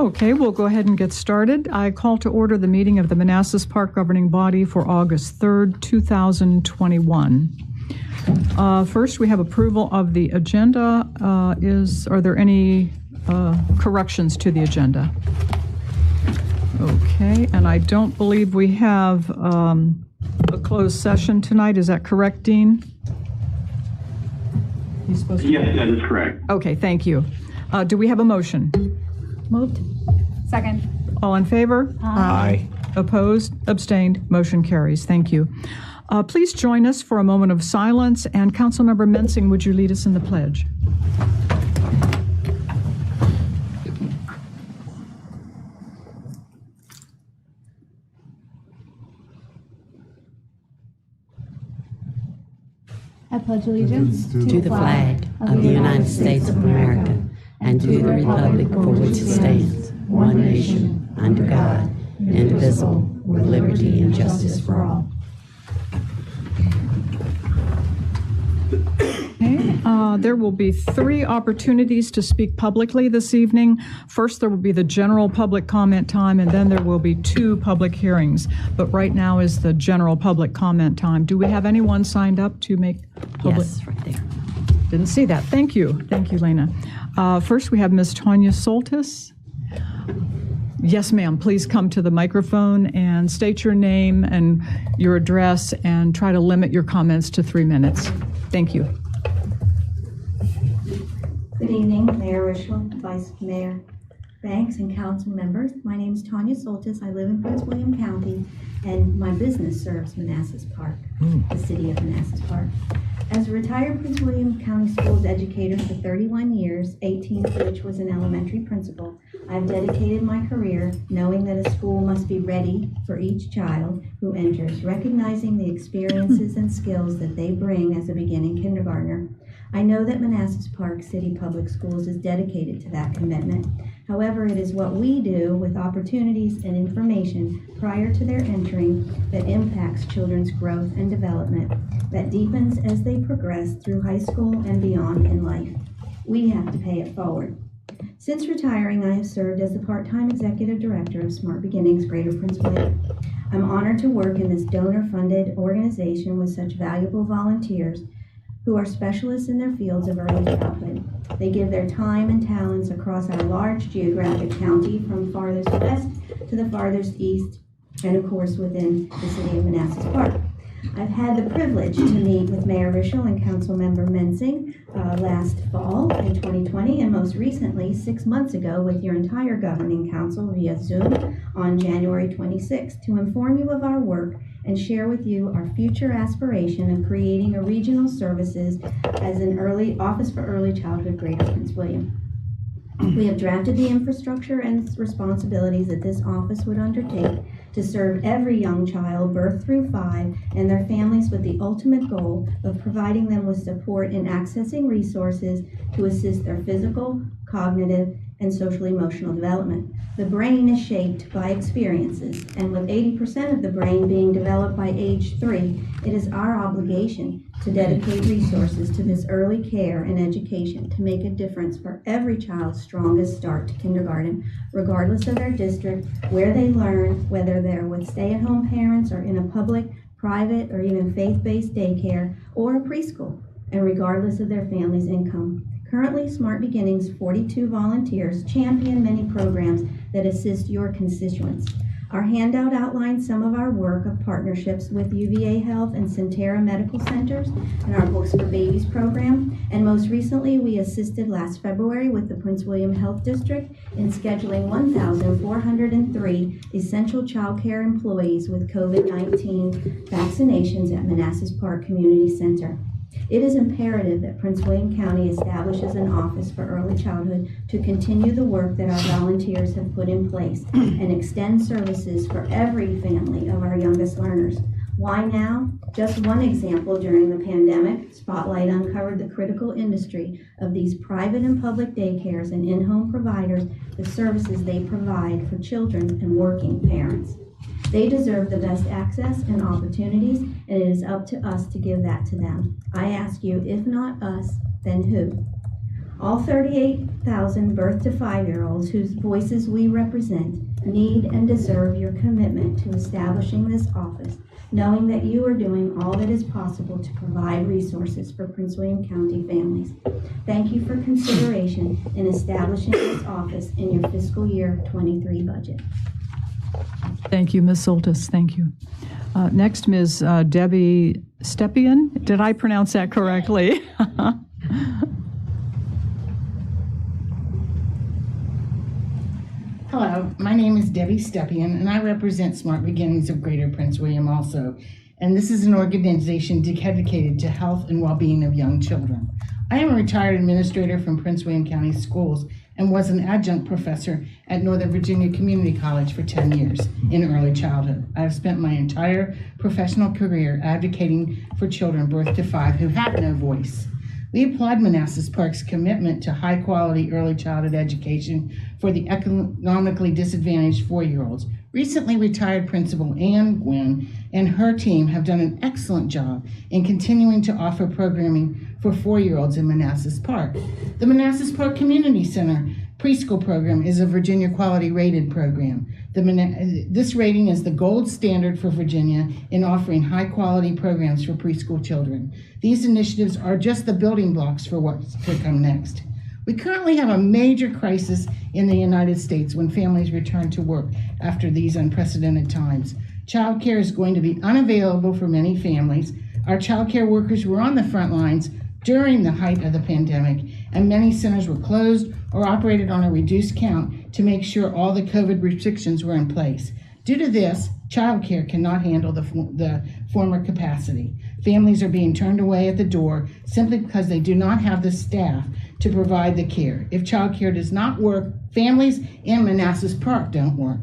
Okay, we'll go ahead and get started. I call to order the meeting of the Manassas Park Governing Body for August 3rd, 2021. First, we have approval of the agenda. Are there any corrections to the agenda? Okay, and I don't believe we have a closed session tonight. Is that correct, Dean? Yes, that is correct. Okay, thank you. Do we have a motion? Moved. Second. All in favor? Aye. Opposed? Abstained? Motion carries. Thank you. Please join us for a moment of silence. And Councilmember Mensing, would you lead us in the pledge? I pledge allegiance to the flag of the United States of America and to the republic for which it stands, one nation, under God, indivisible, with liberty and justice for all. Okay, there will be 3 opportunities to speak publicly this evening. First, there will be the general public comment time, and then there will be 2 public hearings. But right now is the general public comment time. Do we have anyone signed up to make public? Yes, right there. Didn't see that. Thank you. Thank you, Lena. First, we have Ms. Tanya Soltis. Yes, ma'am. Please come to the microphone and state your name and your address and try to limit your comments to 3 minutes. Thank you. Good evening, Mayor Rischel, Vice Mayor Banks, and council members. My name is Tanya Soltis. I live in Prince William County, and my business serves Manassas Park, the city of Manassas Park. As a retired Prince William County Schools educator for 31 years, 18 of which was an elementary principal, I have dedicated my career knowing that a school must be ready for each child who enters, recognizing the experiences and skills that they bring as a beginning kindergartner. I know that Manassas Park City Public Schools is dedicated to that commitment. However, it is what we do with opportunities and information prior to their entering that impacts children's growth and development, that deepens as they progress through high school and beyond in life. We have to pay it forward. Since retiring, I have served as the part-time executive director of Smart Beginnings Greater Prince William. I'm honored to work in this donor-funded organization with such valuable volunteers who are specialists in their fields of early childhood. They give their time and talents across our large geographic county from farthest west to the farthest east, and of course within the city of Manassas Park. I've had the privilege to meet with Mayor Rischel and Councilmember Mensing last fall in 2020, and most recently 6 months ago with your entire governing council via Zoom on January 26th to inform you of our work and share with you our future aspiration of creating a regional services as an early office for early childhood Greater Prince William. We have drafted the infrastructure and responsibilities that this office would undertake to serve every young child birth through 5 and their families, with the ultimate goal of providing them with support in accessing resources to assist their physical, cognitive, and social emotional development. The brain is shaped by experiences, and with 80% of the brain being developed by age 3, it is our obligation to dedicate resources to this early care and education to make a difference for every child's strongest start to kindergarten, regardless of their district, where they learn, whether they're with stay-at-home parents or in a public, private, or even faith-based daycare or a preschool, and regardless of their family's income. Currently, Smart Beginnings 42 volunteers champion many programs that assist your constituents. Our handout outlines some of our work of partnerships with UVA Health and Centera Medical Centers and our Books for Babies program. And most recently, we assisted last February with the Prince William Health District in scheduling 1,403 essential child care employees with COVID-19 vaccinations at Manassas Park Community Center. It is imperative that Prince William County establishes an office for early childhood to continue the work that our volunteers have put in place and extend services for every family of our youngest learners. Why now? Just one example: during the pandemic, Spotlight uncovered the critical industry of these private and public daycares and in-home providers, the services they provide for children and working parents. They deserve the best access and opportunities, and it is up to us to give that to them. I ask you, if not us, then who? All 38,000 birth to 5-year-olds whose voices we represent need and deserve your commitment to establishing this office, knowing that you are doing all that is possible to provide resources for Prince William County families. Thank you for consideration in establishing this office in your fiscal year 23 budget. Thank you, Ms. Soltis. Thank you. Next, Ms. Debbie Stepien. Did I pronounce that correctly? Hello, my name is Debbie Stepien, and I represent Smart Beginnings of Greater Prince William also. And this is an organization dedicated to health and well-being of young children. I am a retired administrator from Prince William County Schools and was an adjunct professor at Northern Virginia Community College for 10 years in early childhood. I have spent my entire professional career advocating for children birth to 5 who have no voice. We applaud Manassas Park's commitment to high-quality early childhood education for the economically disadvantaged 4-year-olds. Recently retired Principal Ann Gwynn and her team have done an excellent job in continuing to offer programming for 4-year-olds in Manassas Park. The Manassas Park Community Center preschool program is a Virginia Quality Rated program. This rating is the gold standard for Virginia in offering high-quality programs for preschool children. These initiatives are just the building blocks for what's to come next. We currently have a major crisis in the United States when families return to work after these unprecedented times. Child care is going to be unavailable for many families. Our child care workers were on the front lines during the height of the pandemic, and many centers were closed or operated on a reduced count to make sure all the COVID restrictions were in place. Due to this, childcare cannot handle the former capacity. Families are being turned away at the door simply because they do not have the staff to provide the care. If childcare does not work, families in Manassas Park don't work.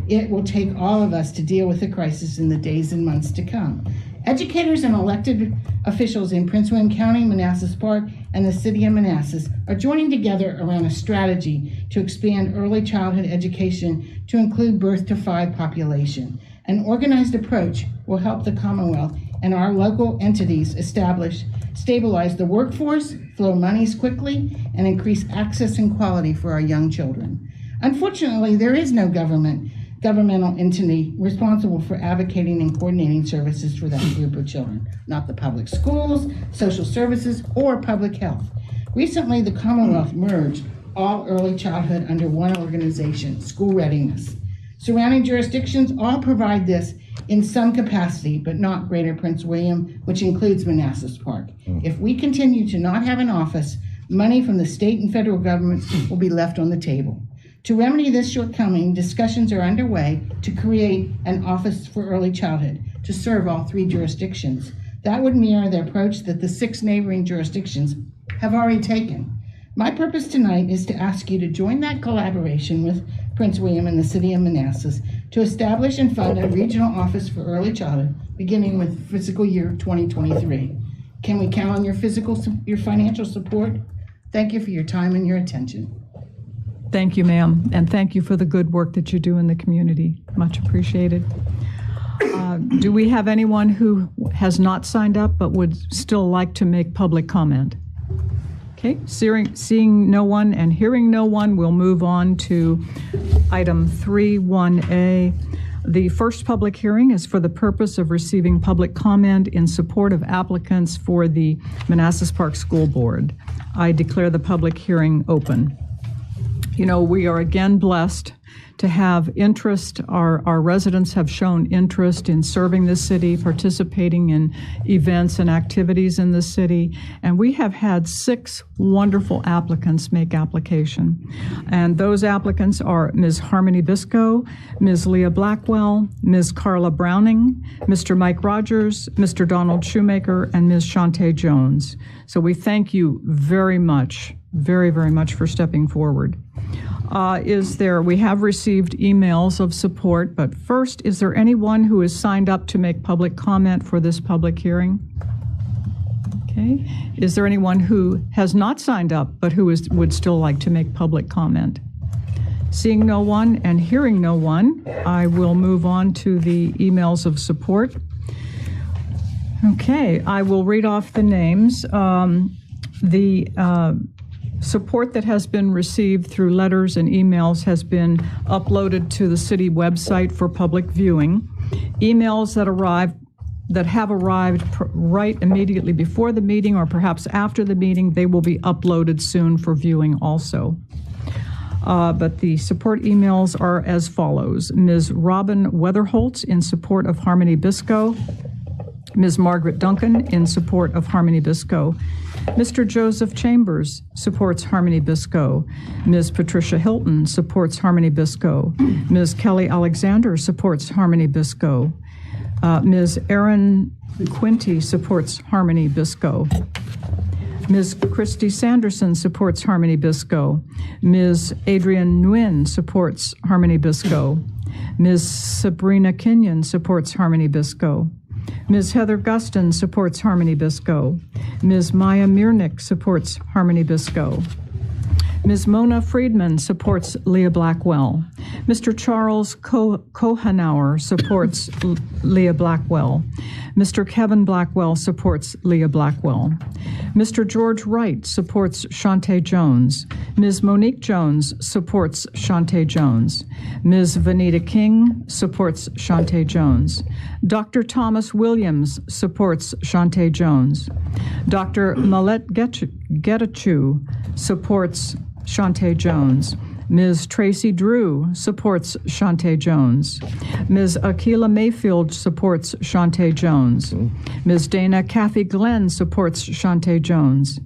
It will take all of us to deal with the crisis in the days and months to come. Educators and elected officials in Prince William County, Manassas Park, and the city of Manassas are joining together around a strategy to expand early childhood education to include birth to 5 population. An organized approach will help the Commonwealth and our local entities stabilize the workforce, flow monies quickly, and increase access and quality for our young children. Unfortunately, there is no governmental entity responsible for advocating and coordinating services for that group of children, not the public schools, social services, or public health. Recently, the Commonwealth merged all early childhood under one organization, School Readiness. Surrounding jurisdictions all provide this in some capacity, but not Greater Prince William, which includes Manassas Park. If we continue to not have an office, money from the state and federal government will be left on the table. To remedy this shortcoming, discussions are underway to create an office for early childhood to serve all 3 jurisdictions. That would mirror the approach that the 6 neighboring jurisdictions have already taken. My purpose tonight is to ask you to join that collaboration with Prince William and the city of Manassas to establish and fund a regional office for early childhood, beginning with fiscal year 2023. Can we count on your financial support? Thank you for your time and your attention. Thank you, ma'am, and thank you for the good work that you do in the community. Much appreciated. Do we have anyone who has not signed up but would still like to make public comment? Okay, seeing no one and hearing no one, we'll move on to item 3.1a. The first public hearing is for the purpose of receiving public comment in support of applicants for the Manassas Park School Board. I declare the public hearing open. You know, we are again blessed to have interest. Our residents have shown interest in serving the city, participating in events and activities in the city, and we have had 6 wonderful applicants make application. And those applicants are Ms. Harmony Bisco, Ms. Leah Blackwell, Ms. Carla Browning, Mr. Mike Rogers, Mr. Donald Shoemaker, and Ms. Shantae Jones. So we thank you very much, very, very much for stepping forward. We have received emails of support, but first, is there anyone who is signed up to make public comment for this public hearing? Okay. Is there anyone who has not signed up, but who would still like to make public comment? Seeing no one and hearing no one, I will move on to the emails of support. Okay, I will read off the names. Support that has been received through letters and emails has been uploaded to the city website for public viewing. Emails that have arrived right immediately before the meeting or perhaps after the meeting, they will be uploaded soon for viewing also. But the support emails are as follows. Ms. Robin Weatherholt in support of Harmony Bisco. Ms. Margaret Duncan in support of Harmony Bisco. Mr. Joseph Chambers supports Harmony Bisco. Ms. Patricia Hilton supports Harmony Bisco. Ms. Kelly Alexander supports Harmony Bisco. Ms. Erin Quinty supports Harmony Bisco. Ms. Christy Sanderson supports Harmony Bisco. Ms. Adrienne Nguyen supports Harmony Bisco. Ms. Sabrina Kenyon supports Harmony Bisco. Ms. Heather Guston supports Harmony Bisco. Ms. Maya Mirnick supports Harmony Bisco. Ms. Mona Friedman supports Leah Blackwell. Mr. Charles Kohanauer supports Leah Blackwell. Mr. Kevin Blackwell supports Leah Blackwell. Mr. George Wright supports Shantae Jones. Ms. Monique Jones supports Shantae Jones. Ms. Vanita King supports Shantae Jones. Dr. Thomas Williams supports Shantae Jones. Dr. Malet Getachew supports Shantae Jones. Ms. Tracy Drew supports Shantae Jones. Ms. Akila Mayfield supports Shantae Jones. Ms. Dana Kathy Glenn supports Shantae Jones.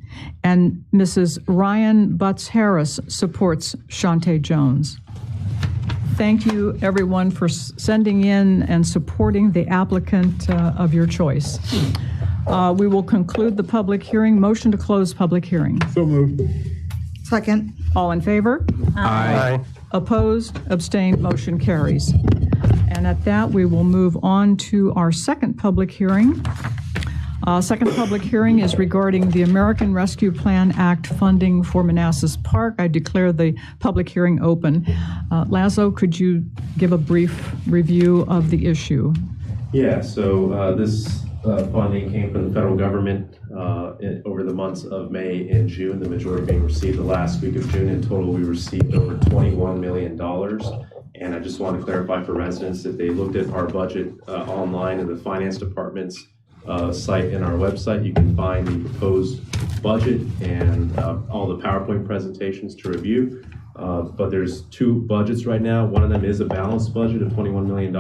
And Mrs. Ryan Butts Harris supports Shantae Jones. Thank you, everyone, for sending in and supporting the applicant of your choice. We will conclude the public hearing. Motion to close public hearing. So moved. Second. All in favor? Aye. Opposed? Abstained? Motion carries. And at that, we will move on to our second public hearing. Second public hearing is regarding the American Rescue Plan Act funding for Manassas Park. I declare the public hearing open. Laszlo, could you give a brief review of the issue? Yeah, so this funding came from the federal government over the months of May and June, the majority being received the last week of June. In total, we received over $21 million. And I just want to clarify for residents that they looked at our budget online in the finance department's site and our website. You can find the proposed budget and all the PowerPoint presentations to review. But there's two budgets right now. One of them is a balanced budget of $21 million,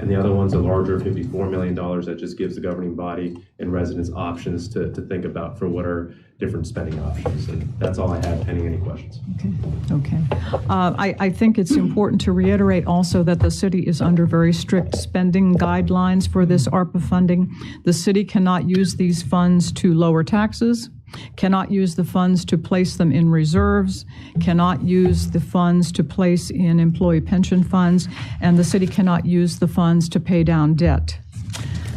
and the other one's a larger $54 million that just gives the governing body and residents options to think about for what are different spending options. And that's all I have, pending any questions. Okay. I think it's important to reiterate also that the city is under very strict spending guidelines for this ARPA funding. The city cannot use these funds to lower taxes, cannot use the funds to place them in reserves, cannot use the funds to place in employee pension funds, and the city cannot use the funds to pay down debt.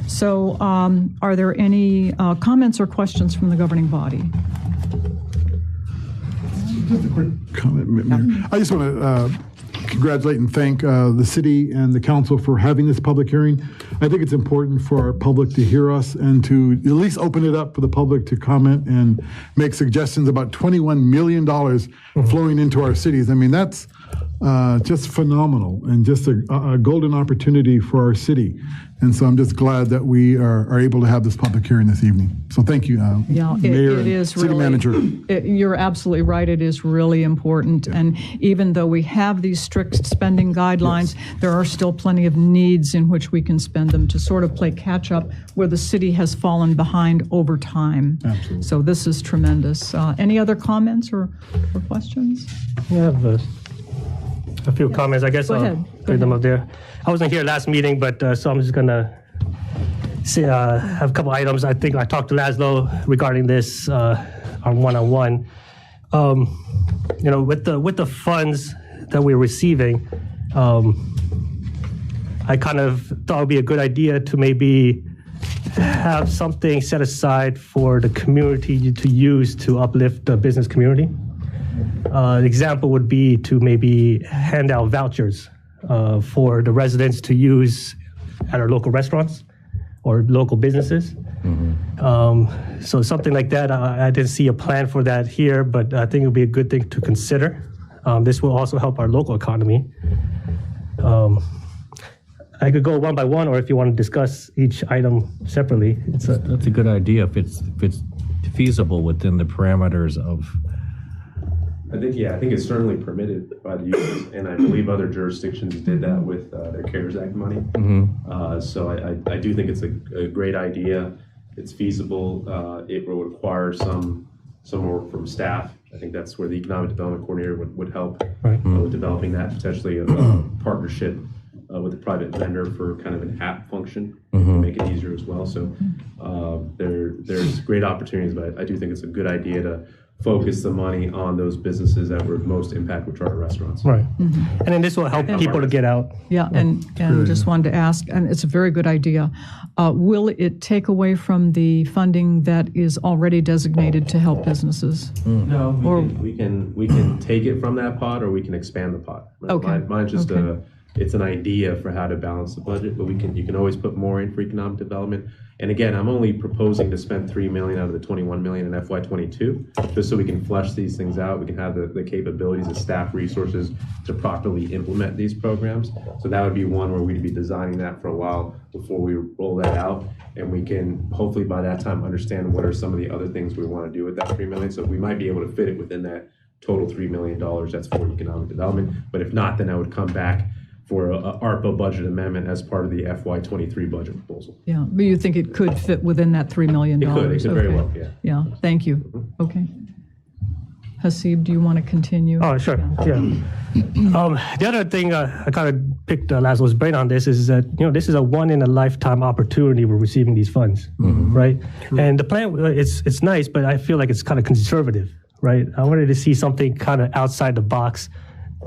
So are there any comments or questions from the governing body? Just a quick comment, Mayor. I just want to congratulate and thank the city and the council for having this public hearing. I think it's important for our public to hear us and to at least open it up for the public to comment and make suggestions about $21 million flowing into our cities. I mean, that's just phenomenal and just a golden opportunity for our city. And so I'm just glad that we are able to have this public hearing this evening. So thank you, Mayor it is and City really, Manager. You're absolutely right. It is really important. Yeah. And even though we have these strict spending guidelines, yes, there are still plenty of needs in which we can spend them to sort of play catch up where the city has fallen behind over time. Absolutely. So this is tremendous. Any other comments or questions? I have a few comments. I guess I'll read them up there. I wasn't here last meeting, but so I'm just gonna say have a couple items. I think I talked to Laszlo regarding this on one-on-one. You know, with the funds that we're receiving, I kind of thought it would be a good idea to maybe have something set aside for the community to use to uplift the business community. An example would be to maybe hand out vouchers for the residents to use at our local restaurants or local businesses. So something like that, I didn't see a plan for that here, but I think it would be a good thing to consider. This will also help our local economy. I could go one by one, or if you want to discuss each item separately. That's a good idea if it's feasible within the parameters of. I think it's certainly permitted by the users, and I believe other jurisdictions did that with their CARES Act money. So I do think it's a great idea. It's feasible. It will require some work from staff. I think that's where the Economic Development Coordinator would help with developing that, potentially a partnership with a private vendor for kind of an app function to make it easier as well. So there's great opportunities, but I do think it's a good idea to focus the money on those businesses that were most impacted, which are our restaurants. Right. And then this will help people to get out. Yeah, and just wanted to ask, and it's a very good idea, will it take away from the funding that is already designated to help businesses? No, we can take it from that pot, or we can expand the pot. Okay. Mine's just it's an idea for how to balance the budget, but you can always put more in for economic development. And again, I'm only proposing to spend $3 million out of the $21 million in FY22, just so we can flesh these things out. We can have the capabilities and staff resources to properly implement these programs. So that would be one where we'd be designing that for a while before we roll that out. And we can hopefully by that time understand what are some of the other things we want to do with that $3 million. So we might be able to fit it within that total $3 million that's for economic development. But if not, then I would come back for a ARPA budget amendment as part of the FY23 budget proposal. Yeah, but you think it could fit within that $3 million? It could very well, yeah. Yeah, thank you. Okay. Hasib, do you want to continue? Oh, sure, yeah. The other thing I kind of picked Laszlo's brain on this is that, this is a one-in-a-lifetime opportunity we're receiving these funds, right? True. And the plan, it's nice, but I feel like it's kind of conservative, right? I wanted to see something kind of outside the box,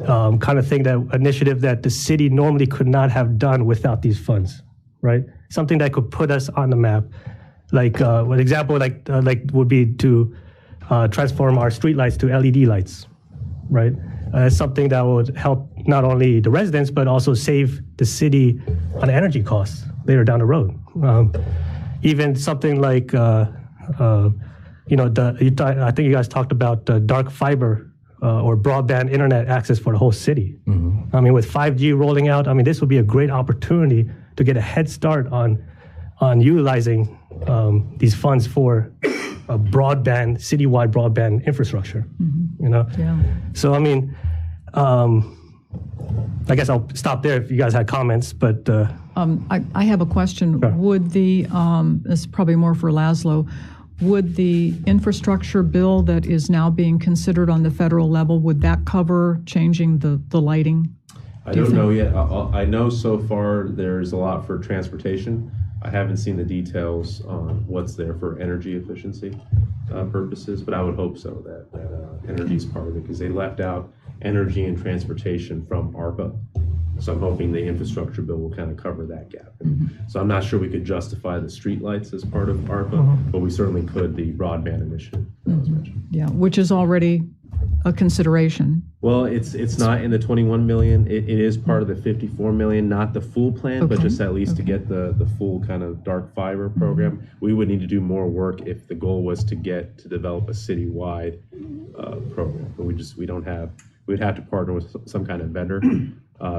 kind of thing, that initiative that the city normally could not have done without these funds, right? Something that could put us on the map. Like one example, like would be to transform our streetlights to LED lights, right? It's something that would help not only the residents but also save the city on energy costs later down the road. Even something like I think you guys talked about dark fiber. Or broadband internet access for the whole city. I mean, with 5G rolling out, this would be a great opportunity to get a head start on utilizing these funds for a citywide broadband infrastructure. Yeah. So, I guess I'll stop there if you guys had comments, but. I have a question. Sure. Would this is probably more for Laszlo, would the infrastructure bill that is now being considered on the federal level, would that cover changing the lighting? I don't know yet. I know so far there's a lot for transportation. I haven't seen the details on what's there for energy efficiency purposes, but I would hope so that energy is part of it, because they left out energy and transportation from ARPA. So I'm hoping the infrastructure bill will kind of cover that gap. So I'm not sure we could justify the streetlights as part of ARPA, but we certainly could the broadband initiative that was mentioned. Yeah, which is already a consideration. Well, it's not in the 21 million. It is part of the 54 million, not the full plan, but just at least to get the full kind of dark fiber program. We would need to do more work if the goal was to develop a citywide program. But we don't have. We'd have to partner with some kind of vendor.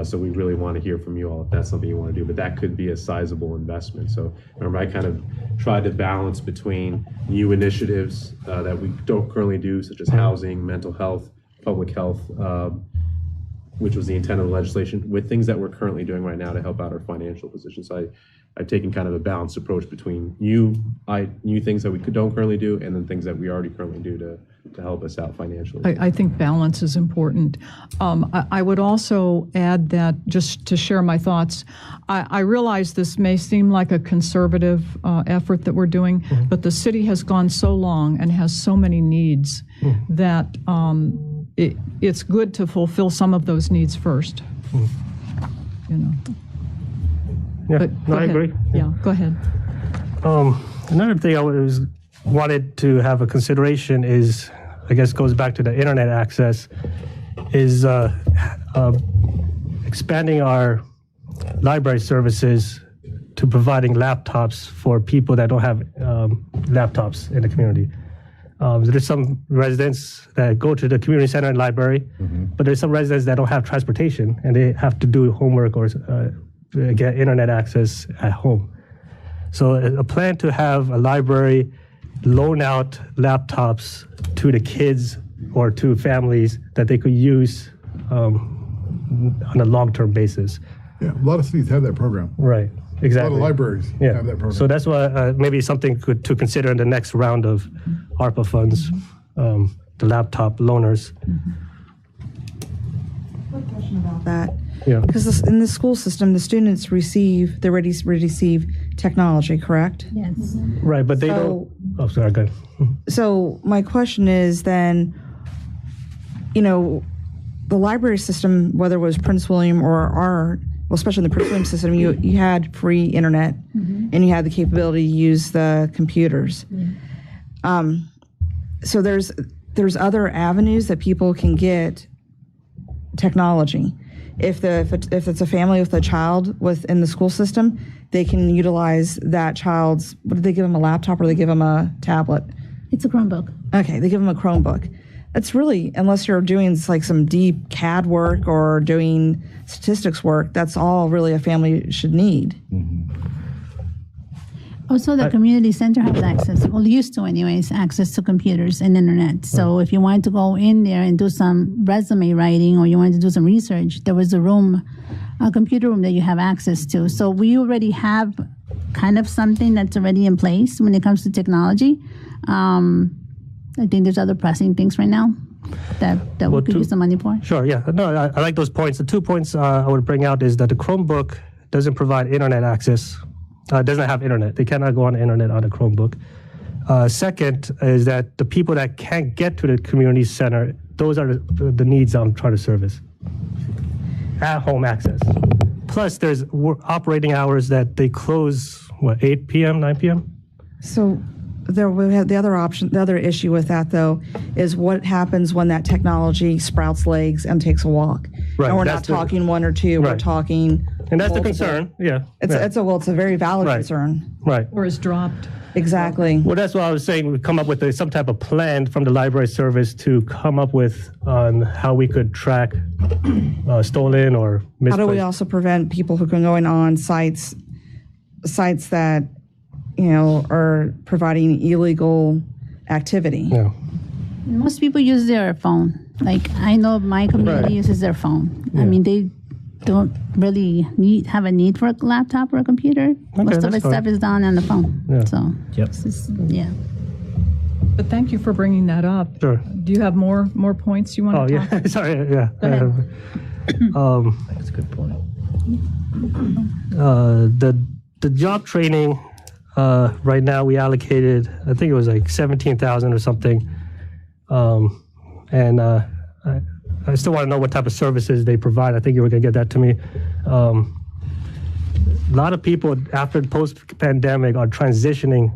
So we really want to hear from you all if that's something you want to do, but that could be a sizable investment. So remember, I kind of tried to balance between new initiatives that we don't currently do, such as housing, mental health, public health, which was the intent of the legislation, with things that we're currently doing right now to help out our financial position. So I've taken kind of a balanced approach between new things that we don't currently do, and then things that we already currently do to help us out financially. I think balance is important. I would also add that, just to share my thoughts, I realize this may seem like a conservative effort that we're doing, but the city has gone so long and has so many needs that it's good to fulfill some of those needs first. Yeah, I agree. Yeah, go ahead. Another thing I wanted to have a consideration is, I guess goes back to the internet access, is expanding our library services to providing laptops for people that don't have laptops in the community. There's some residents that go to the community center and library, but there's some residents that don't have transportation and they have to do homework or get internet access at home. So a plan to have a library loan out laptops to the kids or to families that they could use on a long-term basis. Yeah, a lot of cities have that program. Right, A exactly. lot of libraries have that program. So that's why maybe something to consider in the next round of ARPA funds, the laptop loaners. About that. Yeah. Because in the school system, the students they already receive technology, correct? Yes. Right, but they don't. Oh, sorry, go ahead. So my question is then, the library system, whether it was Prince William or especially in the Prince William system, you had free internet and you had the capability to use the computers. So there's other avenues that people can get technology. If it's a family with a child within the school system, they can utilize that child's, what do they give them, a laptop or they give them a tablet? It's a Chromebook. Okay, they give them a Chromebook. That's really, unless you're doing like some deep CAD work or doing statistics work, that's all really a family should need. Also, the community center has access, well, used to anyways, access to computers and internet. So if you wanted to go in there and do some resume writing or you wanted to do some research, there was a computer room that you have access to. So we already have kind of something that's already in place when it comes to technology. I think there's other pressing things right now that we could use the money for. Sure, yeah. No, I like those points. The 2 points I would bring out is that the Chromebook doesn't provide internet access. Doesn't have internet. They cannot go on the internet on a Chromebook. Second is that the people that can't get to the community center, those are the needs I'm trying to service. At-home access. Plus, there's operating hours that they close, 8 p.m., 9 p.m.? So we have the other issue with that, though, is what happens when that technology sprouts legs and takes a walk. Right, And we're not talking one or two, we're talking And that's multiple. the concern, yeah. It's a very valid Right. concern. Right. Or is dropped. Exactly. Well, that's what I was saying. We come up with some type of plan from the library service to come up with on how we could track stolen or misplaced. How do we also prevent people who can going on sites that, are providing illegal activity? Yeah. Most people use their phone. Like, I know my community Right. uses their phone. I mean, they don't really have a need for a laptop or a computer. Most of that's its fine. stuff is done on the phone. Yeah. So, Yep. it's just, yeah. But thank you for bringing that up. Sure. Do you have more points you want Oh, to talk? yeah. Sorry, yeah. Go ahead. That's a good point. The job training, right now we allocated, I think it was like 17,000 or something. And I still want to know what type of services they provide. I think you were going to get that to me. A lot of people after the post-pandemic are transitioning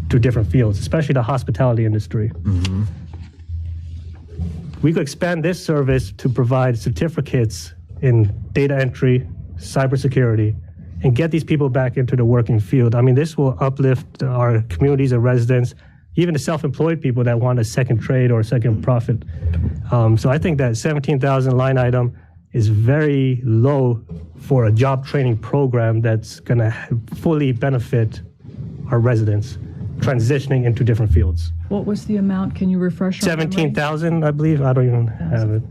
to different fields, especially the hospitality industry. We could expand this service to provide certificates in data entry, cybersecurity, and get these people back into the working field. I mean, this will uplift our communities of residents, even the self-employed people that want a second trade or a second profit. So I think that 17,000 line item is very low for a job training program that's going to fully benefit our residents transitioning into different fields. What was the amount? Can you refresh our memory? 17,000, I believe. I don't even have it.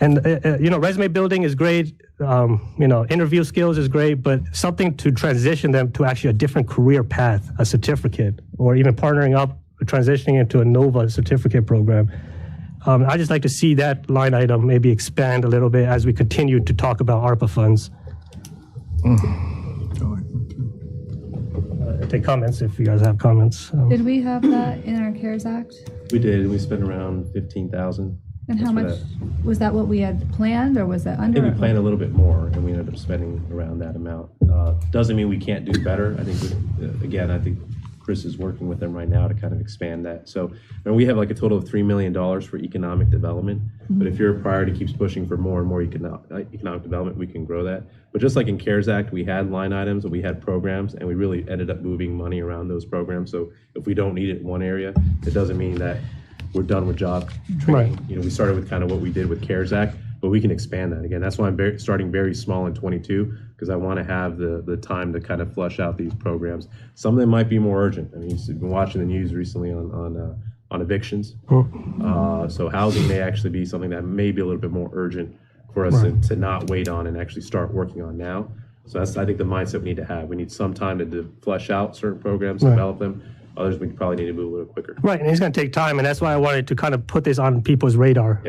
And resume building is great. Interview skills is great, but something to transition them to actually a different career path, a certificate, or even partnering up, transitioning into a NOVA certificate program. I just like to see that line item maybe expand a little bit as we continue to talk about ARPA funds. Take comments if you guys have comments. Did we have that in our CARES Act? We did. We spent around 15,000. And how much, was that what we had planned or was that I under? think we planned a little bit more and we ended up spending around that amount. Doesn't mean we can't do better. I think, I think Chris is working with them right now to kind of expand that. So, and we have like a total of $3 million for economic development. But if your priority keeps pushing for more and more economic development, we can grow that. But just like in CARES Act, we had line items and we had programs, and we really ended up moving money around those programs. So if we don't need it in one area, it doesn't mean that we're done with job training. Right. You know, we started with kind of what we did with CARES Act, but we can expand that. Again, that's why I'm starting very small in 22, because I want to have the time to kind of flush out these programs. Some of them might be more urgent. I mean, you've been watching the news recently on evictions. So housing may actually be something that may be a little bit more urgent for us to not wait on and actually start working on now. So that's, I think, the mindset we need to have. We need some time to flesh out certain programs, develop them. Others, we probably need to move a little quicker. Right, and it's going to take time, and that's why I wanted to kind of put this on people's radar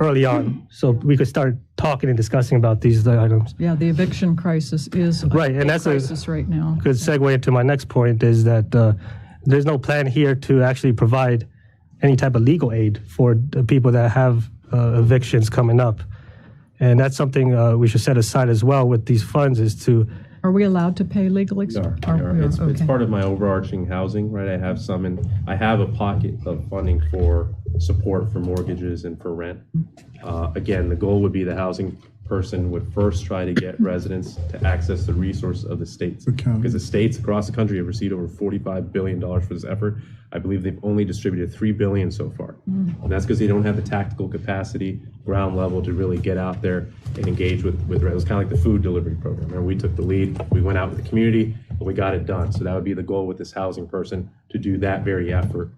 early on, so we could start talking and discussing about these items. Yeah, the eviction crisis is Right, and that's a crisis right now. good segue into my next point is that there's no plan here to actually provide any type of legal aid for the people that have evictions coming up. And that's something we should set aside as well with these funds is to... Are we allowed to pay legal expenses? It's part of my overarching housing, right? I have a pocket of funding for support for mortgages and for rent. Again, the goal would be the housing person would first try to get residents to access the resource of the states. Because the states across the country have received over $45 billion for this effort. I believe they've only distributed $3 billion so far. And that's because they don't have the tactical capacity, ground level, to really get out there and engage with it was kind of like the food delivery program. Remember, we took the lead, we went out with the community, and we got it done. So that would be the goal with this housing person, to do that very effort,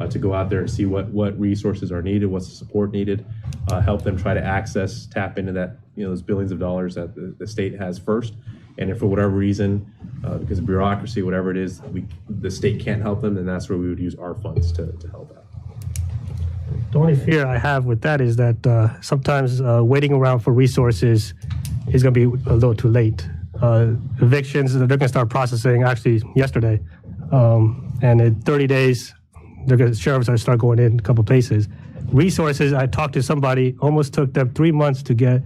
to go out there and see what resources are needed, what's the support needed, help them try to tap into that, those billions of dollars that the state has first. And if for whatever reason, because of bureaucracy, whatever it is, the state can't help them, then that's where we would use our funds to help out. The only fear I have with that is that sometimes waiting around for resources is going to be a little too late. Evictions, they're going to start processing actually yesterday. And in 30 days, sheriffs are going to start going in a couple places. Resources, I talked to somebody, almost took them 3 months to get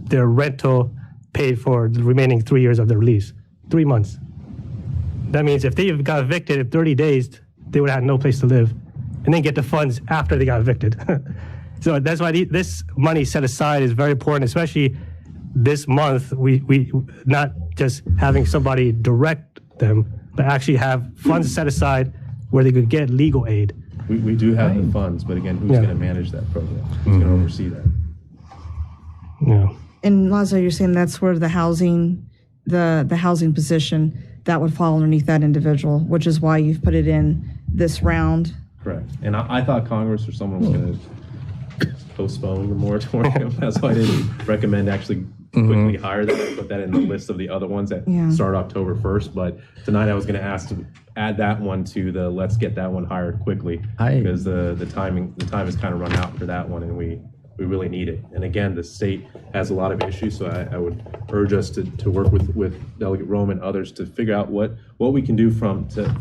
their rental paid for the remaining 3 years of their lease. 3 months. That means if they got evicted in 30 days, they would have no place to live, and then get the funds after they got evicted. So that's why this money set aside is very important, especially this month. We not just having somebody direct them, but actually have funds set aside where they could get legal aid. We do have the funds, but again, who's going to manage that program? Who's going to oversee that? Yeah. And Lazo, you're saying that's where the housing position, that would fall underneath that individual, which is why you've put it in this round. Correct. And I thought Congress or someone was going to postpone the moratorium. That's why I didn't recommend actually quickly hire that and put that in the list of the other ones that start October 1st. But tonight I was going to ask to add that one to the let's get that one hired quickly, because the time has kind of run out for that one, and we really need it. And again, the state has a lot of issues, so I would urge us to work with Delegate Rome and others to figure out what we can do for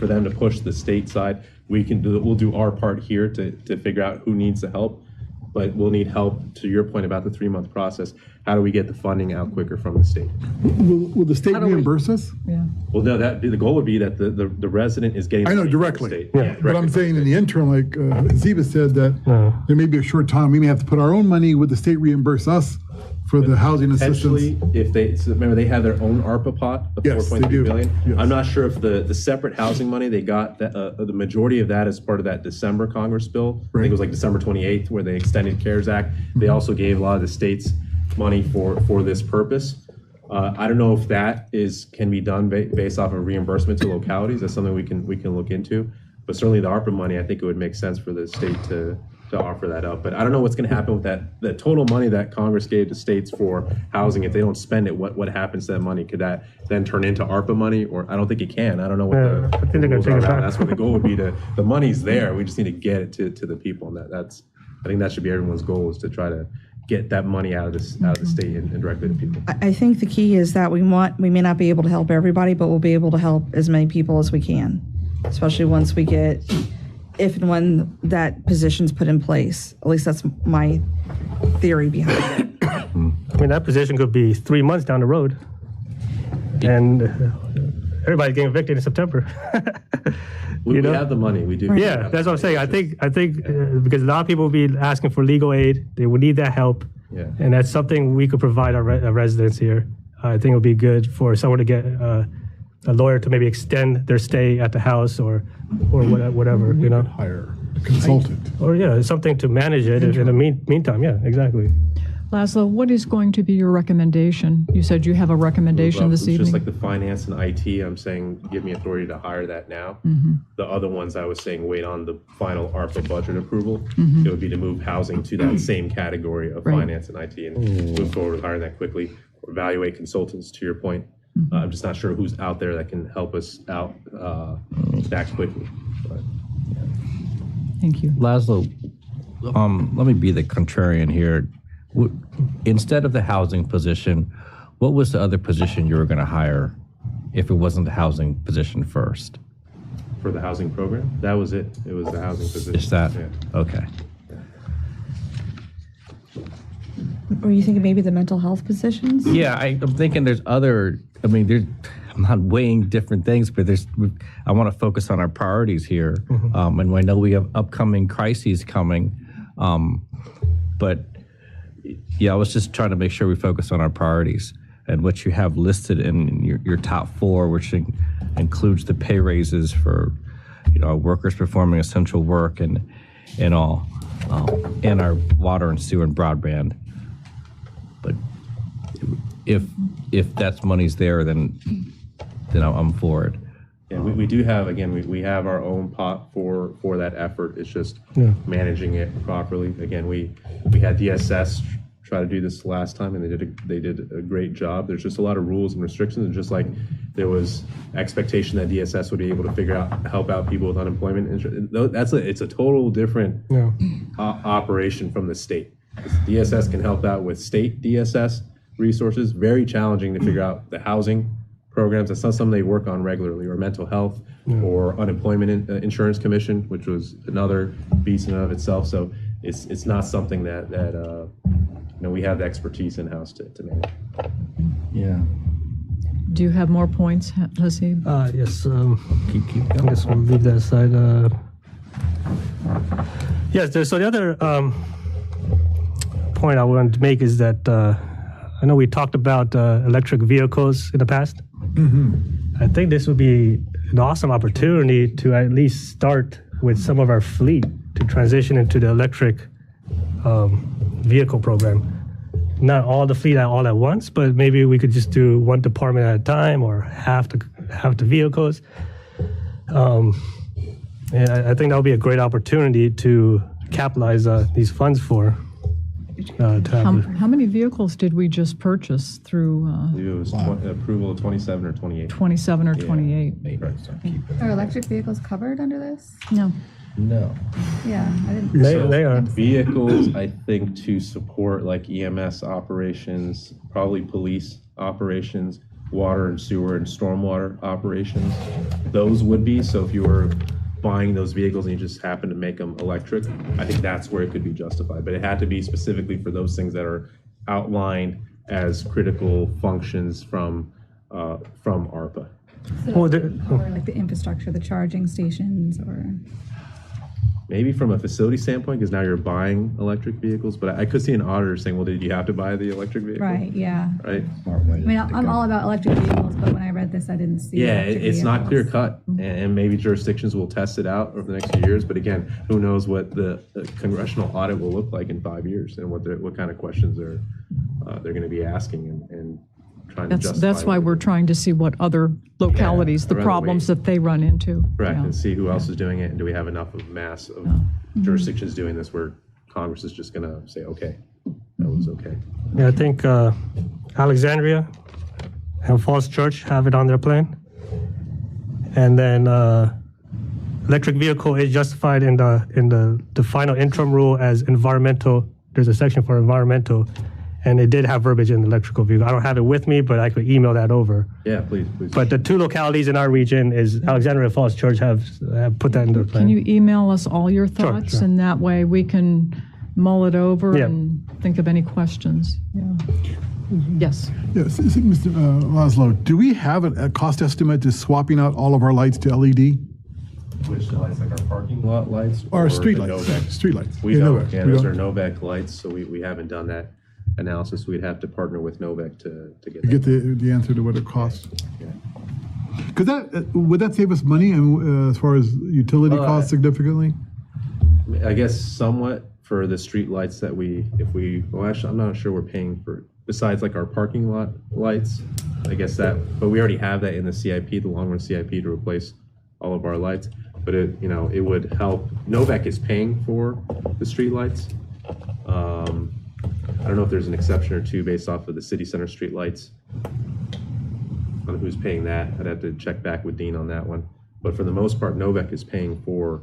them to push the state side. We'll do our part here to figure out who needs the help, but we'll need help, to your point about the 3-month process. How do we get the funding out quicker from the state? Will the state reimburse us? Yeah. Well, no, the goal would be that the resident is getting. I know, money from the directly. state. Yeah, but I'm saying in the interim, like Ziva said, that there may be a short time, we may have to put our own money. Would the state reimburse us for the housing assistance? Essentially, remember they have their own ARPA pot of $4.3 billion. Yes. I'm not sure if the separate housing money they got, the majority of that is part of that December Congress bill. I think it was like December 28th, where they extended CARES Act. They also gave a lot of the states money for this purpose. I don't know if that can be done based off of reimbursement to localities. That's something we can look into. But certainly the ARPA money, I think it would make sense for the state to offer that up. But I don't know what's going to happen with the total money that Congress gave to states for housing. If they don't spend it, what happens to that money? Could that then turn into ARPA money? Or I don't think it can. I don't know what the rules are about. That's what the goal would be. The money's there. We just need to get it to the people. And I think that should be everyone's goal, is to try to get that money out of the state and directly to people. I think the key is that we may not be able to help everybody, but we'll be able to help as many people as we can, especially once we get, if and when that position's put in place. At least that's my theory behind it. I mean, that position could be 3 months down the road, and everybody's getting evicted in September. We You know? have the money, we do. Yeah, that's what I'm saying. I think because a lot of people will be asking for legal aid, they will need that help. Yeah. And that's something we could provide our residents here. I think it would be good for someone to get a lawyer to maybe extend their stay at the house or whatever, you know? Hire a consultant. Or yeah, something to manage it in the meantime. Yeah, exactly. Laszlo, what is going to be your recommendation? You said you have a recommendation this It's just like evening. the finance and IT, I'm saying, give me authority to hire that now. The other ones, I was saying, wait on the final ARPA budget approval. It would be to move housing to that same category of Right. finance and IT and move forward with hiring that quickly. Or evaluate consultants, to your point. I'm just not sure who's out there that can help us out that quickly. But Thank you. Laszlo, let me be the contrarian here. Instead of the housing position, what was the other position you were going to hire if it wasn't the housing position first? for the housing program, that was it. It was the housing position. Is that, Yeah. okay. Were you thinking maybe the mental health positions? Yeah, I'm thinking there's other, I mean, I'm not weighing different things, but I want to focus on our priorities here. And I know we have upcoming crises coming. But yeah, I was just trying to make sure we focus on our priorities and what you have listed in your top four, which includes the pay raises for, workers performing essential work and all, and our water and sewer and broadband. But if that's money's there, then I'm for it. Yeah, we do have, again, we have our own pot for that effort. It's just managing it properly. Again, we had DSS try to do this last time, and they did a great job. There's just a lot of rules and restrictions, and just like there was expectation that DSS would be able to help out people with unemployment. It's a total different operation from the state. DSS can help out with state DSS resources. Very challenging to figure out the housing programs. That's not something they work on regularly, or mental health, or unemployment insurance commission, which was another beast in and of itself. So it's not something that we have the expertise in house to manage. Yeah. Do you have more points, Haseeb? Yes. Keep I guess we'll leave that aside. Yes. So the other point I wanted to make is that I know we talked about electric vehicles in the past. I think this would be an awesome opportunity to at least start with some of our fleet to transition into the electric vehicle program. Not all the fleet all at once, but maybe we could just do one department at a time, or half the vehicles. And I think that would be a great opportunity to capitalize these funds for. How many vehicles did we just purchase through I believe it was approval of 27 or 28. 27 or 28? Are electric vehicles covered under this? No. No. Yeah, I didn't. They are. Vehicles, I think, to support like EMS operations, probably police operations, water and sewer and stormwater operations. Those would be, so if you were buying those vehicles and you just happen to make them electric, I think that's where it could be justified. But it had to be specifically for those things that are outlined as critical functions from ARPA. So Well, cover like the infrastructure, the charging stations, or Maybe from a facility standpoint, because now you're buying electric vehicles, but I could see an auditor saying, well, did you have to buy the electric vehicle? right? Yeah. Right? I mean, I'm all about electric vehicles, but when I read this, I didn't see. Yeah, electric it's not clear vehicles. cut, and maybe jurisdictions will test it out over the next few years. But again, who knows what the congressional audit will look like in 5 years, and what kind of questions they're going to be asking and trying to justify. That's why we're trying to see what other localities, the around the problems way. that they run into. Correct, Yeah. and see who else is doing it, and do we have enough of mass of jurisdictions doing this where Congress is just going to say, okay, that was okay. Yeah, I think Alexandria and Falls Church have it on their plan. And then electric vehicle is justified in the final interim rule as environmental. There's a section for environmental, and it did have verbiage in electrical vehicle. I don't have it with me, but I could email that over. Yeah, please. But the two localities in our region is Alexandria and Falls Church have put that in their plan. Can you email us all your thoughts? sure. And that way we can mull it over Yeah. and think of any questions. Yeah. Yes. Yes, Mr. Laszlo, do we have a cost estimate to swapping out all of our lights to LED? Which lights, like our parking lot lights? Or the street lights? Novak? Street lights. We Yeah, don't, Novak. yeah, We those don't. are Novak lights, so we haven't done that analysis. We'd have to partner with Novak to get To get that. the answer to what it costs. Yeah. Could that, would that save us money as far as utility Well, costs significantly? I guess somewhat for the street lights that well, actually, I'm not sure we're paying for, besides like our parking lot lights, I guess that, but we already have that in the CIP, the long run CIP, to replace all of our lights. But it would help. Novak is paying for the street lights. I don't know if there's an exception or two based off of the city center street lights. On who's paying that. I'd have to check back with Dean on that one. But for the most part, Novak is paying for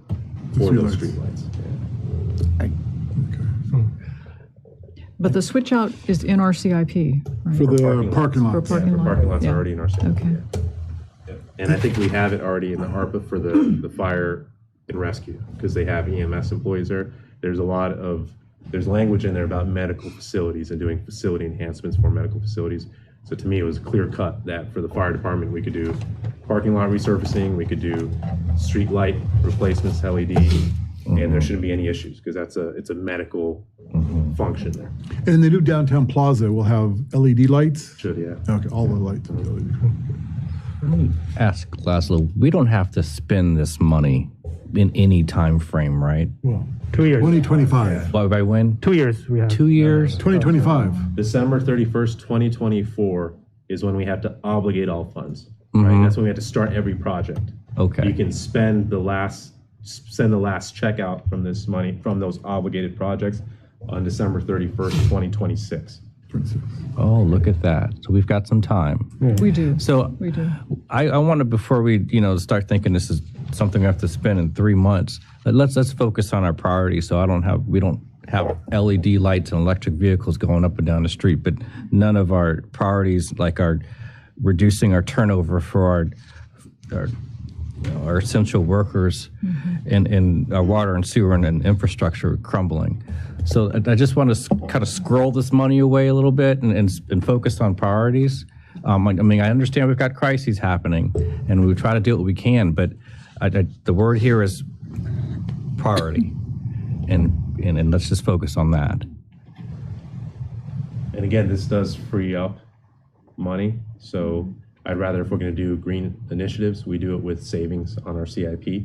those street lights. Yeah. But the switch out is in our CIP, right? For the parking For lots? parking Yeah, for lot? parking lots Yeah. already in our CIP. Okay. Yeah. And I think we have it already in the ARPA for the fire and rescue, because they have EMS employees there. There's language in there about medical facilities and doing facility enhancements for medical facilities. So to me, it was clear cut that for the fire department, we could do parking lot resurfacing, we could do street light replacements, LED, and there shouldn't be any issues, because it's a medical function there. And the new downtown plaza will have LED lights? Should, yeah. Okay, all the lights will be LED. Let me ask Laszlo, we don't have to spend this money in any time frame, right? 2 years. 2025. By when? 2 years we have. 2 years? 2025. December 31st, 2024 is when we have to obligate all funds, right? That's when we have to start every project. Okay. You can send the last check out from this money, from those obligated projects on December 31st, 2026. Oh, look at that. So we've got some time. We do. So We do. I want to, before we, start thinking this is something we have to spend in 3 months, let's focus on our priorities. So we don't have LED lights and electric vehicles going up and down the street, but none of our priorities, like our reducing our turnover for our essential workers in our water and sewer and infrastructure crumbling. So I just want to kind of scroll this money away a little bit and focus on priorities. I understand we've got crises happening, and we try to do what we can, but the word here is priority, and let's just focus on that. And again, this does free up money. So I'd rather, if we're going to do green initiatives, we do it with savings on our CIP.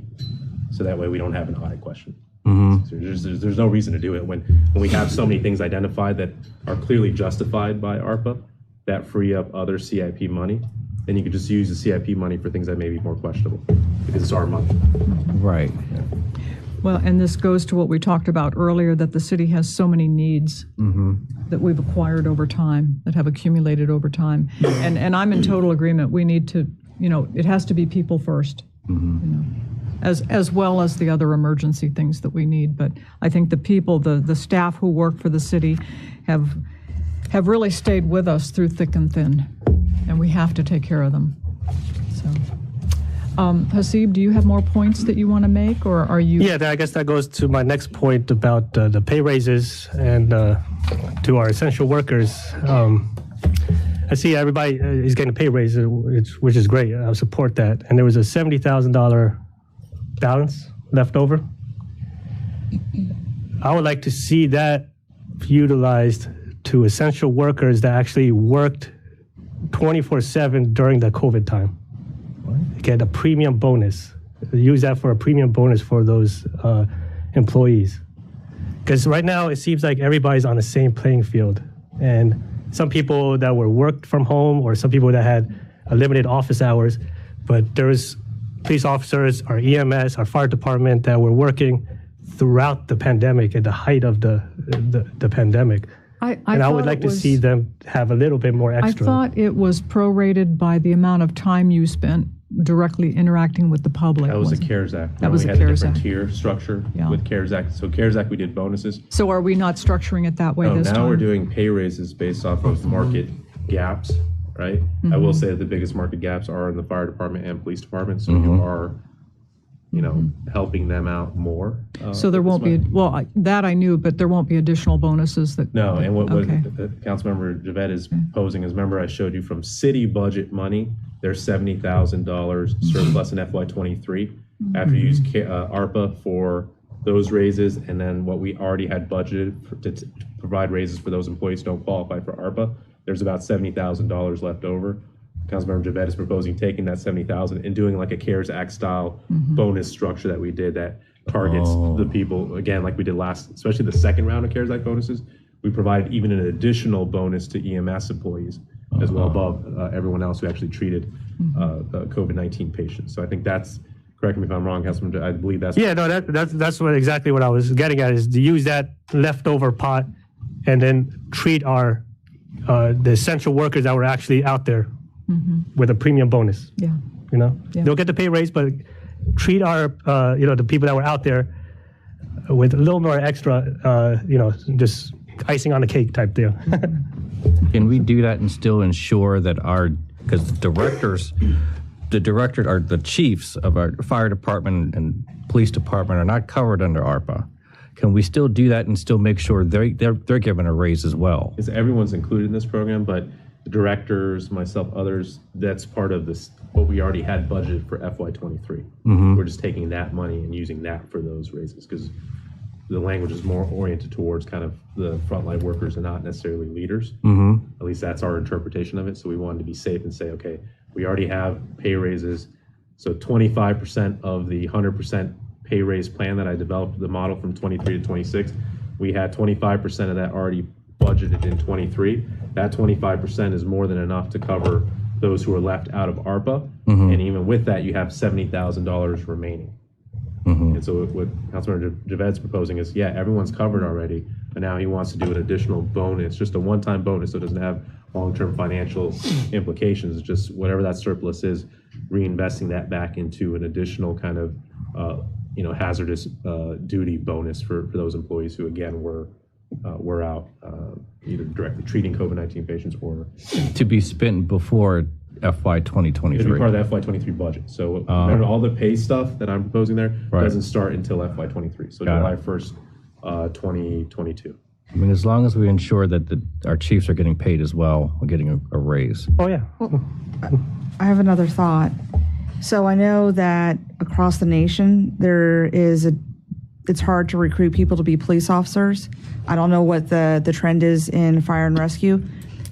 So that way we don't have an audit question. So there's no reason to do it when we have so many things identified that are clearly justified by ARPA that free up other CIP money. Then you could just use the CIP money for things that may be more questionable because it's our money. Right. Well, and this goes to what we talked about earlier, that the city has so many needs that we've acquired over time, that have accumulated over time. And I'm in total agreement. We need to, it has to be people first, as well as the other emergency things that we need. But I think the people, the staff who work for the city have really stayed with us through thick and thin, and we have to take care of them. So. Hasib, do you have more points that you want to make, or are you? Yeah, I guess that goes to my next point about the pay raises and to our essential workers. I see everybody is getting a pay raise, which is great. I support that. And there was a $70,000 balance left over. I would like to see that utilized to essential workers that actually worked 24/7 during the COVID time. Get a premium bonus. Use that for a premium bonus for those employees. Because right now it seems like everybody's on the same playing field. And some people that were worked from home, or some people that had limited office hours, but there was police officers, our EMS, our fire department that were working throughout the pandemic, at the height of the pandemic. And I would like to see them have a little bit more extra. I thought it was prorated by the amount of time you spent directly interacting with the public. That was the wasn't it? CARES Act. That was we the had CARES a different Act. tier structure Yeah. with CARES Act. So CARES Act, we did bonuses. So are we not structuring it that way No, this time? now we're doing pay raises based off of market gaps, right? I will say that the biggest market gaps are in the fire department and police department. So you are, helping them out more. So there won't be, that I knew, but there won't be additional bonuses that. No, and what Okay. Councilmember Javette is posing is, remember I showed you from city budget money, there's $70,000 surplus in FY23. After you use ARPA for those raises, and then what we already had budgeted to provide raises for those employees who don't qualify for ARPA, there's about $70,000 left over. Councilmember Javed is proposing taking that $70,000 and doing like a CARES Act style bonus structure that we did that targets the people, again, like we did last, especially the second round of CARES Act bonuses. We provide even an additional bonus to EMS employees as well above everyone else who actually treated COVID-19 patients. So I think that's, correct me if I'm wrong, Councilman, I believe that's. Yeah, no, that's exactly what I was getting at, is to use that leftover pot and then treat our the essential workers that were actually out there with a premium bonus. Yeah. You know, Yeah. they'll get the pay raise, but treat our the people that were out there with a little more extra, just icing on the cake type deal. Can we do that and still ensure that because the chiefs of our fire department and police department are not covered under ARPA? Can we still do that and still make sure they're given a raise as well? Because everyone's included in this program, but the directors, myself, others, that's part of this, what we already had budgeted for FY23. We're just taking that money and using that for those raises, because the language is more oriented towards kind of the frontline workers and not necessarily leaders. At least that's our interpretation of it. So we wanted to be safe and say, okay, we already have pay raises. So 25% of the 100% pay raise plan that I developed, the model from 23 to 26, we had 25% of that already budgeted in 23. That 25% is more than enough to cover those who are left out of ARPA. And even with that, you have $70,000 remaining. And so what Councilmember Javed's proposing is, yeah, everyone's covered already, but now he wants to do an additional bonus, just a one-time bonus, so it doesn't have long-term financial implications. It's just whatever that surplus is, reinvesting that back into an additional kind of, hazardous duty bonus for those employees who, again, were out either directly treating COVID-19 patients or To be spent before FY 2023. it'll be part of the FY23 budget. So remember, all the pay stuff that I'm proposing there doesn't start until FY23. So July 1st, 2022. I mean, as long as we ensure that our chiefs are getting paid as well, we're getting a raise. Oh, yeah. I have another thought. So I know that across the nation, it's hard to recruit people to be police officers. I don't know what the trend is in fire and rescue.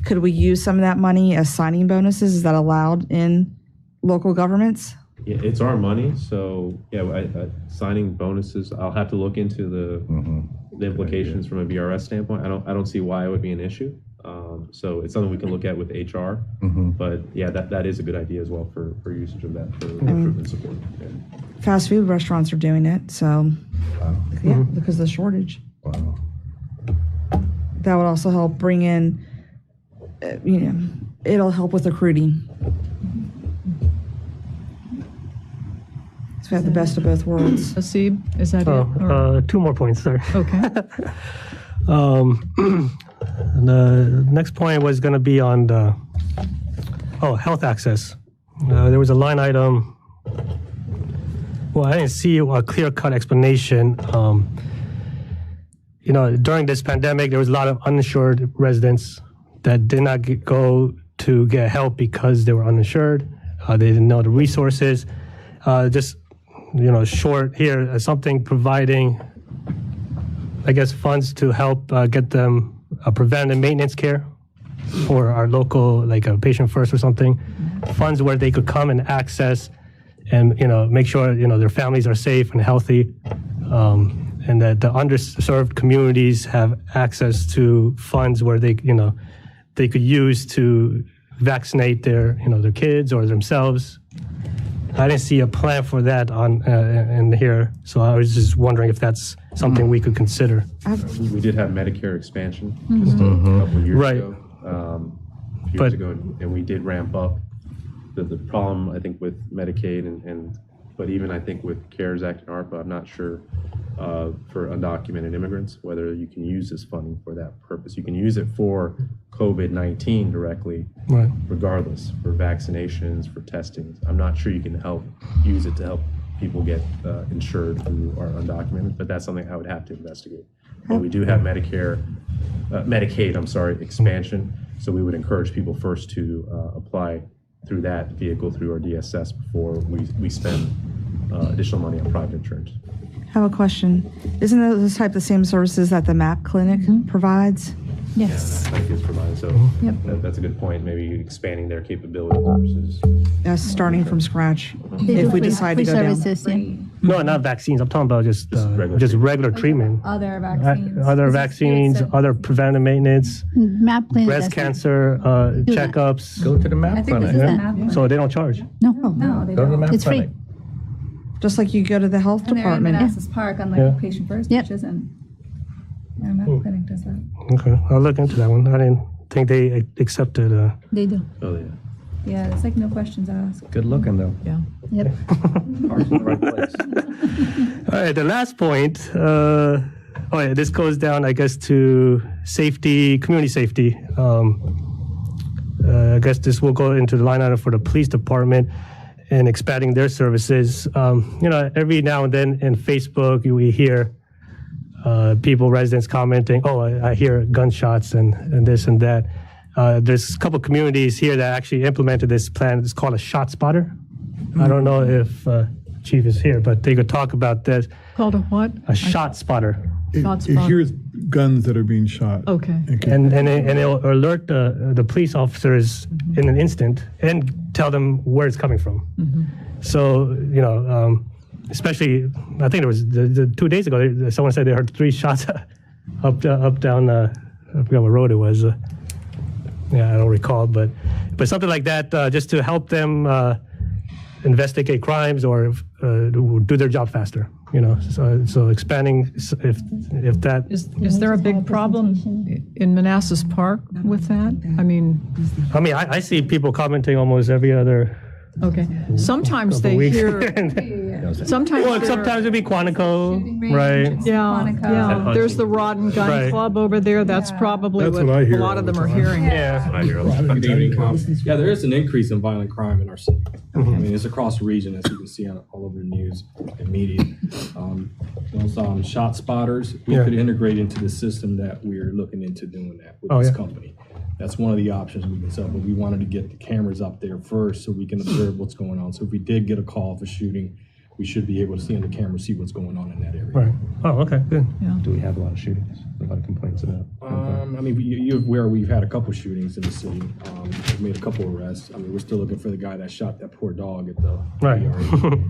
Could we use some of that money as signing bonuses? Is that allowed in local governments? Yeah, it's our money, so yeah, signing bonuses, I'll have to look into the implications from a VRS standpoint. I don't see why it would be an issue. So it's something we can look at with HR, but yeah, that is a good idea as well for usage of that for recruitment support. Yeah. Fast food restaurants are doing it, so yeah, because of the shortage. Wow. That would also help bring in, it'll help with recruiting. So we have the best of both worlds. Asib, is that it? Or- Two more points, sorry. Okay. The next point was going to be on the health access. There was a line item. Well, I didn't see a clear-cut explanation. During this pandemic, there was a lot of uninsured residents that did not go to get help because they were uninsured. They didn't know the resources. Short here, something providing, I guess, funds to help get them preventive maintenance care for our local, like a Patient First or something. Funds where they could come and access and, make sure, their families are safe and healthy. And that the underserved communities have access to funds where they could use to vaccinate their kids or themselves. I didn't see a plan for that in here, so I was just wondering if that's something we could consider. We did have Medicare expansion just a couple of years ago, ago, and we did ramp up. The problem, I think, with Medicaid but even I think with CARES Act and ARPA, I'm not sure for undocumented immigrants whether you can use this funding for that purpose. You can use it for COVID-19 directly, regardless, for vaccinations, for testing. I'm not sure you can use it to help people get insured who are undocumented, but that's something I would have to investigate. And we do have Medicaid, expansion, so we would encourage people first to apply through that vehicle, through our DSS, before we spend additional money on private insurance. I have a question. Isn't this type the same services that the MAP clinic provides? Yes. Yeah, that is provided, so Yep. that's a good point, maybe expanding their capability versus. Starting from scratch, They do if we free- decide free to go down. services, yeah. No, not vaccines. I'm talking about just regular regular treatment. Other vaccines. Other vaccines, other preventive maintenance, MAP clinic. breast doesn't cancer do that. checkups. Go to the I MAP think clinic. this is Yeah. a map. So they don't charge. No, No, they Go to the don't. MAP it's free. clinic. Just like you go to the health And they're in department. Manassas Park, unlike Yeah. Patient First, Yep. which isn't. Yeah, map clinic does that. Okay, I'll look into that one. I didn't think they accepted. They do. Oh, yeah. Yeah, it's like no questions asked. Good looking, though. Yeah. Yep. Heart's in the right place. All right, the last point. This goes down, I guess, to safety, community safety. I guess this will go into the line item for the police department and expanding their services. Every now and then in Facebook, we hear people, residents commenting, "Oh, I hear gunshots and this and that." There's a couple communities here that actually implemented this plan. It's called a shot spotter. I don't know if Chief is here, but they could talk about this. Called a what? A shot spotter. Shot It spot. hears guns that are being shot. Okay. And it'll alert the police officers in an instant and tell them where it's coming from. So, especially, I think it was the 2 days ago, someone said they heard 3 shots up down, I forgot what road it was. I don't recall, but something like that, just to help them investigate crimes or do their job faster. So expanding if that. Is there a big problem in Manassas Park with that? I mean, I see people commenting almost every other okay. Sometimes couple they weeks. hear, sometimes Well, they're- sometimes it'd be Quantico, right? Yeah, Quantico. yeah. There's the Rod and Gun Right. Club over there. That's probably That's what what I a hear lot of all them the are time. hearing. Yeah. Good evening, Council. Yeah, there is an increase in violent crime in our city. I mean, it's across the region, as you can see all over the news and media. Those shot spotters, we Yeah. could integrate into the system that we're looking into doing that with Oh, this yeah. company. That's one of the options we can sell, but we wanted to get the cameras up there first so we can observe what's going on. So if we did get a call for shooting, we should be able to see on the camera, see what's going on in that area. Right. Oh, okay, good. Do we have a lot of shootings? A lot of complaints about? You're aware we've had a couple shootings in the city. We've made a couple arrests. We're still looking for the guy that shot that poor dog at the Right. VRE.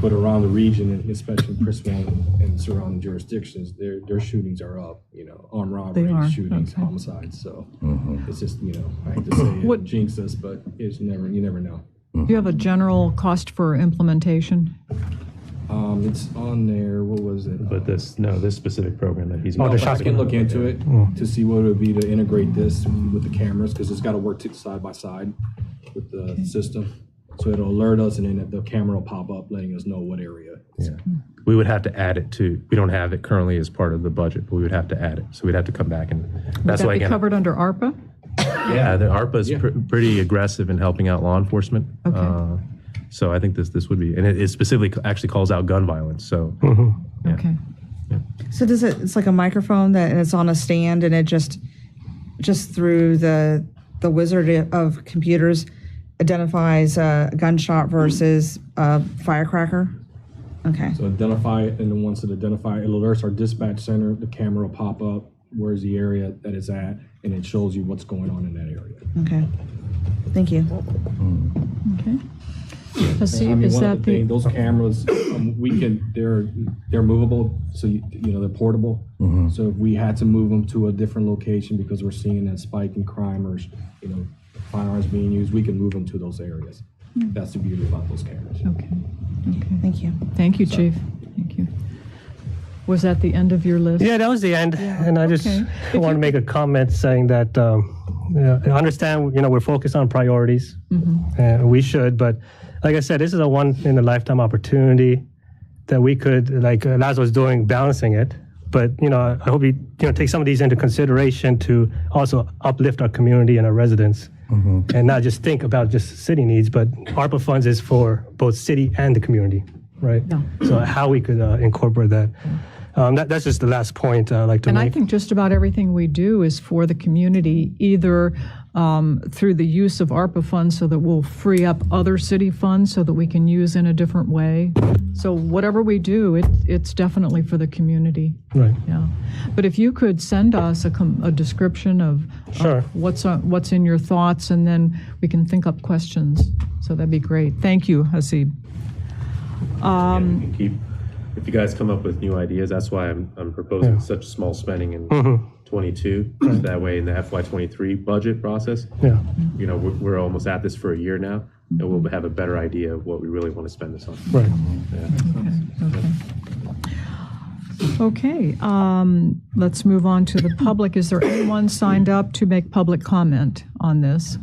But around the region, and especially Prince William and surrounding jurisdictions, their shootings are up. Armed They are, robberies, shootings, okay. homicides. So it's just I hate to say What- it jinx us, but you never know. Do you have a general cost for implementation? It's on there. What was it? But this specific program that he's. Oh, the I shot can look into it to see what it would be to integrate this with the cameras, because it's got to work side by side with the system. So it'll alert us, and then the camera will pop up letting us know what area. Yeah. We would have to add it to, we don't have it currently as part of the budget, but we would have to add it. So we'd have to come back and, Would that's that why be again. covered under ARPA? Yeah, the ARPA's Yeah. pretty aggressive in helping out law enforcement. Okay. So I think this would be, and it specifically actually calls out gun violence, so. Yeah. Okay. So it's like a microphone and it's on a stand, and it just through the wizard of computers identifies a gunshot versus a firecracker? Okay. So identify it, and then once it identifies, it alerts our dispatch center, the camera will pop up, where's the area that it's at, and it shows you what's going on in that area. Okay. Thank you. Okay. Hasib, is One of that the things, the, those cameras, they're movable, so they're portable. So if we had to move them to a different location because we're seeing a spike in crime or firearms being used, we can move them to those areas. That's the beauty about those cameras. okay. Thank you. Thank you, Chief. Thank you. Was that the end of your list? Yeah, that was the end. And I just okay. want to make a comment saying that I understand, we're focused on priorities, and we should, but like I said, this is a one-in-a-lifetime opportunity that we could, like Lazo's doing, balancing it. But, I hope you take some of these into consideration to also uplift our community and our residents, and not just think about just city needs, but ARPA funds is for both city and the community, right? Yeah. So how we could incorporate that. That's just the last point I'd like to And make. I think just about everything we do is for the community, either through the use of ARPA funds so that we'll free up other city funds so that we can use in a different way. So whatever we do, it's definitely for the community. Right. Yeah. But if you could send us a description of Sure. what's in your thoughts, and then we can think up questions. So that'd be great. Thank you, Hasib. You can keep, if you guys come up with new ideas, that's why I'm proposing such small spending in 22. That way in the FY23 budget process, Yeah. you know, we're almost at this for a year now, and we'll have a better idea of what we really want to spend this on. Right. Okay, let's move on to the public. Is there anyone signed up to make public comment on this?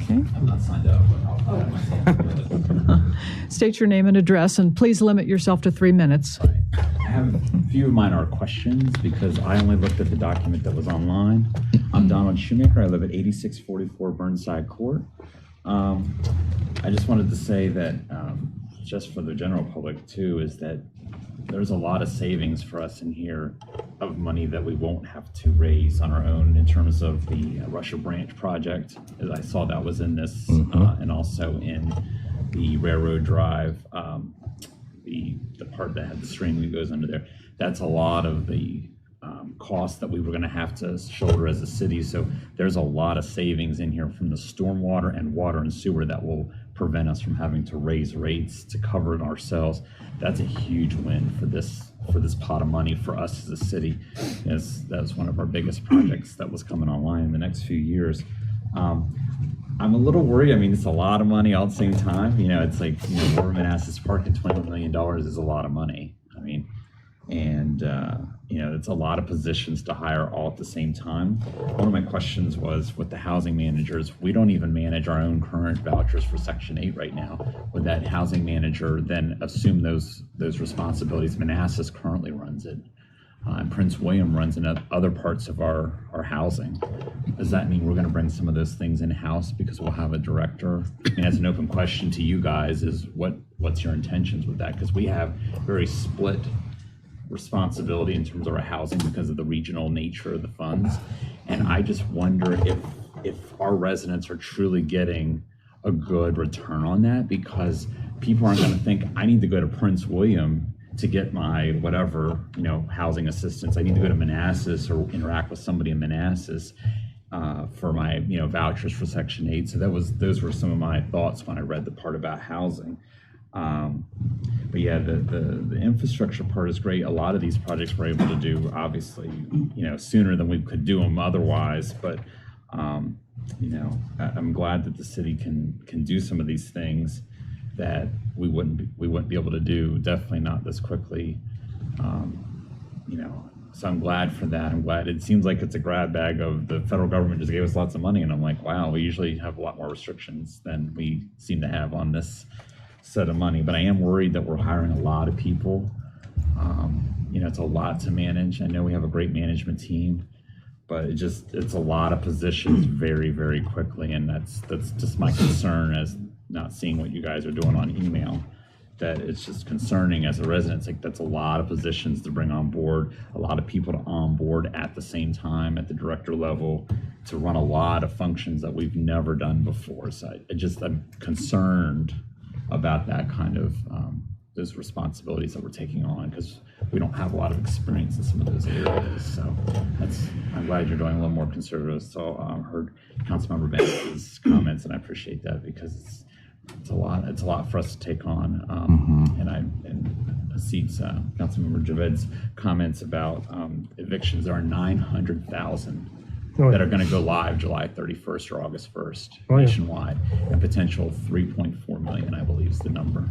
Okay. I'm not signed up. State your name and address, and please limit yourself to 3 minutes. I have a few of mine are questions because I only looked at the document that was online. I'm Donald Shoemaker. I live at 8644 Burnside Court. I just wanted to say that just for the general public too, is that there's a lot of savings for us in here of money that we won't have to raise on our own in terms of the Russia Branch project. As I saw that was in this and also in the Railroad Drive, the part that had the stream that goes under there. That's a lot of the costs that we were going to have to shoulder as a city. So there's a lot of savings in here from the stormwater and water and sewer that will prevent us from having to raise rates to cover it ourselves. That's a huge win for this pot of money for us as a city. That's one of our biggest projects that was coming online in the next few years. I'm a little worried. I mean, it's a lot of money all at the same time. You know, it's like, you know, we're Manassas Park and $20 million is a lot of money. I mean, and, you know, it's a lot of positions to hire all at the same time. One of my questions was with the housing managers, we don't even manage our own current vouchers for Section 8 right now. Would that housing manager then assume those responsibilities? Manassas currently runs it. And Prince William runs in other parts of our housing. Does that mean we're going to bring some of those things in-house because we'll have a director? And as an open question to you guys is what's your intentions with that? Because we have very split responsibility in terms of our housing because of the regional nature of the funds. And I just wonder if our residents are truly getting a good return on that, because people aren't going to think, I need to go to Prince William to get my whatever, you know, housing assistance. I need to go to Manassas or interact with somebody in Manassas for my, you know, vouchers for Section 8. So those were some of my thoughts when I read the part about housing. But yeah, the infrastructure part is great. A lot of these projects we're able to do, obviously, you know, sooner than we could do them otherwise. But you know, I'm glad that the city can do some of these things that we wouldn't be able to do. Definitely not this quickly. You know, so I'm glad for that. I'm glad. It seems like it's a grab bag of the federal government just gave us lots of money, and I'm like, wow, we usually have a lot more restrictions than we seem to have on this set of money. But I am worried that we're hiring a lot of people. You know, it's a lot to manage. I know we have a great management team, but it's a lot of positions very, very quickly, and that's just my concern as not seeing what you guys are doing on email. That it's just concerning as a resident. It's like that's a lot of positions to bring on board, a lot of people to onboard at the same time at the director level to run a lot of functions that we've never done before. So I'm concerned about that kind of those responsibilities that we're taking on, because we don't have a lot of experience in some of those areas. So I'm glad you're doing a little more conservative. So heard Councilmember Banks' comments, and I appreciate that, because it's a lot for us to take on. And Hasid's Councilmember Javed's comments about evictions. There are 900,000 that are going to go live July 31st or August 1st nationwide, and potential 3.4 million, I believe, is the number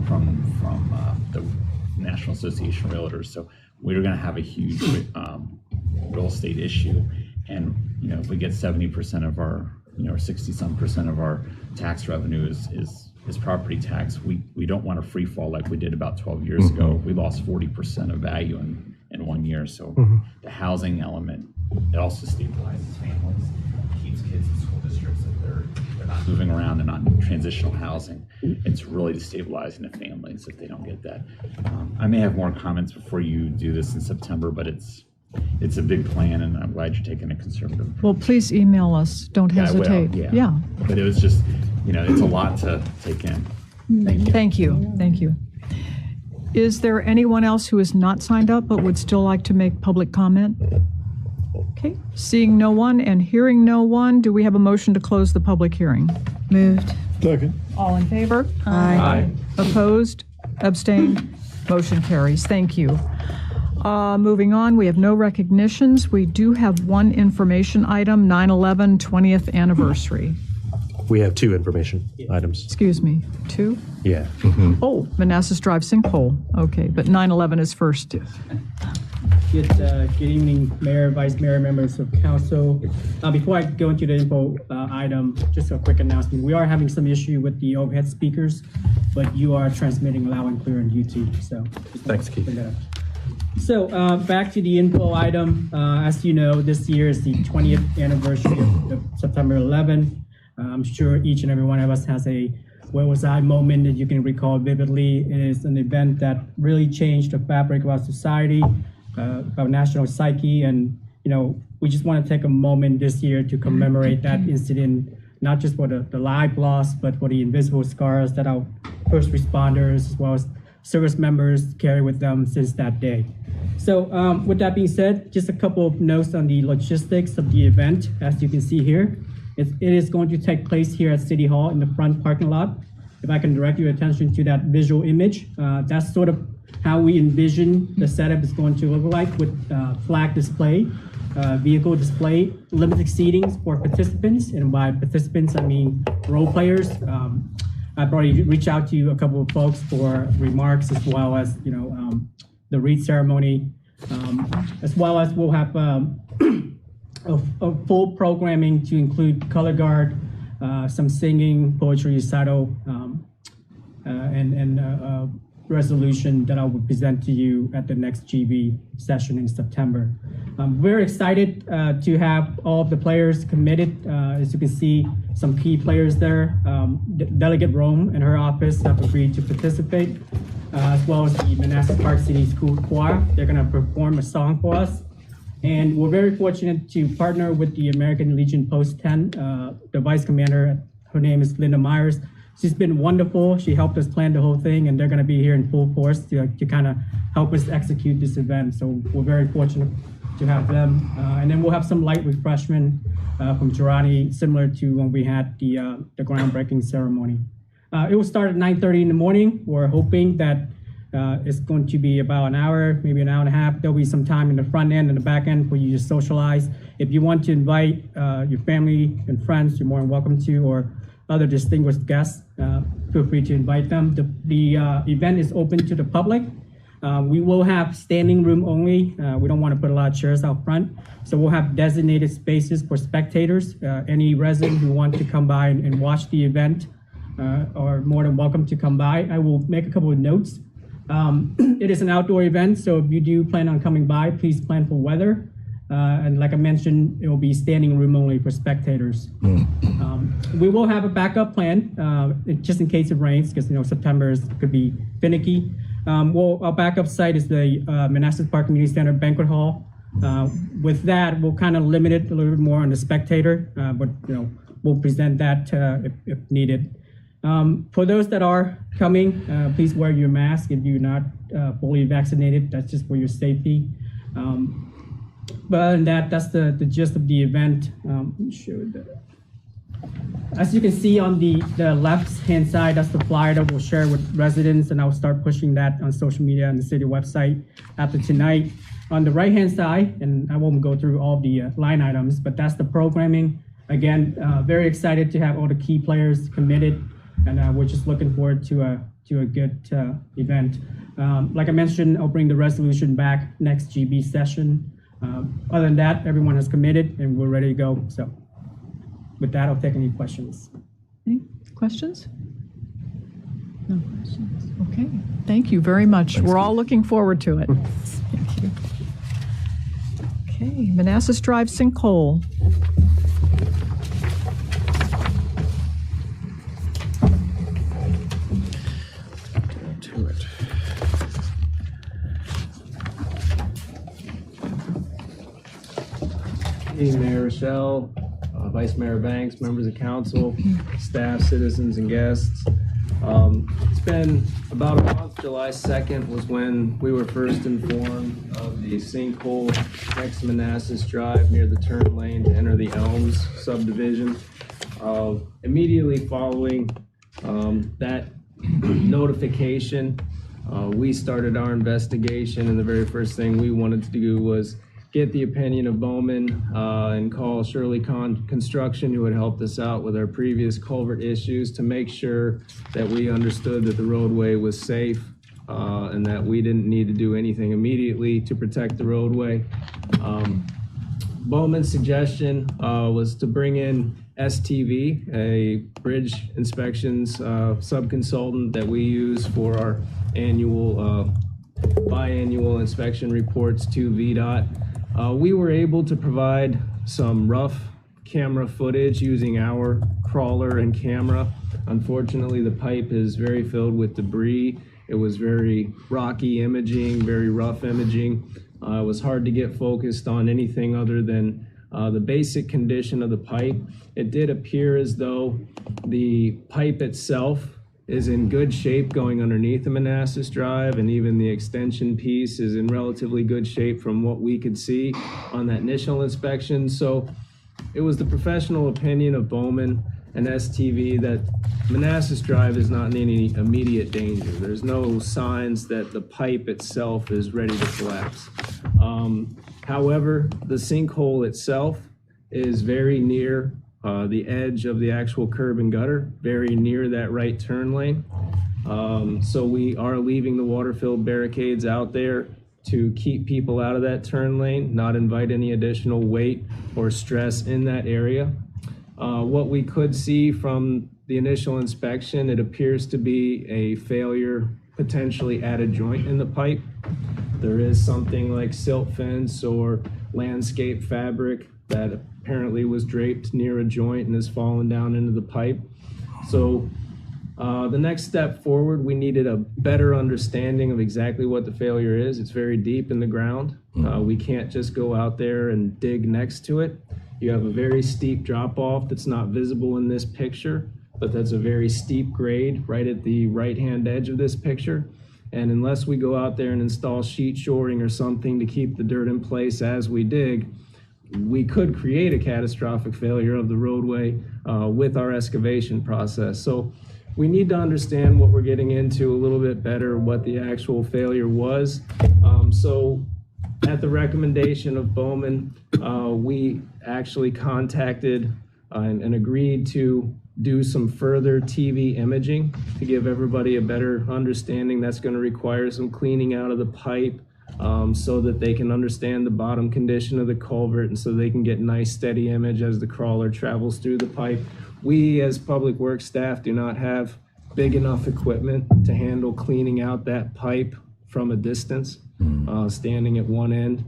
from the National Association of Realtors. So we're going to have a huge real estate issue, and you know, if we get 70% of our, you know, or 60-some% of our tax revenue is property tax, we don't want to free fall like we did about 12 years ago. We lost 40% of value in 1 year. So the housing element, it also stabilizes families. keeps kids in school districts if they're not moving around, they're not in transitional housing. It's really destabilizing to families if they don't get that. I may have more comments before you do this in September, but it's a big plan, and I'm glad you're taking a conservative. Well, please email us. Don't Yeah, I will, hesitate. yeah. But it was just, it's a lot to take in. Thank you. Thank you. Is there anyone else who is not signed up but would still like to make public comment? Okay, seeing no one and hearing no one, do we have a motion to close the public hearing? Moved. Second. All in favor? Aye. Opposed? Abstained? Motion carries. Thank you. Moving on, we have no recognitions. We do have one information item, 9/11 20th anniversary. We have 2 information items. Excuse me, 2? Yeah. Oh, Manassas Drive sinkhole. Okay, but 9/11 is first. Good evening, Mayor, Vice Mayor, members of council. Before I go into the info item, just a quick announcement. We are having some issue with the overhead speakers, but you are transmitting loud and clear on YouTube. So Thanks, Keith. So back to the info item. As you know, this year is the 20th anniversary of September 11. I'm sure each and every one of us has a where was I moment that you can recall vividly. It is an event that really changed the fabric of our society, our national psyche, and we just want to take a moment this year to commemorate that incident, not just for the live loss, but for the invisible scars that our first responders as well as service members carry with them since that day. So with that being said, just a couple of notes on the logistics of the event. As you can see here, it is going to take place here at City Hall in the front parking lot. If I can direct your attention to that visual image, that's sort of how we envision the setup is going to look like, with flag display, vehicle display, limited seatings for participants, and by participants I mean role players. I've already reached out to a couple of folks for remarks, as well as the read ceremony, as well as we'll have a full programming to include color guard, some singing, poetry recital, and resolution that I will present to you at the next GB session in September. I'm very excited to have all of the players committed. As you can see, some key players there. Delegate Rome and her office have agreed to participate, as well as the Manassas Park City School Choir. They're going to perform a song for us. And we're very fortunate to partner with the American Legion Post 10. The vice commander, her name is Linda Myers. She's been wonderful. She helped us plan the whole thing, and they're going to be here in full force to kind of help us execute this event. So we're very fortunate to have them. And then we'll have some light refreshment from Girardi, similar to when we had the groundbreaking ceremony. It will start at 9:30 in the morning. We're hoping that it's going to be about an hour, maybe an hour and a half. There'll be some time in the front end and the back end for you to socialize. If you want to invite your family and friends, you're more than welcome to, or other distinguished guests, feel free to invite them. The event is open to the public. We will have standing room only. We don't want to put a lot of chairs out front. So we'll have designated spaces for spectators. Any resident who wants to come by and watch the event are more than welcome to come by. I will make a couple of notes. It is an outdoor event, so if you do plan on coming by, please plan for weather. And like I mentioned, it will be standing room only for spectators. We will have a backup plan just in case it rains, because September could be finicky. Our backup site is the Manassas Park Community Center Banquet Hall. With that, we'll kind of limit it a little bit more on the spectator, but we'll present that if needed. For those that are coming, please wear your mask if you're not fully vaccinated. That's just for your safety. But other than that, that's the gist of the event. Let me show you that. As you can see on the left-hand side, that's the flyer that we'll share with residents, and I'll start pushing that on social media and the city website after tonight. On the right-hand side, and I won't go through all the line items, but that's the programming. Again, very excited to have all the key players committed, and we're just looking forward to a good event. Like I mentioned, I'll bring the resolution back next GB session. Other than that, everyone has committed and we're ready to go. So with that, I'll take any questions. Any questions? No questions. Okay. Thank you very much. Thanks, We're all looking forward to it. Thank you. Okay. Manassas Drive sinkhole. Rfp, Mayor Rochelle, Vice Mayor Banks, members of council, staff, citizens, and guests. It's been about a month. July 2nd was when we were first informed of the sinkhole next to Manassas Drive near the turn lane to enter the Elms subdivision. Immediately following that notification, we started our investigation, and the very first thing we wanted to do was get the opinion of Bowman and call Shirley Construction, who had helped us out with our previous culvert issues, to make sure that we understood that the roadway was safe and that we didn't need to do anything immediately to protect the roadway. Bowman's suggestion was to bring in STV, a bridge inspections sub-consultant that we use for our annual, biannual inspection reports to VDOT. We were able to provide some rough camera footage using our crawler and camera. Unfortunately, the pipe is very filled with debris. It was very rocky imaging, very rough imaging. It was hard to get focused on anything other than the basic condition of the pipe. It did appear as though the pipe itself is in good shape going underneath the Manassas Drive, and even the extension piece is in relatively good shape from what we could see on that initial inspection. So it was the professional opinion of Bowman and STV that Manassas Drive is not in any immediate danger. There's no signs that the pipe itself is ready to collapse. However, the sinkhole itself is very near the edge of the actual curb and gutter, very near that right turn lane. So we are leaving the water-filled barricades out there to keep people out of that turn lane, not invite any additional weight or stress in that area. What we could see from the initial inspection, it appears to be a failure potentially at a joint in the pipe. There is something like silt fence or landscape fabric that apparently was draped near a joint and has fallen down into the pipe. So the next step forward, we needed a better understanding of exactly what the failure is. It's very deep in the ground. We can't just go out there and dig next to it. You have a very steep drop off that's not visible in this picture, but that's a very steep grade right at the right-hand edge of this picture. And unless we go out there and install sheet shoring or something to keep the dirt in place as we dig, we could create a catastrophic failure of the roadway with our excavation process. So we need to understand what we're getting into a little bit better, what the actual failure was. So at the recommendation of Bowman, we actually contacted and agreed to do some further TV imaging to give everybody a better understanding. That's going to require some cleaning out of the pipe so that they can understand the bottom condition of the culvert, and so they can get nice steady image as the crawler travels through the pipe. We as public works staff do not have big enough equipment to handle cleaning out that pipe from a distance, standing at one end.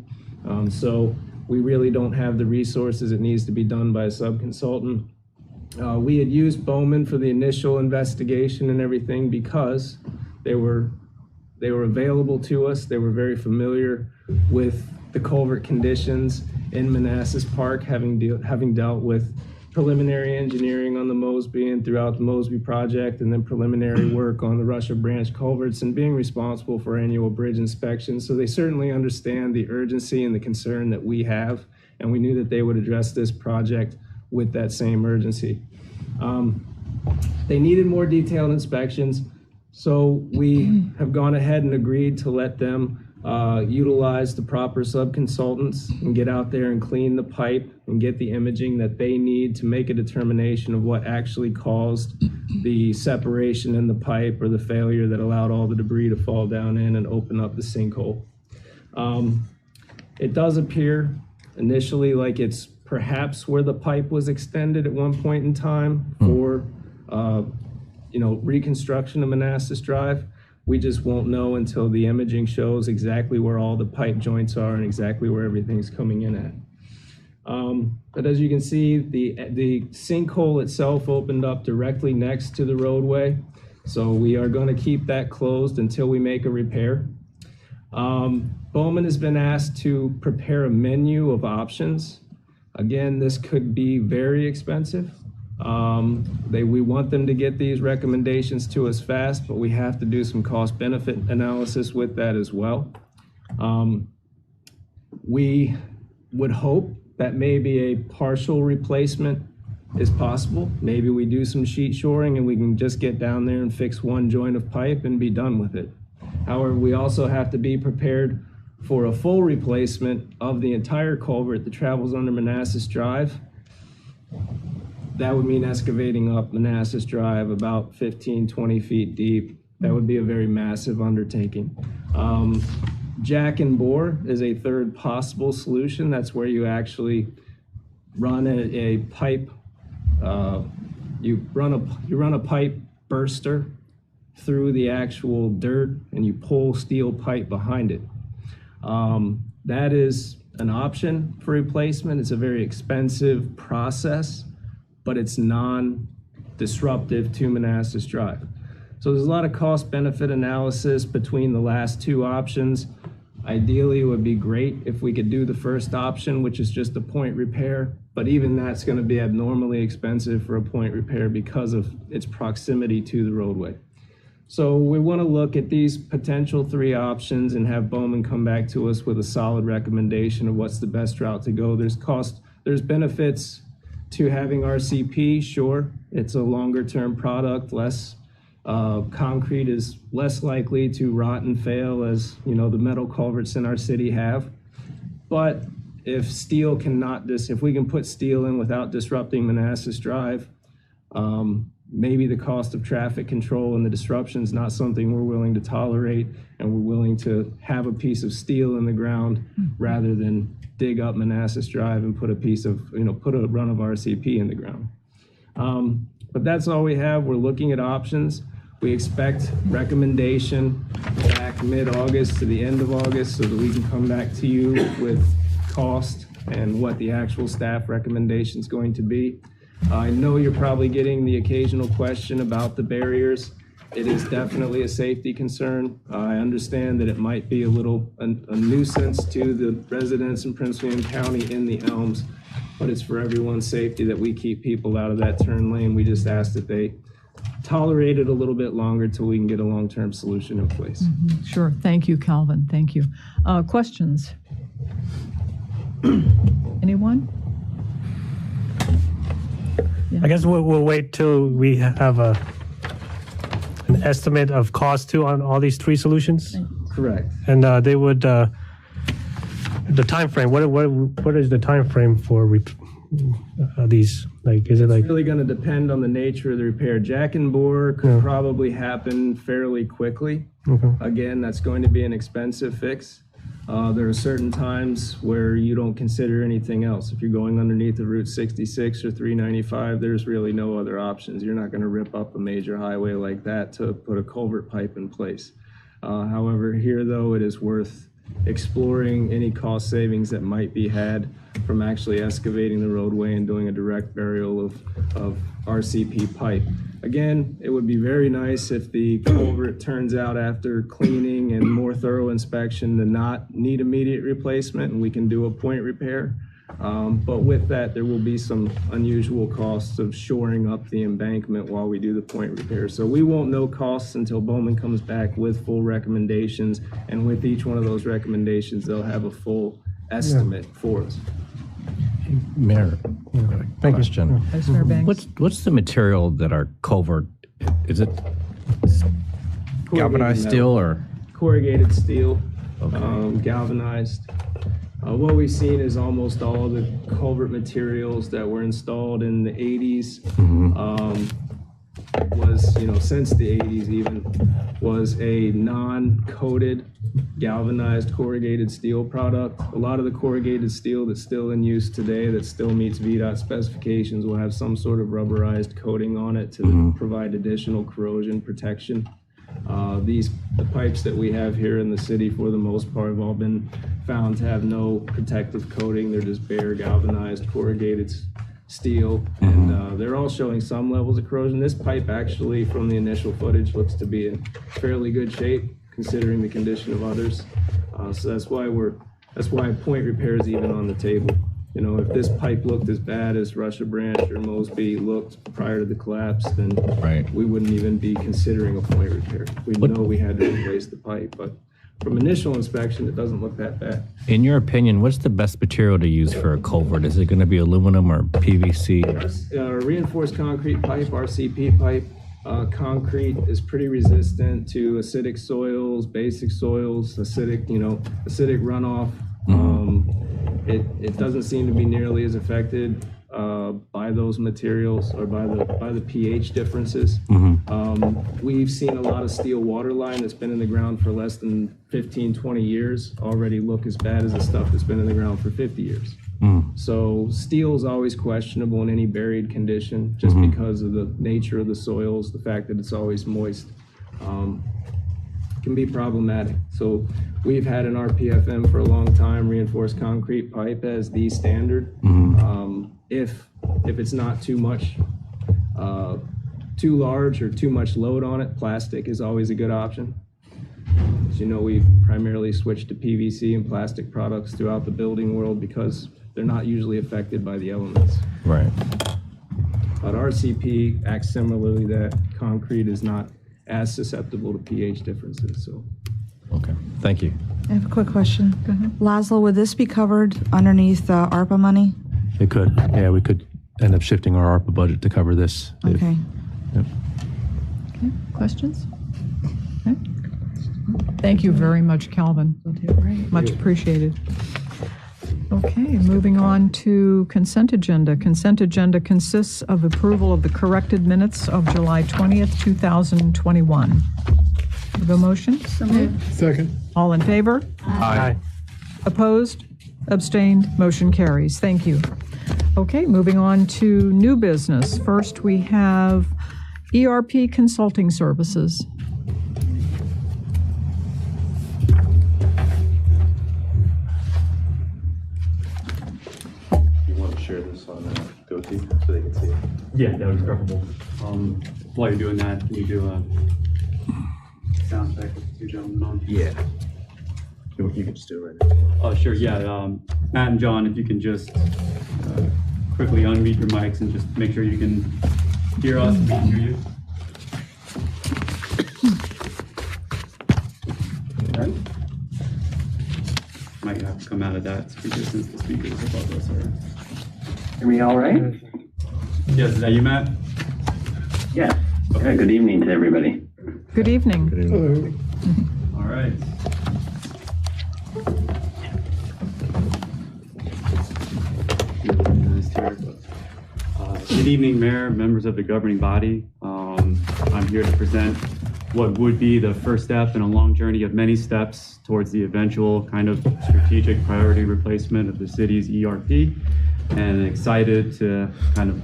So we really don't have the resources. It needs to be done by a sub-consultant. We had used Bowman for the initial investigation and everything because they were available to us. They were very familiar with the culvert conditions in Manassas Park, having dealt with preliminary engineering on the Mosby and throughout the Mosby project, and then preliminary work on the Russia Branch culverts, and being responsible for annual bridge inspections. So they certainly understand the urgency and the concern that we have, and we knew that they would address this project with that same urgency. They needed more detailed inspections, so we have gone ahead and agreed to let them utilize the proper sub-consultants and get out there and clean the pipe and get the imaging that they need to make a determination of what actually caused the separation in the pipe or the failure that allowed all the debris to fall down in and open up the sinkhole. It does appear initially like it's perhaps where the pipe was extended at one point in time for reconstruction of Manassas Drive. We just won't know until the imaging shows exactly where all the pipe joints are and exactly where everything's coming in at. But as you can see, the sinkhole itself opened up directly next to the roadway. So we are going to keep that closed until we make a repair. Bowman has been asked to prepare a menu of options. Again, this could be very expensive. We want them to get these recommendations to us fast, but we have to do some cost-benefit analysis with that as well. We would hope that maybe a partial replacement is possible. Maybe we do some sheet shoring and we can just get down there and fix one joint of pipe and be done with it. However, we also have to be prepared for a full replacement of the entire culvert that travels under Manassas Drive. That would mean excavating up Manassas Drive about 15, 20 feet deep. That would be a very massive undertaking. Jack and bore is a third possible solution. That's where you actually run a pipe. You run a pipe burster through the actual dirt and you pull steel pipe behind it. That is an option for replacement. It's a very expensive process, but it's non-disruptive to Manassas Drive. So there's a lot of cost-benefit analysis between the last two options. Ideally, it would be great if we could do the first option, which is just a point repair, but even that's going to be abnormally expensive for a point repair because of its proximity to the roadway. So we want to look at these potential three options and have Bowman come back to us with a solid recommendation of what's the best route to go. There's benefits to having RCP, sure. It's a longer term product, less concrete is less likely to rot and fail as the metal culverts in our city have. But if if we can put steel in without disrupting Manassas Drive, maybe the cost of traffic control and the disruption is not something we're willing to tolerate, and we're willing to have a piece of steel in the ground rather than dig up Manassas Drive and put a run of RCP in the ground. But that's all we have. We're looking at options. We expect recommendation back mid-August to the end of August so that we can come back to you with cost and what the actual staff recommendation is going to be. I know you're probably getting the occasional question about the barriers. It is definitely a safety concern. I understand that it might be a nuisance to the residents in Prince William County in the Elms, but it's for everyone's safety that we keep people out of that turn lane. We just ask that they tolerate it a little bit longer till we can get a long-term solution in place. Mm-hmm. Sure. Thank you, Calvin. Thank you. Questions? Anyone? I guess we'll wait till we have an estimate of cost too on all these three solutions. Correct. And they would the time frame. What is the time frame for these? Like, is it like? It's really going to depend on the nature of the repair. Jack and bore could probably happen fairly quickly. Okay. Again, that's going to be an expensive fix. There are certain times where you don't consider anything else. If you're going underneath of Route 66 or 395, there's really no other options. You're not going to rip up a major highway like that to put a culvert pipe in place. However, here though, it is worth exploring any cost savings that might be had from actually excavating the roadway and doing a direct burial of RCP pipe. Again, it would be very nice if the culvert turns out after cleaning and more thorough inspection to not need immediate replacement and we can do a point repair. But with that, there will be some unusual costs of shoring up the embankment while we do the point repair. So we won't know costs until Bowman comes back with full recommendations. And with each one of those recommendations, they'll have a full estimate for us. Mayor, question. Vice Mayor Banks. What's the material that our culvert, is it galvanized steel or? Corrugated steel, galvanized. What we've seen is almost all the culvert materials that were installed in the 80s since the 80s even, was a non-coated galvanized corrugated steel product. A lot of the corrugated steel that's still in use today that still meets VDOT specifications will have some sort of rubberized coating on it to provide additional corrosion protection. The pipes that we have here in the city, for the most part, have all been found to have no protective coating. They're just bare galvanized corrugated steel, and they're all showing some levels of corrosion. This pipe actually, from the initial footage, looks to be in fairly good shape considering the condition of others. So that's why point repair is even on the table. You know, if this pipe looked as bad as Russia Branch or Mosby looked prior to the collapse, then we wouldn't even be considering a point repair. We know we had to replace the pipe, but from initial inspection, it doesn't look that bad. In your opinion, what's the best material to use for a culvert? Is it going to be aluminum or PVC? Reinforced concrete pipe, RCP pipe. Concrete is pretty resistant to acidic soils, basic soils, acidic runoff. It doesn't seem to be nearly as affected by those materials or by the pH differences. We've seen a lot of steel water line that's been in the ground for less than 15, 20 years already look as bad as the stuff that's been in the ground for 50 years. So steel is always questionable in any buried condition just because of the nature of the soils, the fact that it's always moist. Can be problematic. So we've had an RPFM for a long time, reinforced concrete pipe as the standard. If it's not too much, too large or too much load on it, plastic is always a good option. As you know, we've primarily switched to PVC and plastic products throughout the building world because they're not usually affected by the elements. Right. But RCP acts similarly, that concrete is not as susceptible to pH differences. So. Okay, thank you. I have a quick question. Go ahead. Laszlo, would this be covered underneath ARPA money? It could. Yeah, we could end up shifting our ARPA budget to cover this. Okay. Yep. Okay, questions? Okay. Thank you very much, Calvin. Much appreciated. Okay, moving on to consent agenda. Consent agenda consists of approval of the corrected minutes of July 20th, 2021. Have a motion? So moved. Second. All in favor? Aye. Opposed? Abstained? Motion carries. Thank you. Okay, moving on to new business. First, we have ERP Consulting Services. You want to share this on GoTo so they can see it? Yeah, that would be preferable. While you're doing that, can you do a sound check with two gentlemen on? Yeah. You can just do it right now. Oh, sure, yeah. Matt and John, if you can just quickly unmute your mics and just make sure you can hear us and we can hear you. Okay. Might have to come out of that speaker since the speaker is above us. Hear me all right? Yes, is that you, Matt? Yeah. Okay, good evening to everybody. Good evening. Hello. All right. Good evening, Mayor, members of the governing body. I'm here to present what would be the first step in a long journey of many steps towards the eventual kind of strategic priority replacement of the city's ERP, and excited to kind of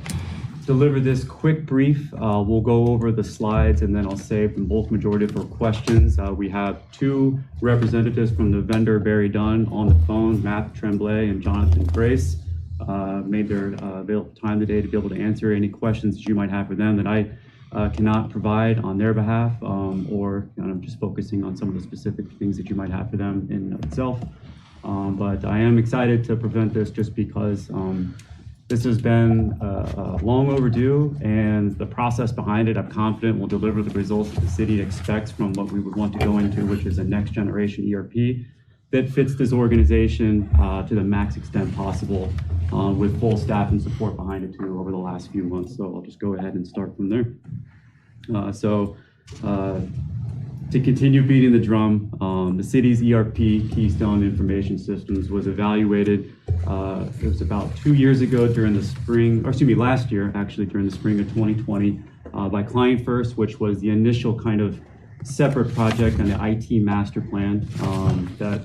deliver this quick brief. We'll go over the slides and then I'll save the bulk majority for questions. We have two representatives from the vendor, Barry Dunn, on the phone, Matt Tremblay and Jonathan Grace. Made their available time today to be able to answer any questions that you might have for them that I cannot provide on their behalf, or kind of just focusing on some of the specific things that you might have for them in itself. But I am excited to present this just because this has been long overdue, and the process behind it, I'm confident, will deliver the results that the city expects from what we would want to go into, which is a next generation ERP that fits this organization to the max extent possible, with full staff and support behind it too over the last few months. So I'll just go ahead and start from there. To continue beating the drum, the city's ERP, Keystone Information Systems, was evaluated. It was about 2 years ago during the spring, or excuse me, last year actually, during the spring of 2020, by Client First, which was the initial kind of separate project on the IT master plan that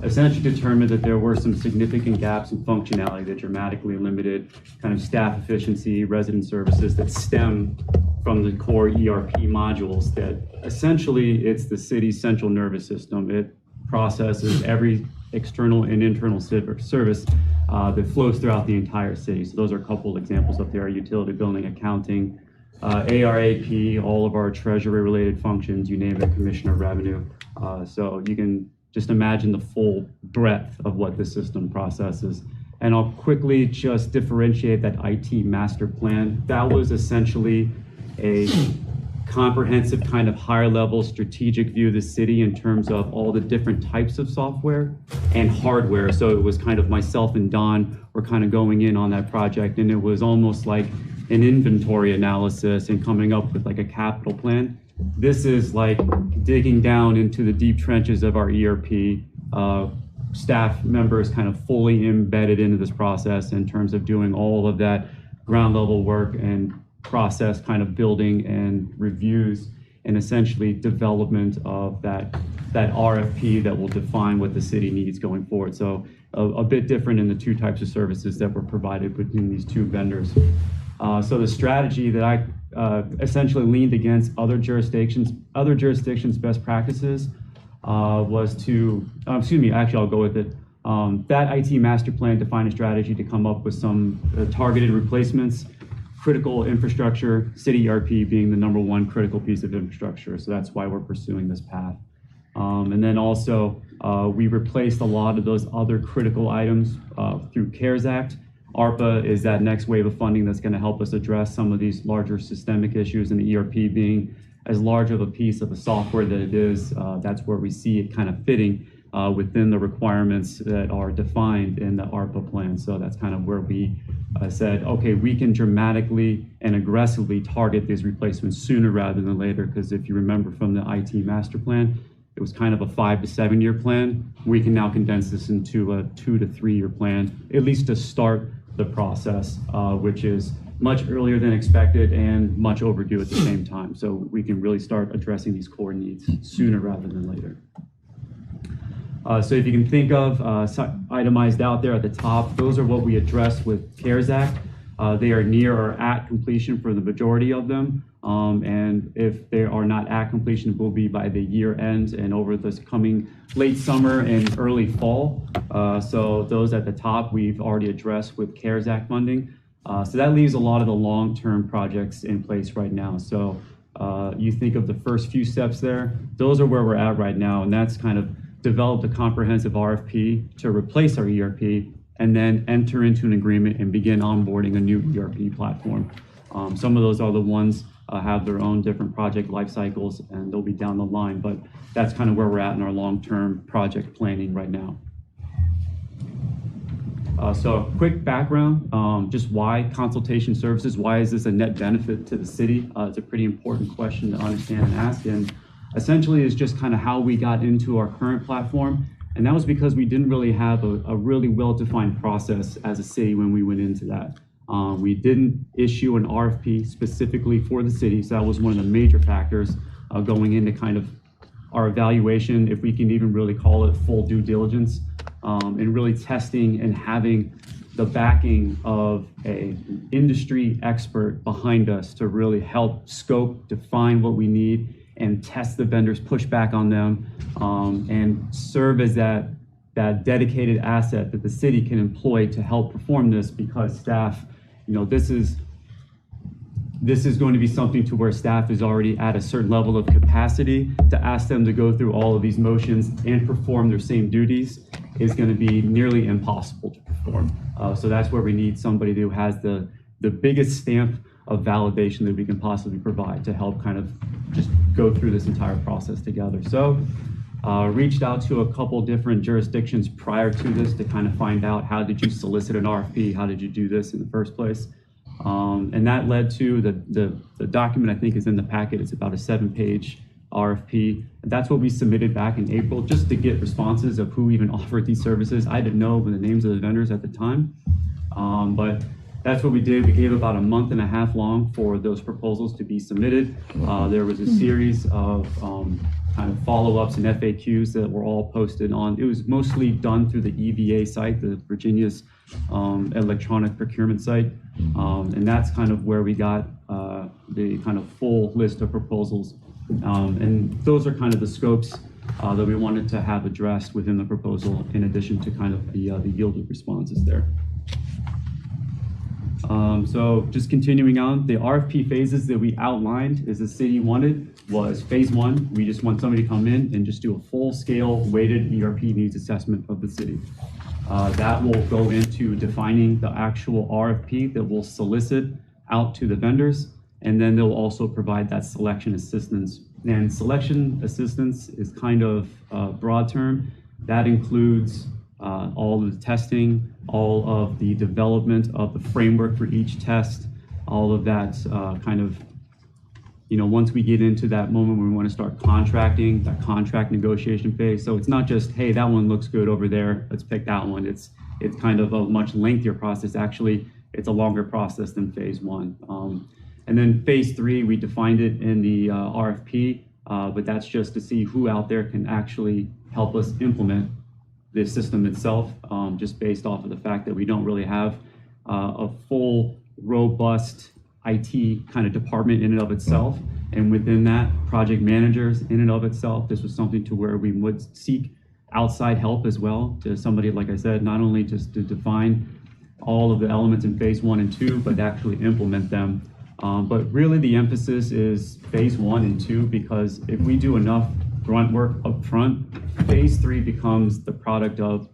essentially determined that there were some significant gaps in functionality that dramatically limited kind of staff efficiency, resident services that stem from the core ERP modules that essentially it's the city's central nervous system. It processes every external and internal service that flows throughout the entire city. So those are a couple examples up there: utility, building, accounting, ARAP, all of our treasury related functions, you name it, commissioner revenue. So you can just imagine the full breadth of what this system processes. And I'll quickly just differentiate that IT master plan. That was essentially a comprehensive kind of higher level strategic view of the city in terms of all the different types of software and hardware. So it was kind of myself and Don were kind of going in on that project, and it was almost like an inventory analysis and coming up with like a capital plan. This is like digging down into the deep trenches of our ERP. Staff members kind of fully embedded into this process in terms of doing all of that ground level work and process kind of building and reviews and essentially development of that RFP that will define what the city needs going forward. So a bit different in the two types of services that were provided between these two vendors. So the strategy that I essentially leaned against other jurisdictions' best practices was to, actually I'll go with it. That IT master plan defined a strategy to come up with some targeted replacements, critical infrastructure, city ERP being the #1 critical piece of infrastructure. So that's why we're pursuing this path. And then also, we replaced a lot of those other critical items through CARES Act. ARPA is that next wave of funding that's going to help us address some of these larger systemic issues, and the ERP being as large of a piece of the software that it is, that's where we see it kind of fitting within the requirements that are defined in the ARPA plan. So that's kind of where we said, okay, we can dramatically and aggressively target these replacements sooner rather than later, because if you remember from the IT master plan, it was kind of a 5 to 7 year plan. We can now condense this into a 2 to 3 year plan, at least to start the process, which is much earlier than expected and much overdue at the same time. So we can really start addressing these core needs sooner rather than later. So if you can think of itemized out there at the top, those are what we addressed with CARES Act. They are near or at completion for the majority of them. And if they are not at completion, it will be by the year end and over this coming late summer and early fall. So those at the top, we've already addressed with CARES Act funding. So that leaves a lot of the long-term projects in place right now. So you think of the first few steps there, those are where we're at right now. And that's kind of developed a comprehensive RFP to replace our ERP and then enter into an agreement and begin onboarding a new ERP platform. Some of those other ones have their own different project life cycles, and they'll be down the line, but that's kind of where we're at in our long-term project planning right now. So quick background, just why consultation services, why is this a net benefit to the city? It's a pretty important question to understand and ask, and essentially is just kind of how we got into our current platform. And that was because we didn't really have a really well-defined process as a city when we went into that. We didn't issue an RFP specifically for the city, so that was one of the major factors going into kind of our evaluation, if we can even really call it full due diligence, and really testing and having the backing of an industry expert behind us to really help scope, define what we need, and test the vendors, push back on them, and serve as that dedicated asset that the city can employ to help perform this, because staff, this is going to be something to where staff is already at a certain level of capacity. To ask them to go through all of these motions and perform their same duties is going to be nearly impossible to perform. So that's where we need somebody who has the biggest stamp of validation that we can possibly provide to help kind of just go through this entire process together. So reached out to a couple different jurisdictions prior to this to kind of find out, how did you solicit an RFP? How did you do this in the first place? And that led to the document, I think, is in the packet. It's about a 7-page RFP. That's what we submitted back in April, just to get responses of who even offered these services. I didn't know the names of the vendors at the time, but that's what we did. We gave about a month and a half long for those proposals to be submitted. There was a series of kind of follow-ups and FAQs that were all posted on. It was mostly done through the EVA site, the Virginia's electronic procurement site. And that's kind of where we got the kind of full list of proposals. And those are kind of the scopes that we wanted to have addressed within the proposal, in addition to kind of the yielded responses there. So just continuing on, the RFP phases that we outlined as the city wanted was phase 1. We just want somebody to come in and just do a full-scale weighted ERP needs assessment of the city. That will go into defining the actual RFP that will solicit out to the vendors, and then they'll also provide that selection assistance. And selection assistance is kind of a broad term. That includes all of the testing, all of the development of the framework for each test, all of that kind of, once we get into that moment when we want to start contracting, that contract negotiation phase. So it's not just, hey, that one looks good over there, let's pick that one. It's kind of a much lengthier process. Actually, it's a longer process than phase one. And then phase three, we defined it in the RFP, but that's just to see who out there can actually help us implement the system itself, just based off of the fact that we don't really have a full, robust IT kind of department in and of itself. And within that, project managers in and of itself, this was something to where we would seek outside help as well, to somebody, like I said, not only just to define all of the elements in phase 1 and 2, but actually implement them. But really the emphasis is phase 1 and 2, because if we do enough grunt work up front, phase 3 becomes the product of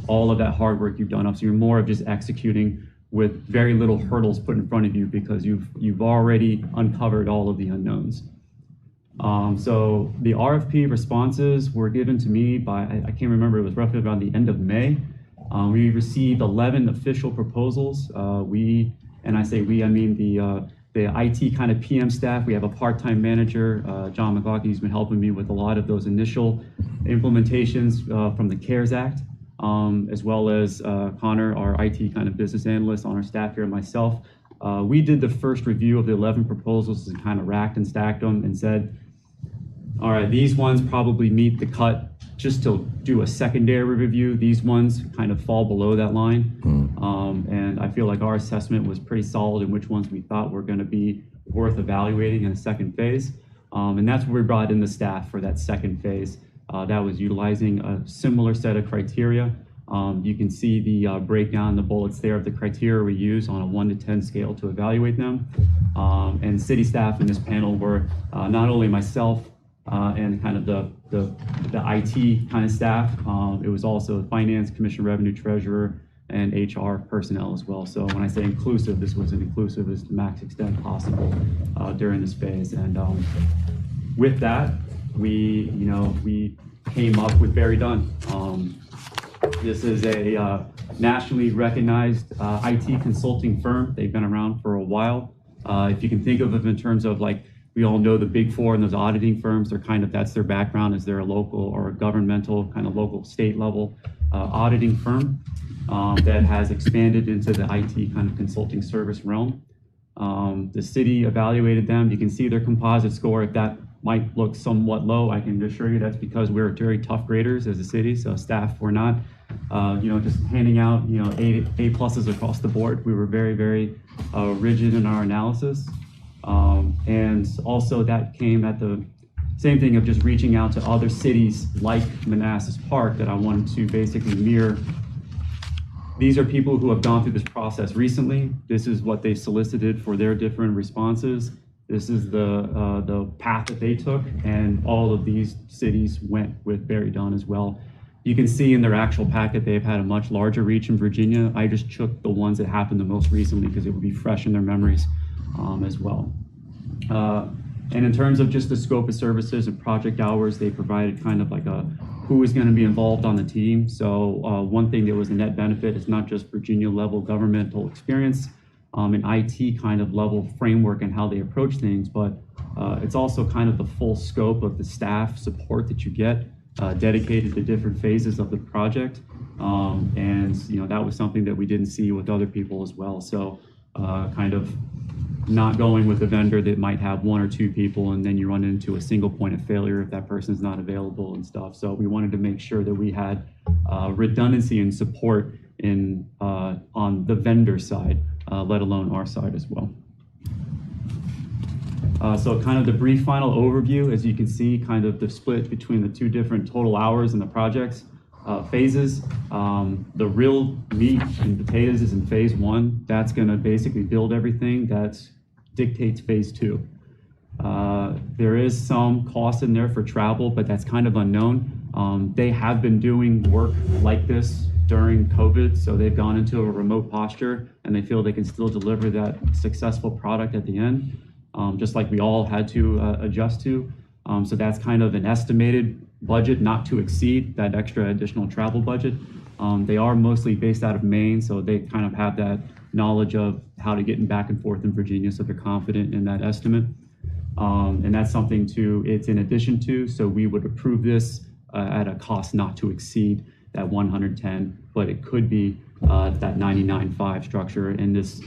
all of that hard work you've done up. So you're more of just executing with very little hurdles put in front of you, because you've already uncovered all of the unknowns. So the RFP responses were given to me by, I can't remember, it was roughly around the end of May. We received 11 official proposals. And I say we, I mean the IT kind of PM staff. We have a part-time manager, John McLaughlin, who's been helping me with a lot of those initial implementations from the CARES Act, as well as Connor, our IT kind of business analyst on our staff here, and myself. We did the first review of the 11 proposals and kind of racked and stacked them and said, all right, these ones probably meet the cut. Just to do a secondary review, these ones kind of fall below that line. And I feel like our assessment was pretty solid in which ones we thought were going to be worth evaluating in the second phase. And that's where we brought in the staff for that second phase. That was utilizing a similar set of criteria. You can see the breakdown, the bullets there of the criteria we use on a 1 to 10 scale to evaluate them. And city staff in this panel were not only myself, and kind of the IT kind of staff. It was also finance, commission, revenue, treasurer, and HR personnel as well. So when I say inclusive, this was an inclusive as to the max extent possible during this phase. And with that, we came up with Very Done. This is a nationally recognized IT consulting firm. They've been around for a while. If you can think of it in terms of, like, we all know the big four and those auditing firms, they're kind of, that's their background, is they're a local or a governmental kind of local state level auditing firm that has expanded into the IT kind of consulting service realm. The city evaluated them. You can see their composite score. If that might look somewhat low, I can assure you that's because we're very tough graders as a city. So staff were not, just handing out, A pluses across the board. We were very, very rigid in our analysis. And also that came at the same thing of just reaching out to other cities like Manassas Park that I wanted to basically mirror. These are people who have gone through this process recently. This is what they solicited for their different responses. This is the path that they took, and all of these cities went with Very Done as well. You can see in their actual packet, they've had a much larger reach in Virginia. I just took the ones that happened the most recently because it would be fresh in their memories as well. And in terms of just the scope of services and project hours, they provided kind of like who is going to be involved on the team. So one thing that was a net benefit is not just Virginia level governmental experience and IT kind of level framework and how they approach things, but it's also kind of the full scope of the staff support that you get dedicated to different phases of the project. And that was something that we didn't see with other people as well. So kind of not going with a vendor that might have 1 or 2 people, and then you run into a single point of failure if that person's not available and stuff. So we wanted to make sure that we had redundancy and support in on the vendor side, let alone our side as well. So kind of the brief final overview, as you can see, kind of the split between the 2 different total hours in the projects. Phases, the real meat and potatoes is in phase 1. That's going to basically build everything that dictates phase 2. There is some cost in there for travel, but that's kind of unknown. They have been doing work like this during COVID, so they've gone into a remote posture and they feel they can still deliver that successful product at the end, just like we all had to adjust to. So that's kind of an estimated budget, not to exceed that extra additional travel budget. They are mostly based out of Maine, so they kind of have that knowledge of how to get back and forth in Virginia, so they're confident in that estimate. And that's something it's in addition to, so we would approve this at a cost not to exceed that 110, but it could be that 99.5 structure. And this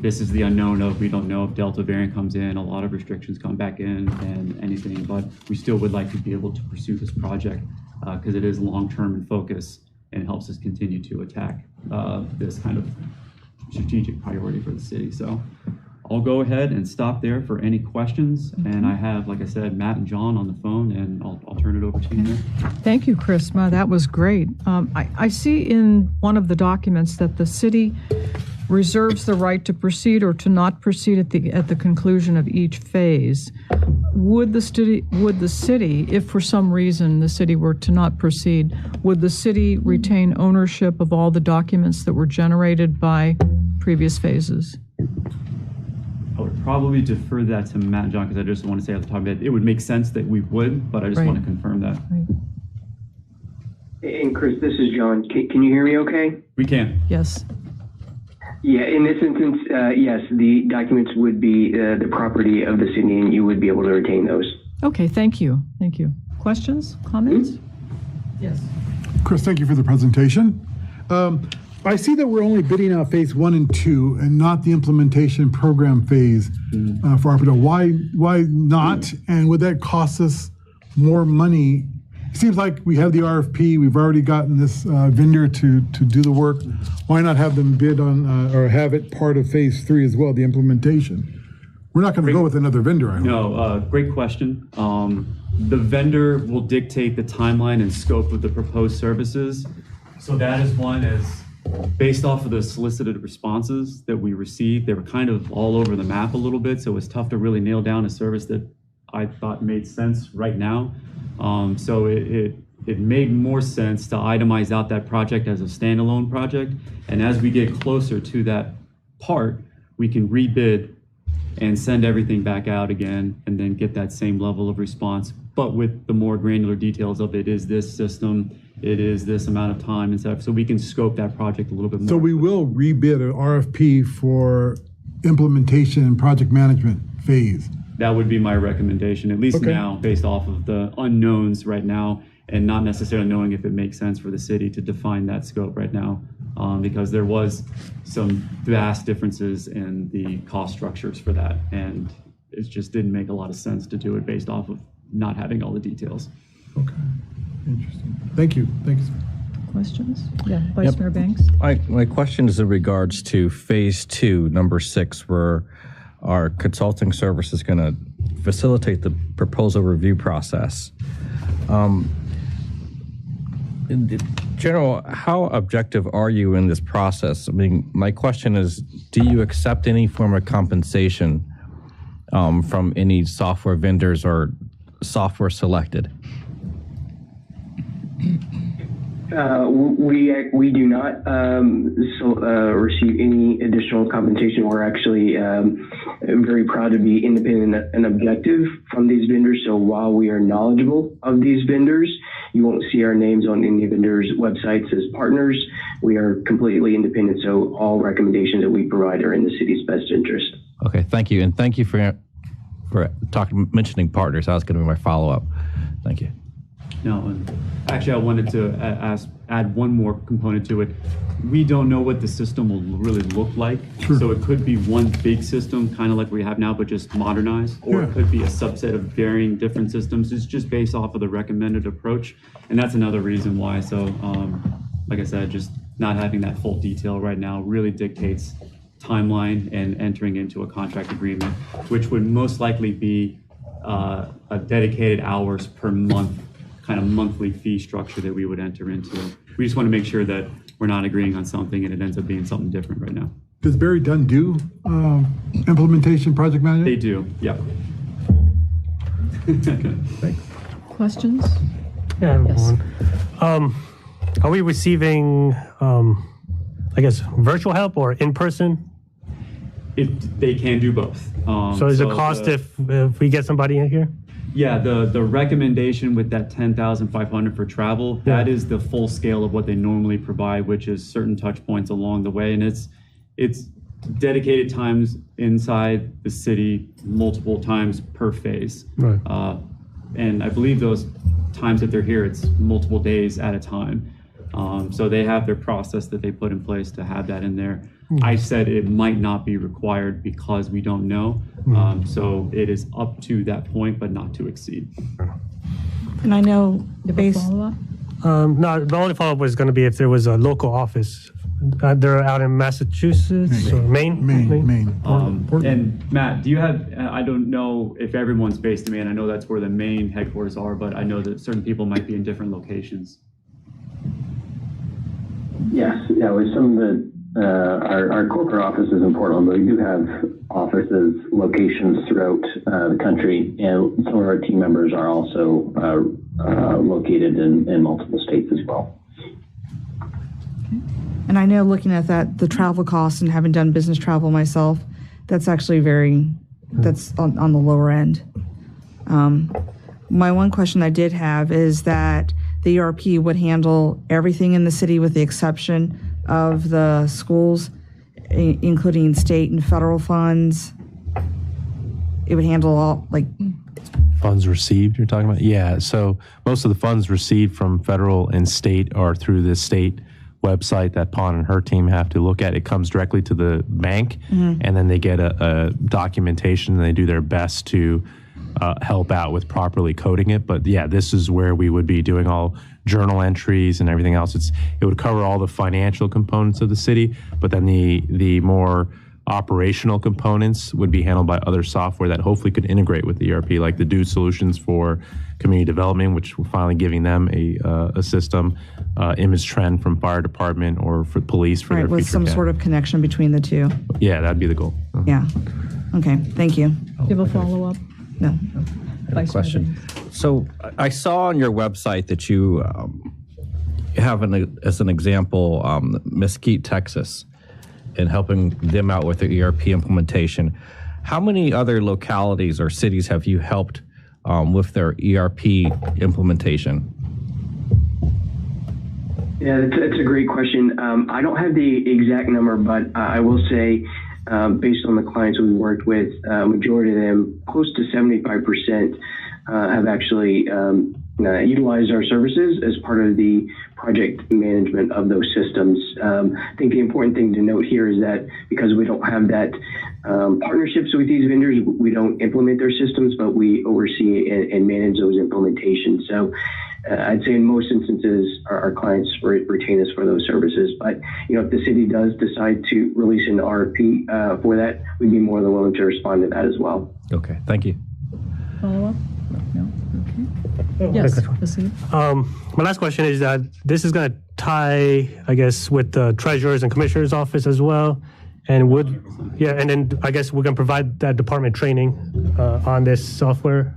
is the unknown of, we don't know if Delta variant comes in, a lot of restrictions come back in and anything, but we still would like to be able to pursue this project because it is long-term in focus and helps us continue to attack this kind of strategic priority for the city. So I'll go ahead and stop there for any questions. And I have, like I said, Matt and John on the phone, and I'll turn it over to you now. Thank you, Chris. That was great. I see in one of the documents that the city reserves the right to proceed or to not proceed at the conclusion of each phase. Would the city, if for some reason the city were to not proceed, would the city retain ownership of all the documents that were generated by previous phases? I would probably defer that to Matt and John, because I just want to say at the top of it would make sense that we would, but I just want to confirm that. And Chris, this is John. Can you hear me okay? We can. Yes. Yeah, in this instance, yes, the documents would be the property of the city, and you would be able to retain those. Okay, thank you. Thank you. Questions, comments? Yes. Chris, thank you for the presentation. I see that we're only bidding out phase 1 and 2 and not the implementation program phase for ARPA. Why not? And would that cost us more money? It seems like we have the RFP, we've already gotten this vendor to do the work. Why not have them bid on or have it part of phase 3 as well, the implementation? We're not going to go with another vendor, I hope. No, great question. The vendor will dictate the timeline and scope of the proposed services. So that is one based off of the solicited responses that we received. They were kind of all over the map a little bit, so it was tough to really nail down a service that I thought made sense right now. So it made more sense to itemize out that project as a standalone project. And as we get closer to that part, we can rebid and send everything back out again and then get that same level of response, but with the more granular details of it is this system, it is this amount of time and stuff. So we can scope that project a little bit more. So we will rebid an RFP for implementation and project management phase. That would be my recommendation, at least now, based off of the unknowns right now, and not necessarily knowing if it makes sense for the city to define that scope right now, because there was some vast differences in the cost structures for that, and it just didn't make a lot of sense to do it based off of not having all the details. Okay, interesting. Thank you. Thanks. Questions? Yeah, Vice Mayor Banks. My question is in regards to phase 2, number 6, where our consulting service is going to facilitate the proposal review process. In general, how objective are you in this process? I mean, my question is, do you accept any form of compensation from any software vendors or software selected? We do not receive any additional compensation. We're actually very proud to be independent and objective from these vendors. So while we are knowledgeable of these vendors, you won't see our names on any vendors' websites as partners. We are completely independent, so all recommendations that we provide are in the city's best interest. Okay, thank you, and thank you for mentioning partners. That was going to be my follow-up. Thank you. No, and actually I wanted to add one more component to it. We don't know what the system will really look like. Sure. So it could be one big system, kind of like we have now, but just modernized, or it could be a subset of varying different systems. It's just based off of the recommended approach. And that's another reason why. So like I said, just not having that full detail right now really dictates timeline and entering into a contract agreement, which would most likely be a dedicated hours per month kind of monthly fee structure that we would enter into. We just want to make sure that we're not agreeing on something and it ends up being something different right now. Does Barry Dunn do implementation project management? They do, yeah. Thanks. Questions? Yeah, yes. Are we receiving, I guess, virtual help or in person? They can do both. So is the cost if we get somebody in here? Yeah, the recommendation with that 10,500 for travel, that is the full scale of what they normally provide, which is certain touch points along the way, and it's dedicated times inside the city, multiple times per phase. Right. And I believe those times that they're here, it's multiple days at a time. So they have their process that they put in place to have that in there. I said it might not be required because we don't know. So it is up to that point, but not to exceed. And I know based. No, the only follow-up was going to be if there was a local office. They're out in Massachusetts or Maine? Maine. And Matt, do you have, I don't know if everyone's based in Maine. I know that's where the main headquarters are, but I know that certain people might be in different locations. Yes, yeah, with some of the, our corporate office is in Portland, but we do have offices, locations throughout the country, and some of our team members are also located in multiple states as well. And I know looking at that, the travel costs and having done business travel myself, that's actually that's on the lower end. My one question I did have is that the ERP would handle everything in the city with the exception of the schools, including state and federal funds. It would handle all, like... Funds received, you're talking about? Yeah, so most of the funds received from federal and state are through the state website that Pon and her team have to look at. It comes directly to the bank, and then they get a documentation, and they do their best to help out with properly coding it. But yeah, this is where we would be doing all journal entries and everything else. It would cover all the financial components of the city, but then the more operational components would be handled by other software that hopefully could integrate with the ERP, like the Do Solutions for community development, which we're finally giving them a system, Image Trend from fire department or for police for their with future some CAD. sort of connection between the two. Yeah, that'd be the goal. Yeah. Okay, thank you. Do you have a follow-up? No. Question. So I saw on your website that you have, as an example, Mesquite, Texas, and helping them out with the ERP implementation. How many other localities or cities have you helped with their ERP implementation? Yeah, that's a great question. I don't have the exact number, but I will say, based on the clients we've worked with, majority of them, close to 75%, have actually utilized our services as part of the project management of those systems. I think the important thing to note here is that because we don't have that partnerships with these vendors, we don't implement their systems, but we oversee and manage those implementations. So I'd say in most instances, our clients retain us for those services. But if the city does decide to release an RFP for that, we'd be more than willing to respond to that as well. Okay, thank you. Follow-up? No? Okay. Yes, proceed. My last question is that this is going to tie, I guess, with the treasurer's and commissioner's office as well. And and then I guess we're going to provide that department training on this software?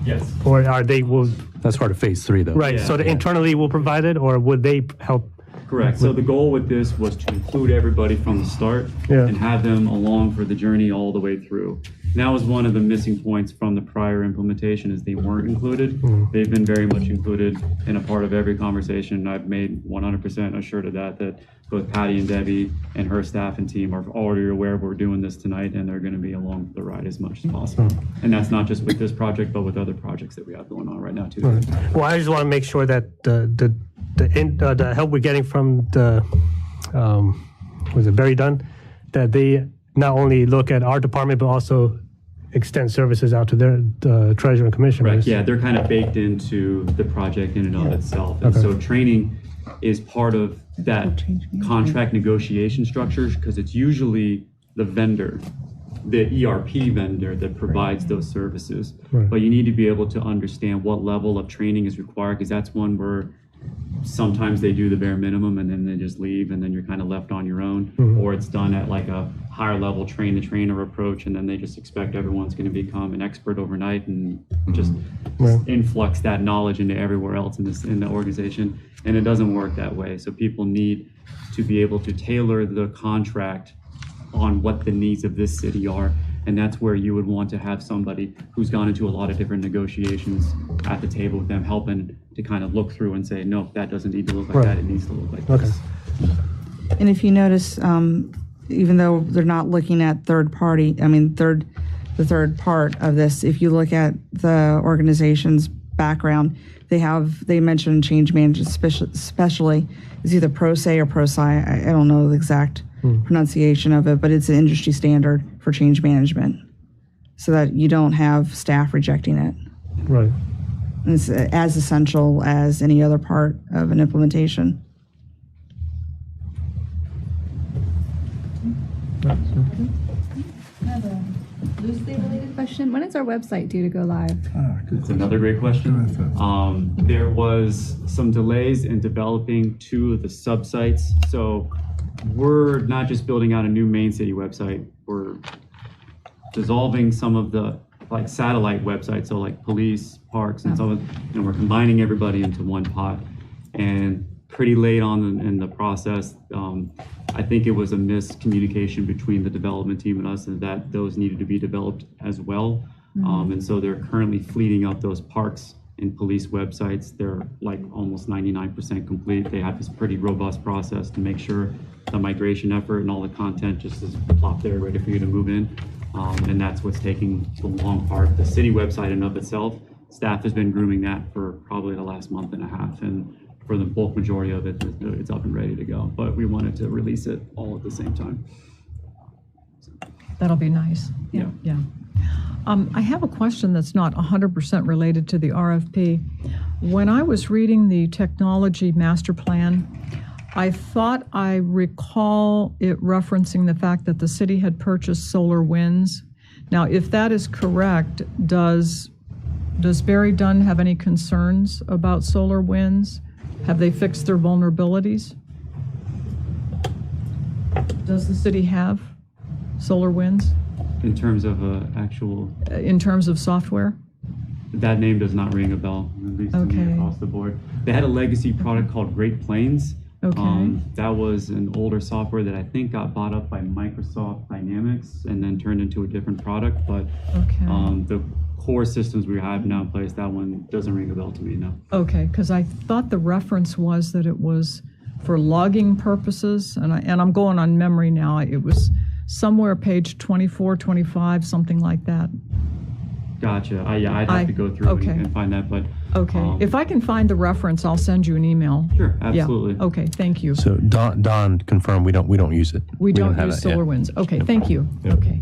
Yes. Or That's part of phase 3, though. Right, so internally will provide it, or would they help? Correct. So the goal with this was to include everybody from the start and have them along for the journey all the way through. And that was one of the missing points from the prior implementation is they weren't included. They've been very much included in a part of every conversation. I've made 100% assured of that both Patty and Debbie and her staff and team are already aware we're doing this tonight, and they're going to be along for the ride as much as possible. And that's not just with this project, but with other projects that we have going on right now too. Well, I just want to make sure that the help we're getting from the Barry Dunn, that they not only look at our department but also extend services out to their treasurer and commissioners. Right. Yeah, they're kind of baked into the project in and of itself, and so training is part of that contract negotiation structure because it's usually the vendor, the ERP vendor that provides those services. But you need to be able to understand what level of training is required because that's one where sometimes they do the bare minimum and then they just leave and then you're kind of left on your own, or it's done at like a higher level train the trainer approach and then they just expect everyone's going to become an expert overnight and just influx that knowledge into everywhere else in the organization, and it doesn't work that way. So people need to be able to tailor the contract on what the needs of this city are, and that's where you would want to have somebody who's gone into a lot of different negotiations at the table with them, helping to kind of look through and say, no, that doesn't need to look like that, it needs to look like this. And if you notice, even though they're not looking at the third part of this, if you look at the organization's background, they mentioned change management, especially is either pro se or pro sci. I don't know the exact pronunciation of it, but it's an industry standard for change management, so that you don't have staff rejecting it. Right. And it's as essential as any other part of an implementation. I have a loosely related question. When is our website due to go live? That's another great question. There was some delays in developing 2 of the subsites. So we're not just building out a new main city website, we're dissolving some of the like satellite websites, so like police, parks, and some of, we're combining everybody into one pot. And pretty late on in the process, I think it was a miscommunication between the development team and us, and that those needed to be developed as well. And so they're currently fleeting up those parks and police websites. They're like almost 99% complete. They have this pretty robust process to make sure the migration effort and all the content just is plopped there ready for you to move in. And that's what's taking the long part. The city website in of itself, staff has been grooming that for probably the last month and a half. And for the bulk majority of it, it's up and ready to go. But we wanted to release it all at the same time. That'll be nice. Yeah. I have a question that's not 100% related to the RFP. When I was reading the technology master plan, I thought I recall it referencing the fact that the city had purchased solar winds. Now, if that is correct, does Barry Dunn have any concerns about solar winds? Have they fixed their vulnerabilities? Does the city have solar winds? In terms of actual... In terms of software? That name does not ring a bell, at least to me across the board. They had a legacy product called Great Plains. That was an older software that I think got bought up by Microsoft Dynamics and then turned into a different product. But the core systems we have now in place, that one doesn't ring a bell to me, no. Okay, because I thought the reference was that it was for logging purposes, and I'm going on memory now. It was somewhere page 24, 25, something like that. Gotcha. I'd have to go through and find that, but... if I can find the reference, I'll send you an email. Sure, absolutely. Yeah. Okay, thank you. So Don confirmed we don't use it. We don't use SolarWinds. Okay, thank you. Okay.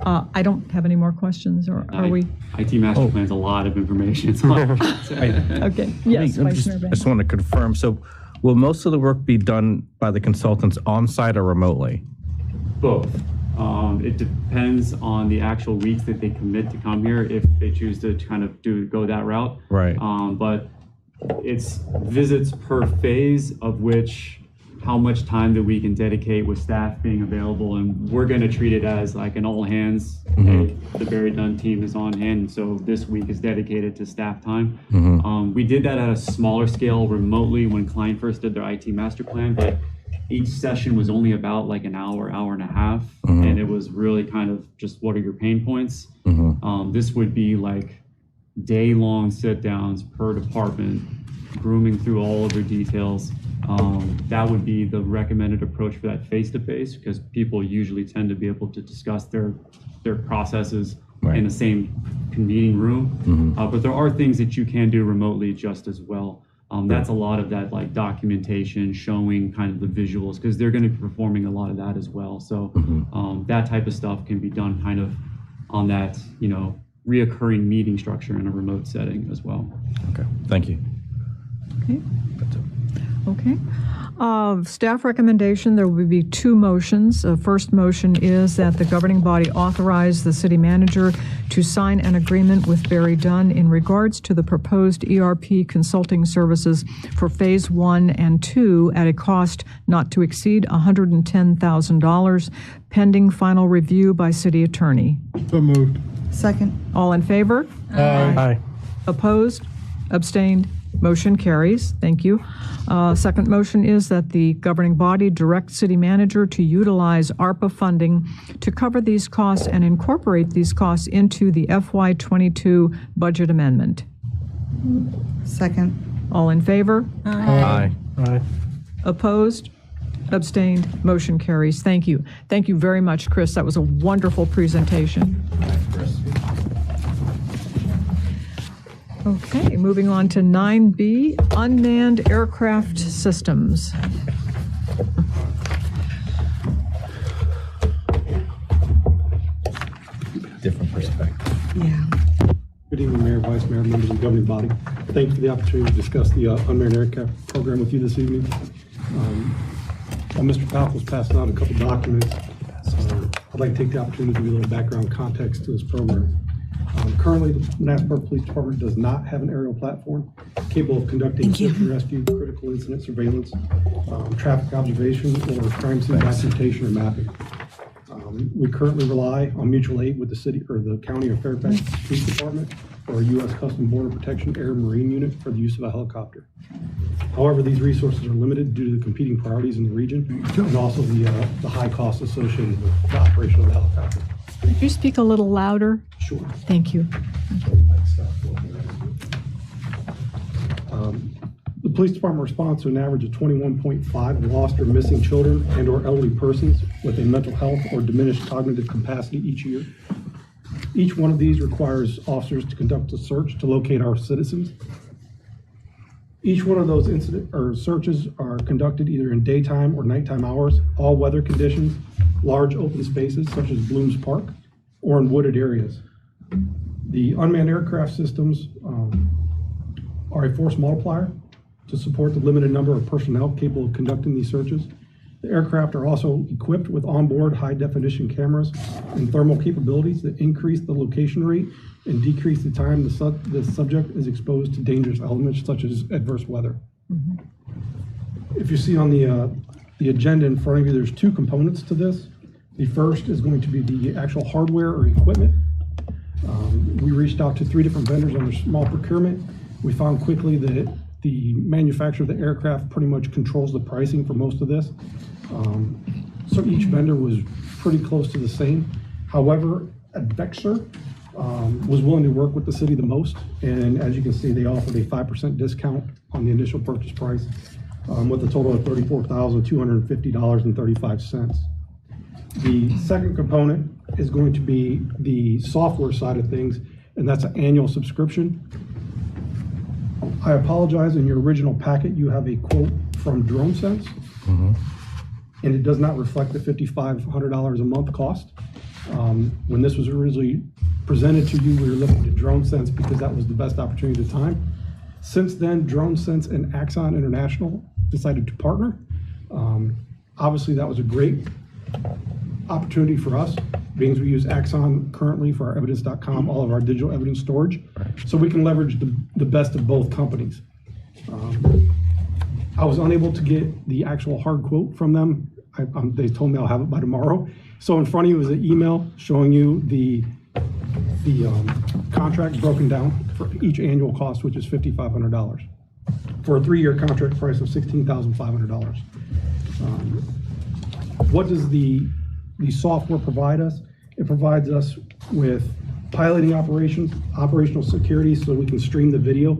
I don't have any more questions, or are we? IT master plan's a lot of information. Okay, yes, Vice Mayor I just want to confirm, so will most of the work be done by the consultants on-site or remotely? Both. It depends on the actual weeks that they commit to come here, if they choose to kind of go that route. Right. But it's visits per phase, of which how much time that we can dedicate with staff being available, and we're going to treat it as like an all hands. Hey, the Barry Dunn team is on hand, so this week is dedicated to staff time. We did that at a smaller scale remotely when Klein first did their IT master plan, but each session was only about like an hour and a half, and it was really kind of just what are your pain points. This would be like day-long sit-downs per department, grooming through all of their details. That would be the recommended approach for that face-to-face, because people usually tend to be able to discuss their processes in the same convening room. But there are things that you can do remotely just as well. That's a lot of that like documentation, showing kind of the visuals, because they're going to be performing a lot of that as well. So that type of stuff can be done kind of on that, reoccurring meeting structure in a remote setting as well. Okay, thank you. Okay. Okay. Staff recommendation, there will be two motions. The first motion is that the governing body authorize the city manager to sign an agreement with Barry Dunn in regards to the proposed ERP consulting services for Phase 1 and 2 at a cost not to exceed $110,000, pending final review by city attorney. So moved. Second. All in favor? Aye. Opposed? Abstained? Motion carries. Thank you. Second motion is that the governing body direct city manager to utilize ARPA funding to cover these costs and incorporate these costs into the FY22 budget amendment. Second. All in favor? Aye. Aye. Opposed? Abstained? Motion carries. Thank you. Thank you very much, Chris. That was a wonderful presentation. Okay, moving on to 9B, Unmanned Aircraft Systems. Different perspective. Yeah. Good evening, Mayor, Vice Mayor, members of the governing body. Thank you for the opportunity to discuss the Unmanned Aircraft program with you this evening. While Mr. Powell was passing out a couple documents, I'd like to take the opportunity to give you a little background context to this program. Currently, the Manassas Police Department does not have an aerial platform capable of conducting search and rescue, critical incident surveillance, traffic observation, or crime scene documentation or mapping. We currently rely on mutual aid with the city or the county of Fairfax Police Department or U.S. Customs Border Protection Air Marine Unit for the use of a helicopter. However, these resources are limited due to the competing priorities in the region and also the high costs associated with the operation of the helicopter. Could you speak a little louder? Sure. Thank you. The police department responds to an average of 21.5 lost or missing children and or elderly persons with a mental health or diminished cognitive capacity each year. Each one of these requires officers to conduct a search to locate our citizens. Each one of those searches are conducted either in daytime or nighttime hours, all weather conditions, large open spaces such as Blooms Park, or in wooded areas. The unmanned aircraft systems are a force multiplier to support the limited number of personnel capable of conducting these searches. The aircraft are also equipped with onboard high-definition cameras and thermal capabilities that increase the location rate and decrease the time the subject is exposed to dangerous elements such as adverse weather. If you see on the agenda in front of you, there's two components to this. The first is going to be the actual hardware or equipment. We reached out to 3 different vendors under small procurement. We found quickly that the manufacturer of the aircraft pretty much controls the pricing for most of this. So each vendor was pretty close to the same. However, Bexar was willing to work with the city the most. And as you can see, they offered a 5% discount on the initial purchase price with a total of $34,250.35. The second component is going to be the software side of things, and that's an annual subscription. I apologize, in your original packet, you have a quote from DroneSense, and it does not reflect the $5,500 a month cost. When this was originally presented to you, we were looking at DroneSense because that was the best opportunity at the time. Since then, DroneSense and Axon International decided to partner. Obviously, that was a great opportunity for us, being we use Axon currently for our evidence.com, all of our digital evidence storage, so we can leverage the best of both companies. I was unable to get the actual hard quote from them. They told me I'll have it by tomorrow. So in front of you is an email showing you the contract broken down for each annual cost, which is $5,500 for a 3-year contract price of $16,500. What does the software provide us? It provides us with piloting operations, operational security, so we can stream the video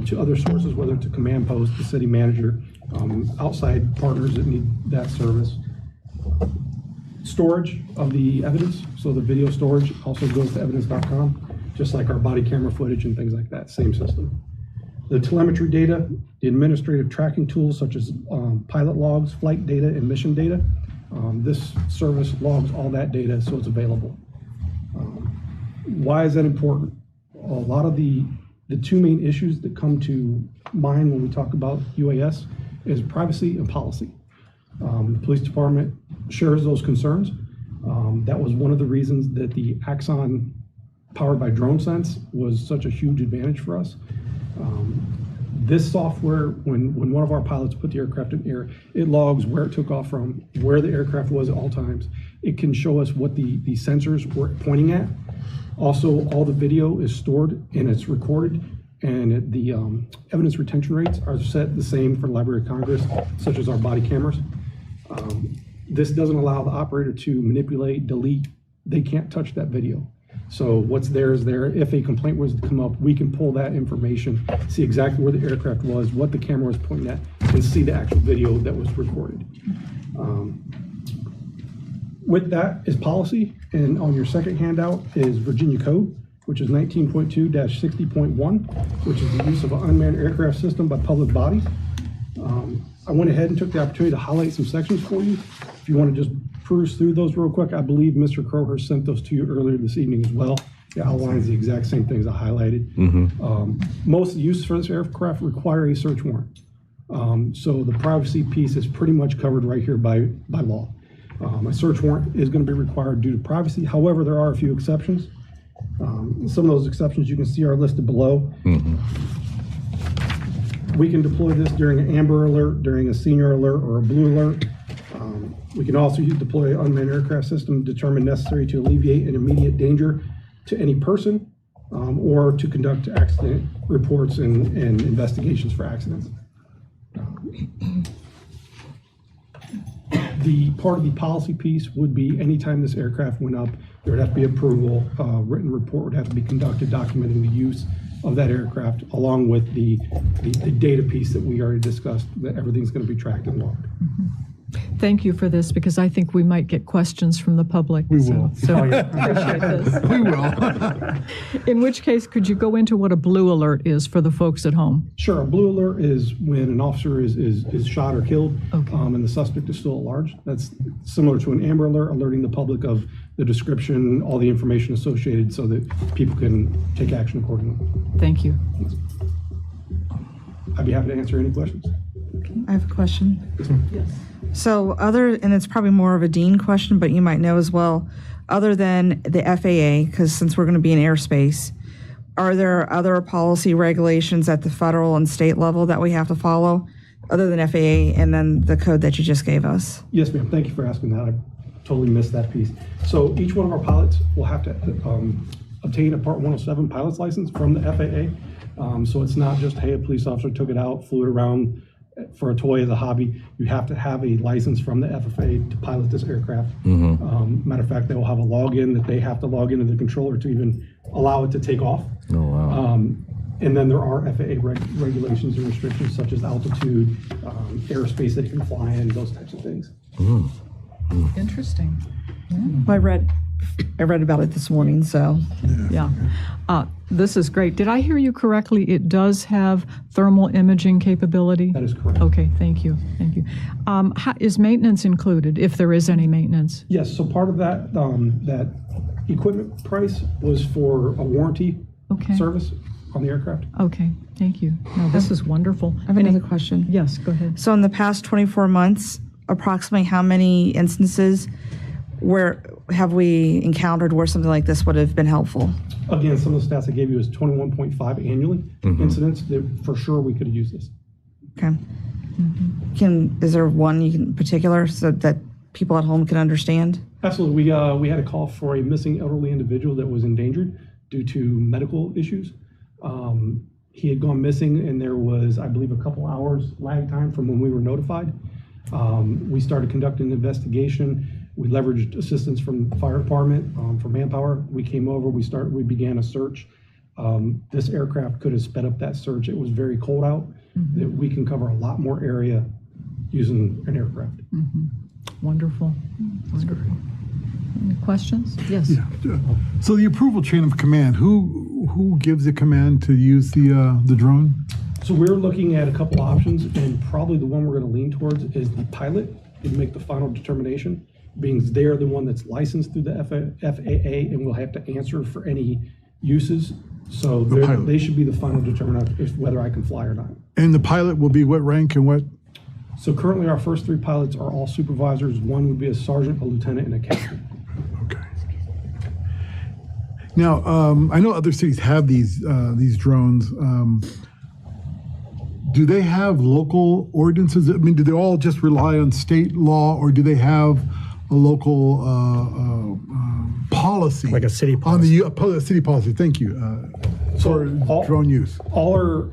to other sources, whether to command post, the city manager, outside partners that need that service. Storage of the evidence, so the video storage also goes to evidence.com, just like our body camera footage and things like that, same system. The telemetry data, the administrative tracking tools such as pilot logs, flight data, and mission data. This service logs all that data, so it's available. Why is that important? A lot of the two main issues that come to mind when we talk about UAS is privacy and policy. The police department shares those concerns. That was one of the reasons that the Axon powered by DroneSense was such a huge advantage for us. This software, when one of our pilots put the aircraft in air, it logs where it took off from, where the aircraft was at all times. It can show us what the sensors were pointing at. Also, all the video is stored and it's recorded, and the evidence retention rates are set the same for the Library of Congress, such as our body cameras. This doesn't allow the operator to manipulate, delete. They can't touch that video. So what's there is there. If a complaint was to come up, we can pull that information, see exactly where the aircraft was, what the camera was pointing at, and see the actual video that was recorded. With that is policy, and on your second handout is Virginia Code, which is 19.2-60.1, which is the use of an unmanned aircraft system by public bodies. I went ahead and took the opportunity to highlight some sections for you. If you want to just peruse through those real quick, I believe Mr. Crowhurst sent those to you earlier this evening as well. It outlines the exact same things I highlighted. Most uses for this aircraft require a search warrant. So the privacy piece is pretty much covered right here by law. A search warrant is going to be required due to privacy. However, there are a few exceptions. Some of those exceptions you can see are listed below. We can deploy this during an amber alert, during a senior alert, or a blue alert. We can also deploy an unmanned aircraft system determined necessary to alleviate an immediate danger to any person or to conduct accident reports and investigations for accidents. The part of the policy piece would be anytime this aircraft went up, there would have to be approval, written report would have to be conducted documenting the use of that aircraft, along with the data piece that we already discussed, that everything's going to be tracked and logged. Thank you for this, because I think we might get questions from the public. We will. So appreciate this. We will. In which case, could you go into what a blue alert is for the folks at home? Sure. A blue alert is when an officer is shot or killed, and the suspect is still at large. That's similar to an amber alert, alerting the public of the description, all the information associated, so that people can take action accordingly. Thank you. I'd be happy to answer any questions. I have a question. Yes. So and it's probably more of a Dean question, but you might know as well, other than the FAA, because since we're going to be in airspace, are there other policy regulations at the federal and state level that we have to follow, other than FAA and then the code that you just gave us? Yes, ma'am. Thank you for asking that. I totally missed that piece. So each one of our pilots will have to obtain a Part 107 pilot's license from the FAA. So it's not just, hey, a police officer took it out, flew it around for a toy as a hobby. You have to have a license from the FAA to pilot this aircraft. Matter of fact, they will have a login that they have to log into the controller to even allow it to take off. Oh, wow. And then there are FAA regulations and restrictions such as altitude, airspace that you can fly in, those types of things. Interesting. I read about it this morning, so. Yeah. This is great. Did I hear you correctly? It does have thermal imaging capability? That is correct. Okay, thank you. Thank you. Is maintenance included, if there is any maintenance? Yes, so part of that, that equipment price was for a warranty service on the aircraft. Okay, thank you. No, this is wonderful. I have another question. Yes, go ahead. So in the past 24 months, approximately how many instances where have we encountered where something like this would have been helpful? Again, some of the stats I gave you is 21.5 annually incidents that for sure we could have used this. Okay. Is there one in particular so that people at home can understand? Absolutely. We had a call for a missing elderly individual that was endangered due to medical issues. He had gone missing, and there was, I believe, a couple hours lag time from when we were notified. We started conducting an investigation. We leveraged assistance from the fire department, for manpower. We came over, we began a search. This aircraft could have sped up that search. It was very cold out, that we can cover a lot more area using an aircraft. Wonderful. Wonderful. Any questions? Yes. Yeah. So the approval chain of command, who gives the command to use the drone? So we're looking at a couple options, and probably the one we're going to lean towards is the pilot and make the final determination, being they're the one that's licensed through the FAA and will have to answer for any uses. So they should be the final determinant of whether I can fly or not. And the pilot will be what rank and what? So currently, our first 3 pilots are all supervisors. One would be a sergeant, a lieutenant, and a captain. Okay. Now, I know other cities have these drones. Do they have local ordinances? I mean, do they all just rely on state law, or do they have a local policy? Like a city policy? On the city policy, thank you, for drone use. All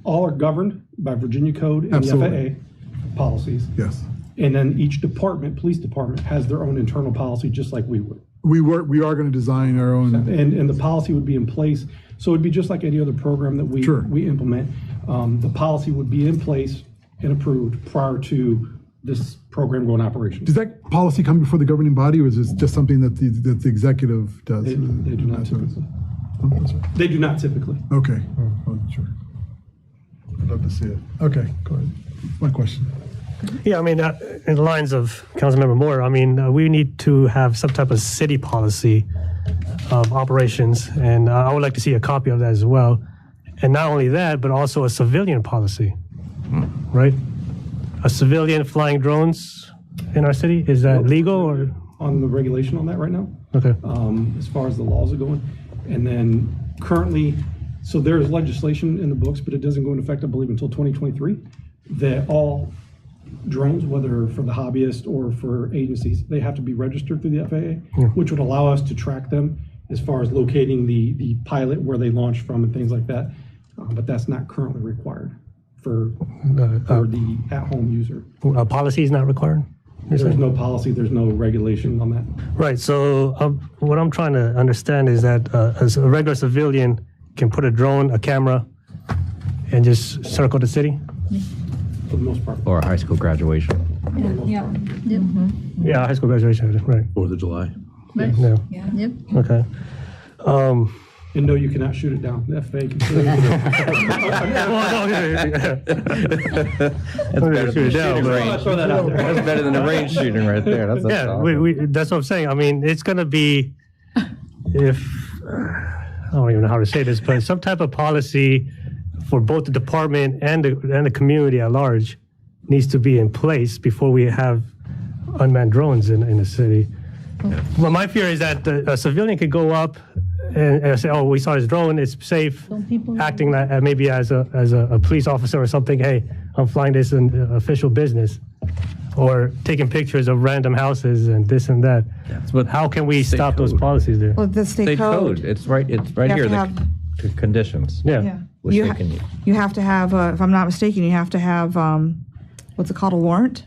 are governed by Virginia Code and Absolutely. the FAA policies. Yes. And then each department, police department, has their own internal policy, just like we would. We are going to design our own. And the policy would be in place. So it'd be just like any other program that we implement. The policy would be in place and approved prior to this program going operational. Does that policy come before the governing body, or is this just something that the executive does? They do not typically. They do not typically. Okay. Oh, sure. I'd love to see it. Okay, go ahead. That's my question. Yeah, I mean, in the lines of Councilmember Moore, I mean, we need to have some type of city policy of operations, and I would like to see a copy of that as well. And not only that, but also a civilian policy, right? A civilian flying drones in our city, is that legal or? On the regulation on that right now. Okay. As far as the laws are going. And then currently, so there is legislation in the books, but it doesn't go into effect, I believe, until 2023, that all drones, whether for the hobbyist or for agencies, they have to be registered through the FAA, which would allow us to track them as far as locating the pilot, where they launched from and things like that. But that's not currently required for the at-home user. A policy is not required? There's no policy, there's no regulation on that. Right, so what I'm trying to understand is that as a regular civilian can put a drone, a camera, and just circle the city? For the most part. Or a high school graduation. Yeah. Yep. Yeah, high school graduation, right. 4th of July. Right. Yeah. Yep. Okay. And no, you cannot shoot it down. The FAA can shoot That's better than the shooting range. That's better than the range shooting right there. That's That's what I'm saying. I mean, it's going to be, I don't even know how to say this, but some type of policy for both the department and the community at large needs to be in place before we have unmanned drones in the city. Well, my fear is that a civilian could go up and say, "Oh, we saw his drone. It's safe." Acting like maybe as a police officer or something. Hey, I'm flying this in official business, or taking pictures of random houses and this and that. How can we stop those policies there? Well, the state code. It's right here. The conditions. Yeah. Which they can use. You have to have, if I'm not mistaken, you have to have, what's it called, a warrant?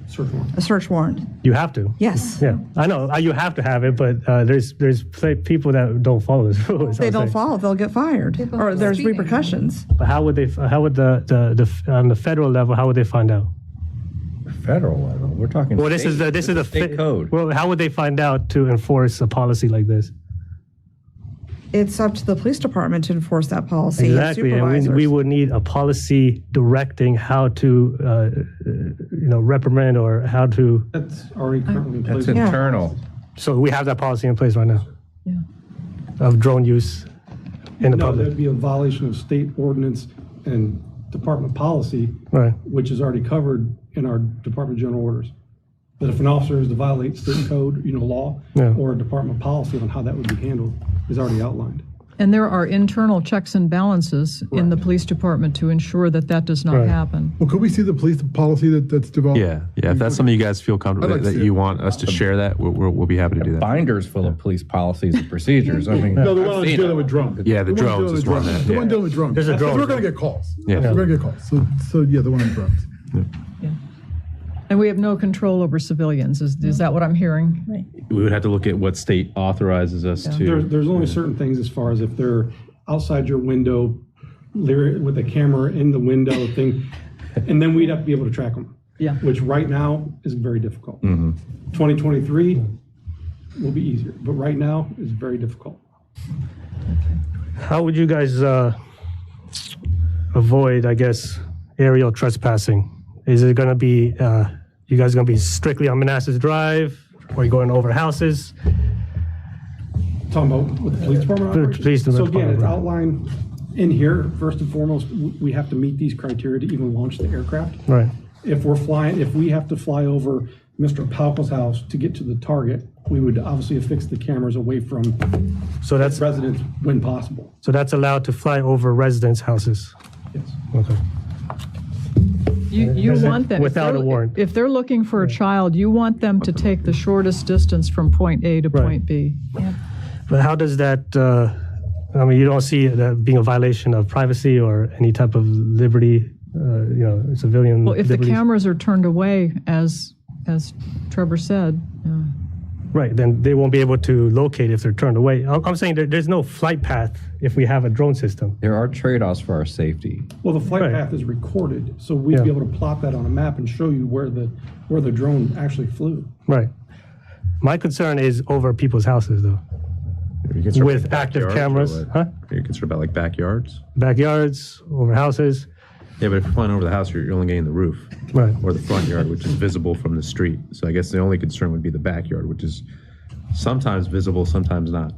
Search warrant. A search warrant. You have to. Yes. Yeah, I know. You have to have it, but there's people that don't follow this rule. If they don't follow, they'll get fired, or there's repercussions. But how would the on the federal level? How would they find out? Federal level. We're talking. Well, this is the state code. Well, how would they find out to enforce a policy like this? It's up to the police department to enforce that policy. Exactly, and we would need a policy directing how to, reprimand or how to. That's already currently in place. That's internal. So we have that policy in place right now. Yeah. Of drone use in the No, public. that'd be a violation of state ordinance and department policy, Right. which is already covered in our department general orders. But if an officer is to violate state code, law, or a department policy on how that would be handled is already outlined. And there are internal checks and balances in the police department to ensure that does not happen. Well, could we see the police policy that's developed? Yeah. If that's something you guys feel comfortable I'd like to that see you it. want us to share that, we'll be happy to do that. Binders full of police policies and procedures. I mean, No, the one that's dealing with drones. Yeah, the one drones dealing is with one drones. that- The yeah. one dealing with drones. There's a drone. We're going to get calls. Yeah. We're going to get calls. So yeah, the one on drones. And we have no control over civilians. Is that what I'm hearing? Right. We would have to look at what state authorizes us to. There's only certain things as far as if they're outside your window with a camera in the window thing, and then we'd have to be able to track them. Yeah. Which right now is very difficult. 2023 will be easier, but right now is very difficult. How would you guys avoid, I guess, aerial trespassing? Is it going to be, you guys going to be strictly on Manassas Drive? Or are you going over houses? Talking about with the police department The operations? police So department, again, it's right. outlined in here, first and foremost, we have to meet these criteria to even launch the aircraft. Right. If we have to fly over Mr. Palco's house to get to the target, we would obviously affix the cameras away from residents when possible. So that's allowed to fly over residents' houses? Yes. Okay. You want them. Without a warrant. If they're looking for a child, you want them to take the shortest distance from point A to point B. But how does that, you don't see that being a violation of privacy or any type of liberty, civilian Well, if liberties? the cameras are turned away, as Trevor said, Right, then they won't be able to locate if they're turned away. I'm saying there's no flight path if we have a drone system. There are trade-offs for our safety. Well, the flight path is recorded, so we'd be able to plot that on a map and show you where the drone actually flew. Right. My concern is over people's houses, though. With active cameras. Huh? Are you concerned about like backyards? Backyards, over houses. Yeah, but if you're flying over the house, you're only getting the roof. Right. Or the front yard, which is visible from the street. So I guess the only concern would be the backyard, which is sometimes visible, sometimes not.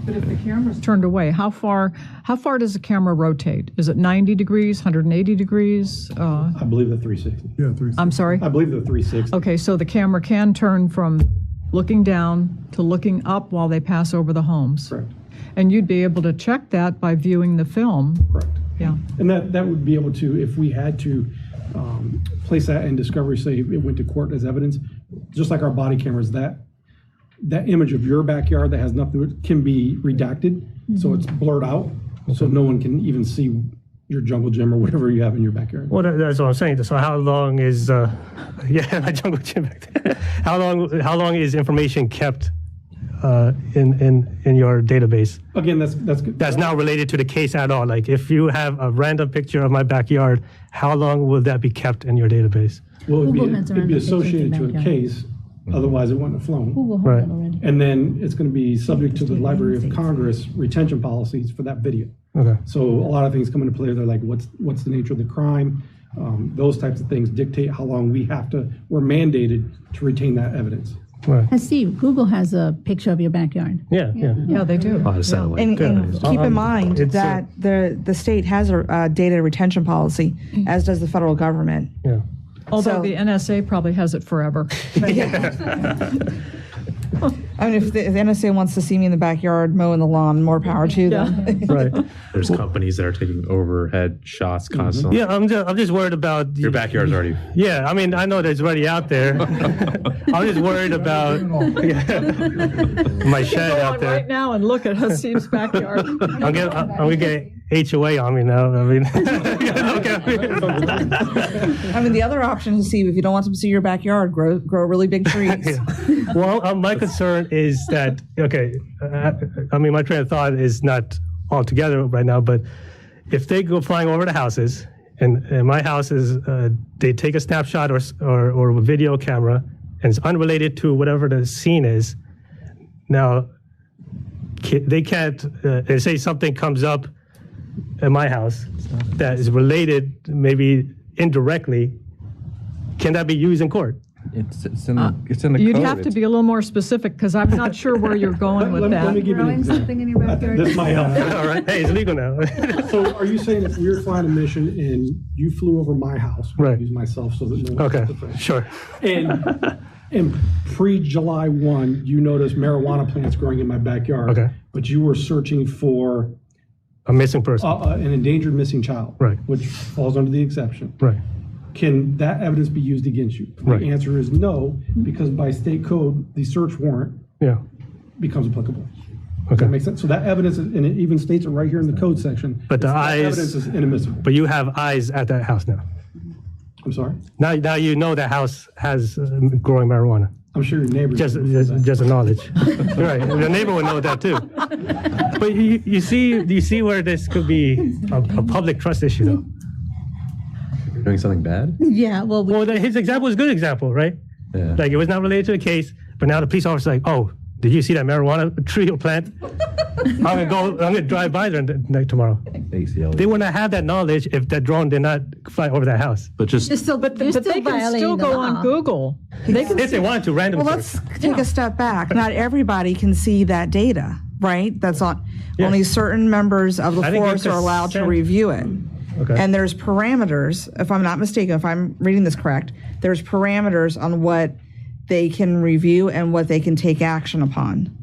But if the camera's turned away, how far does the camera rotate? Is it 90 degrees, 180 degrees? I believe the 360. Yeah, 360. I'm sorry? I believe the 360. Okay, so the camera can turn from looking down to looking up while they pass over the homes. Correct. And you'd be able to check that by viewing the film. Correct. Yeah. And that would be able to, if we had to place that in discovery, say it went to court as evidence, just like our body cameras, that image of your backyard that has nothing to it can be redacted, so it's blurred out, so no one can even see your jungle gym or whatever you have in your backyard. Well, that's what I'm saying. So how long is, my jungle gym back there. How long is information kept in your database? Again, that's good. That's not related to the case at all. Like if you have a random picture of my backyard, how long will that be kept in your database? Well, Google has a it'd be random picture of associated your to a backyard. case, otherwise it wouldn't have flown. Google has Right. that already. And then it's going to be subject to the Library of Congress retention policies for that video. Okay. So a lot of things come into play. They're like, what's the nature of the crime? Those types of things dictate how long we're mandated to retain that evidence. Right. And Steve, Google has a picture of your backyard. Yeah. Yeah, they do. Oh, the satellite. And keep in mind It's, that the state has a data retention policy, as does the federal government. Yeah. Although So- the NSA probably has it forever. I mean, if the NSA wants to see me in the backyard mowing the lawn, more power to them. Right. There's companies that are taking overhead shots constantly. Yeah, I'm just worried about Your backyard's already. Yeah, I mean, I know that's already out there. I'm just worried about my shed Go out on there. right now and look at Hasim's backyard. I'm gonna get HOA on me now. I mean, I mean, the other option is, see, if you don't want them to see your backyard, grow really big trees. well, my concern is that I mean, my train of thought is not all together right now, but if they go flying over the houses, and my house is, they take a snapshot or a video camera, and it's unrelated to whatever the scene is. Now, they can't say something comes up at my house that is related, maybe indirectly. Can that be used in court? It's in the You'd code. have to be a little more specific because I'm not sure where you're going with Let me that. give you an Growing example. something in your backyard. This might help. All right. Hey, it's legal now. So are you saying if we were flying a mission and you flew over my house, Right. I'll use myself so that no one Okay, gets offended. sure. And pre-July 1, you noticed marijuana plants growing in my backyard. Okay. But you were searching for A missing person. an endangered missing child. Right. Which falls under the exception. Right. Can that evidence be used against you? Right. The answer is no, because by state code, the search warrant Yeah. becomes applicable. Does Okay. that make sense? So that evidence, and it even states it right here in the code section. But the that eyes- evidence is inadmissible. But you have eyes at that house now. I'm sorry? Now you know that house has growing marijuana. I'm sure your neighbors. Just a knowledge. Right. The neighbor would know that too. But you see where this could be a public trust issue though. You're doing something bad? Yeah, well, His example is a good example, right? Yeah. Like it was not related to the case, but now the police officer's like, oh, did you see that marijuana tree or plant? I'm gonna drive by there tomorrow. ACL. They wouldn't have that knowledge if that drone did not fly over that house. But just you're still, But they can still go on Google. They can If they wanted to, random Well, search. let's take a step back. Not everybody can see that data. right? That's on, only certain members of the I think force it's are allowed to consent. review it. Okay. And there's parameters, if I'm not mistaken, if I'm reading this correct, there's parameters on what they can review and what they can take action upon.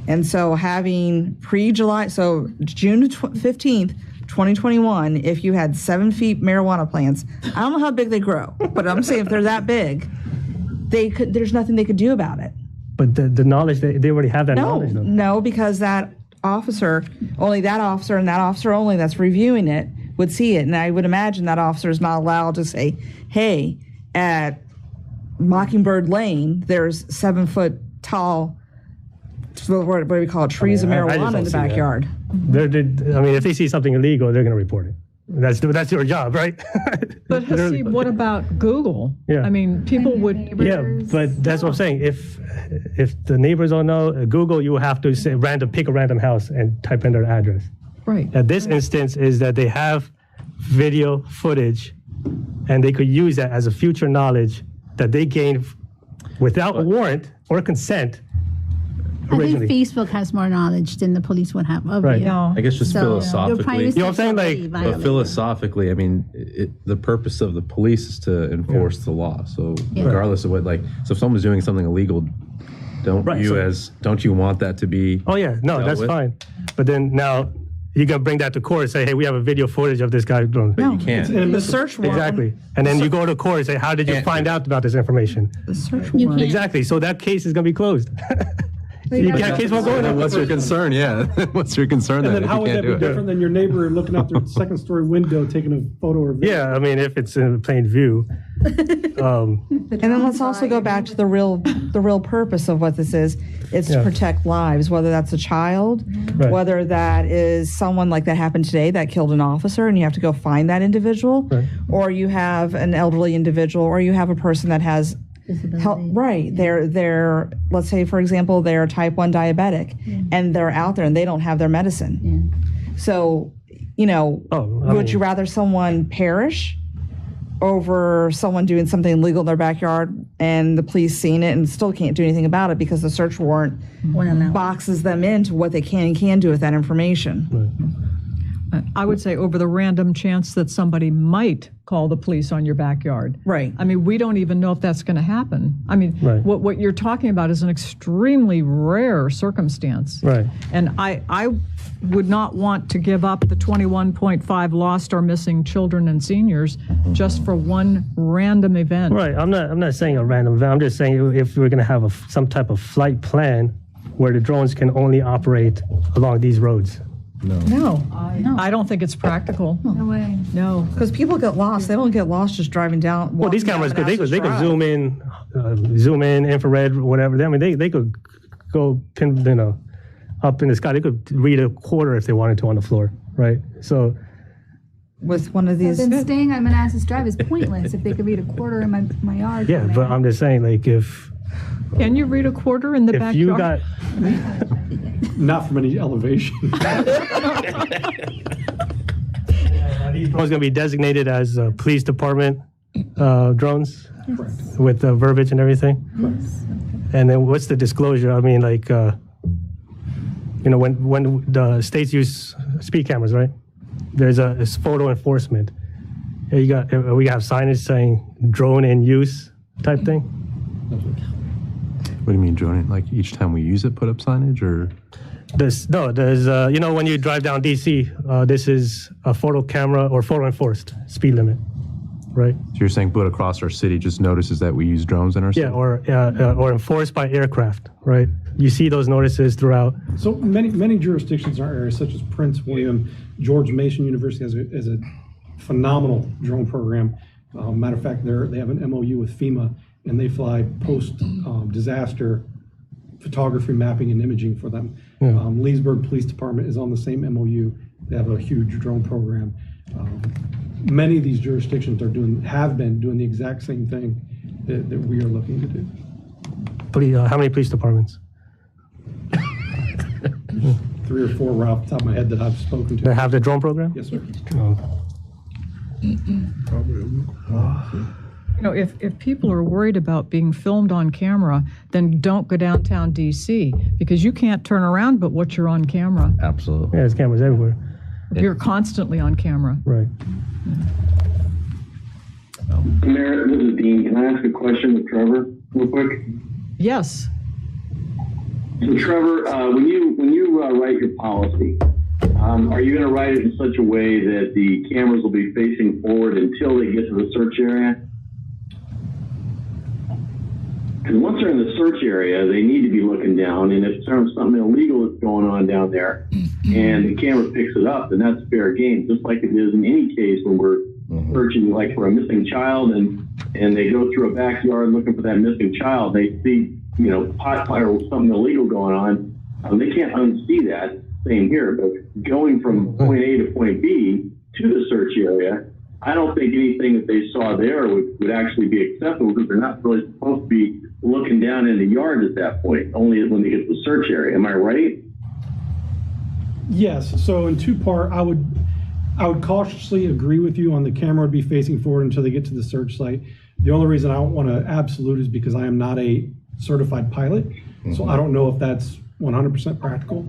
And so having pre-July, so June 15th, 2021, if you had 7 feet marijuana plants, I don't know how big they grow, but I'm saying if they're that big, there's nothing they could do about it. But the knowledge, they already have that knowledge, though. No, because that officer, only that officer and that officer only that's reviewing it would see it. And I would imagine that officer is not allowed to say, hey, at Mockingbird Lane, there's 7 foot tall, what do we call it, trees of I just marijuana don't in the see that. backyard. I mean, if they see something illegal, they're going to report it. That's your job, right? But Hasib, what about Google? Yeah. I mean, people would. Yeah, but that's what I'm saying. If the neighbors don't know, Google, you have to say pick a random house and type in their address. Right. Now, this instance is that they have video footage, and they could use that as a future knowledge that they gained without a warrant or consent. I think Originally. Facebook has more knowledge than the police would have of Right. you. Yeah. I guess just So, philosophically, your privacy what I'm saying? is Like, already but violated. philosophically, I mean, the purpose of the police is to enforce the law. So regardless of what, so if someone's doing something illegal, don't you want that to be? Oh yeah, no, dealt that's with? fine. But then now you're gonna bring that to court and say, hey, we have a video footage of this guy doing. But you can't. The search warrant. Exactly. And then you go to court and say, how did you find out about this information? The search You warrant. can't. Exactly. So that case is gonna be closed. You can't case won't go Then on. what's your concern? Yeah. What's your concern And then then if how you would can't that do be it? different than your neighbor looking out their second story window, taking a photo or video? Yeah, I mean, if it's in plain view. And then let's also go back to the real purpose of what this is. It's to protect lives, whether that's a child, Right. whether that is someone like that happened today that killed an officer and you have to go find that individual, Right. or you have an elderly individual, or you have a person that has health, right. They're let's say, for example, they're type 1 diabetic and they're out there and they don't have their medicine. So, would you rather someone perish over someone doing something illegal in their backyard and the police seeing it and still can't do anything about it because the search warrant boxes them into what they can and can do with that information? I would say over the random chance that somebody might call the police on your backyard. Right. I mean, we don't even know if that's going to happen. I mean, Right. what you're talking about is an extremely rare circumstance. Right. And I would not want to give up the 21.5 lost or missing children and seniors just for one random event. Right. I'm not saying a random event. I'm just saying if we're going to have some type of flight plan where the drones can only operate along these roads. No, I don't think it's practical. No way. No. Because people get lost. They don't get lost just driving down. Well, these walking down cameras they could Manassas zoom in, infrared, whatever. I mean, they could go up in the sky. They could read a quarter if they wanted to on the floor, right? So with one of these. Then staying on Manassas Drive is pointless if they could read a quarter in my yard. yeah, but I'm just saying, like, if Can you read a quarter in the if backyard? you got Not from any elevation. these drones going to be designated as police department drones with verbiage and everything. And then what's the disclosure? I mean, like, when the states use speed cameras, right? There's it's photo enforcement. We have signage saying drone in use type thing. What do you mean joining? Like each time we use it, put up signage or? There's when you drive down DC, this is a photo camera or photo enforced speed limit, right? So you're saying put across our city just notices that we use drones in our city? Yeah, or enforced by aircraft, right? You see those notices throughout. So many jurisdictions in our area, such as Prince William, George Mason University has a phenomenal drone program. Matter of fact, they have an MOU with FEMA, and they fly post-disaster photography, mapping, and imaging for them. Yeah. Leesburg Police Department is on the same MOU. They have a huge drone program. Many of these jurisdictions have been doing the exact same thing that we are looking to do. How many police departments? 3 or 4 right off the top of my head that I've spoken to. That have the drone program? Yes, sir. You know, if people are worried about being filmed on camera, then don't go downtown DC, because you can't turn around but what you're on camera. Absolutely. Yeah, there's cameras everywhere. You're constantly on camera. Right. Mayor, this is Dean. Can I ask a question of Trevor real quick? Yes. So Trevor, when you write your policy, are you going to write it in such a way that the cameras will be facing forward until they get to the search area? Because once they're in the search area, they need to be looking down, and if there's something illegal that's going on down there, and the camera picks it up, then that's fair game, just like it is in any case when we're searching, like for a missing child, and they go through a backyard looking for that missing child, they see, you know, pot fire or something illegal going on, they can't unsee that. Same here, but going from point A to point B to the search area, I don't think anything that they saw there would actually be acceptable, because they're not really supposed to be looking down in the yard at that point, only when they get to the search area. Am I right? Yes. So in two-part, I would cautiously agree with you on the camera would be facing forward until they get to the search site. The only reason I don't want to absolute is because I am not a certified pilot, so I don't know if that's 100% practical.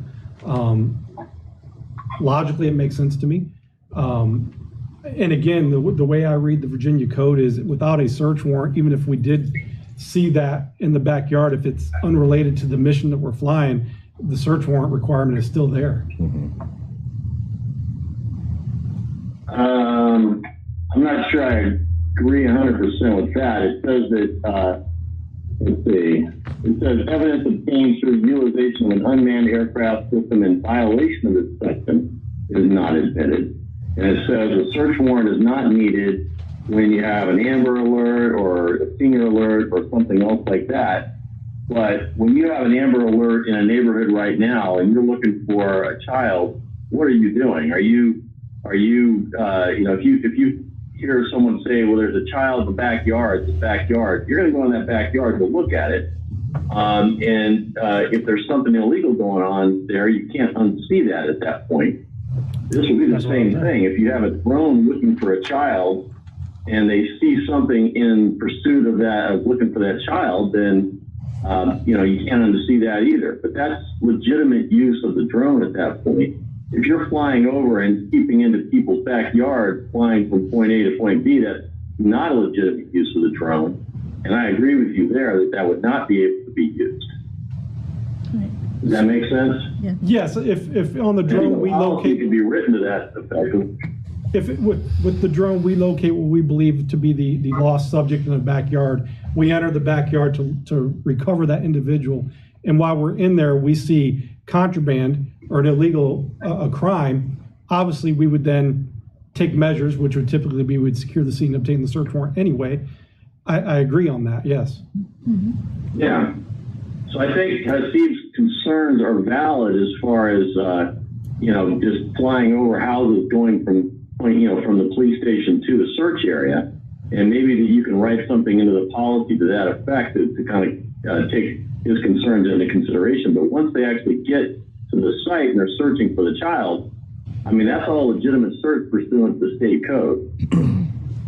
Logically, it makes sense to me. And again, the way I read the Virginia Code is without a search warrant, even if we did see that in the backyard, if it's unrelated to the mission that we're flying, the search warrant requirement is still there. I'm not sure I agree 100% with that. It says that, let's see, it says evidence obtained through utilization of an unmanned aircraft system in violation of this section is not admitted. And it says a search warrant is not needed when you have an Amber Alert or a Senior Alert or something else like that. But when you have an Amber Alert in a neighborhood right now and you're looking for a child, what are you doing? Are you you know, if you hear someone say, well, there's a child in the backyard, you're going to go in that backyard to look at it. If there's something illegal going on there, you can't unsee that at that point. This would be the same thing. If you have a drone looking for a child and they see something in pursuit of that, of looking for that child, then, you know, you can't unsee that either. But that's legitimate use of the drone at that point. If you're flying over and keeping into people's backyard, flying from point A to point B, that's not a legitimate use of the drone. And I agree with you there that that would not be able to be used. Does that make sense? Yeah. Yes, if on the drone we locate, could be written to that effect. if it, with the drone we locate what we believe to be the lost subject in the backyard, we enter the backyard to recover that individual. And while we're in there, we see contraband or an illegal a crime. Obviously, we would then take measures, which would typically be we'd secure the scene and obtain the search warrant anyway. I agree on that. Yes. Mm-hmm. Yeah. So I think Steve's concerns are valid as far as, you know, just flying over houses going from the police station to the search area. And maybe that you can write something into the policy to that effect to kind of take his concerns into consideration. But once they actually get to the site and they're searching for the child, I mean, that's all legitimate search pursuant to the state code.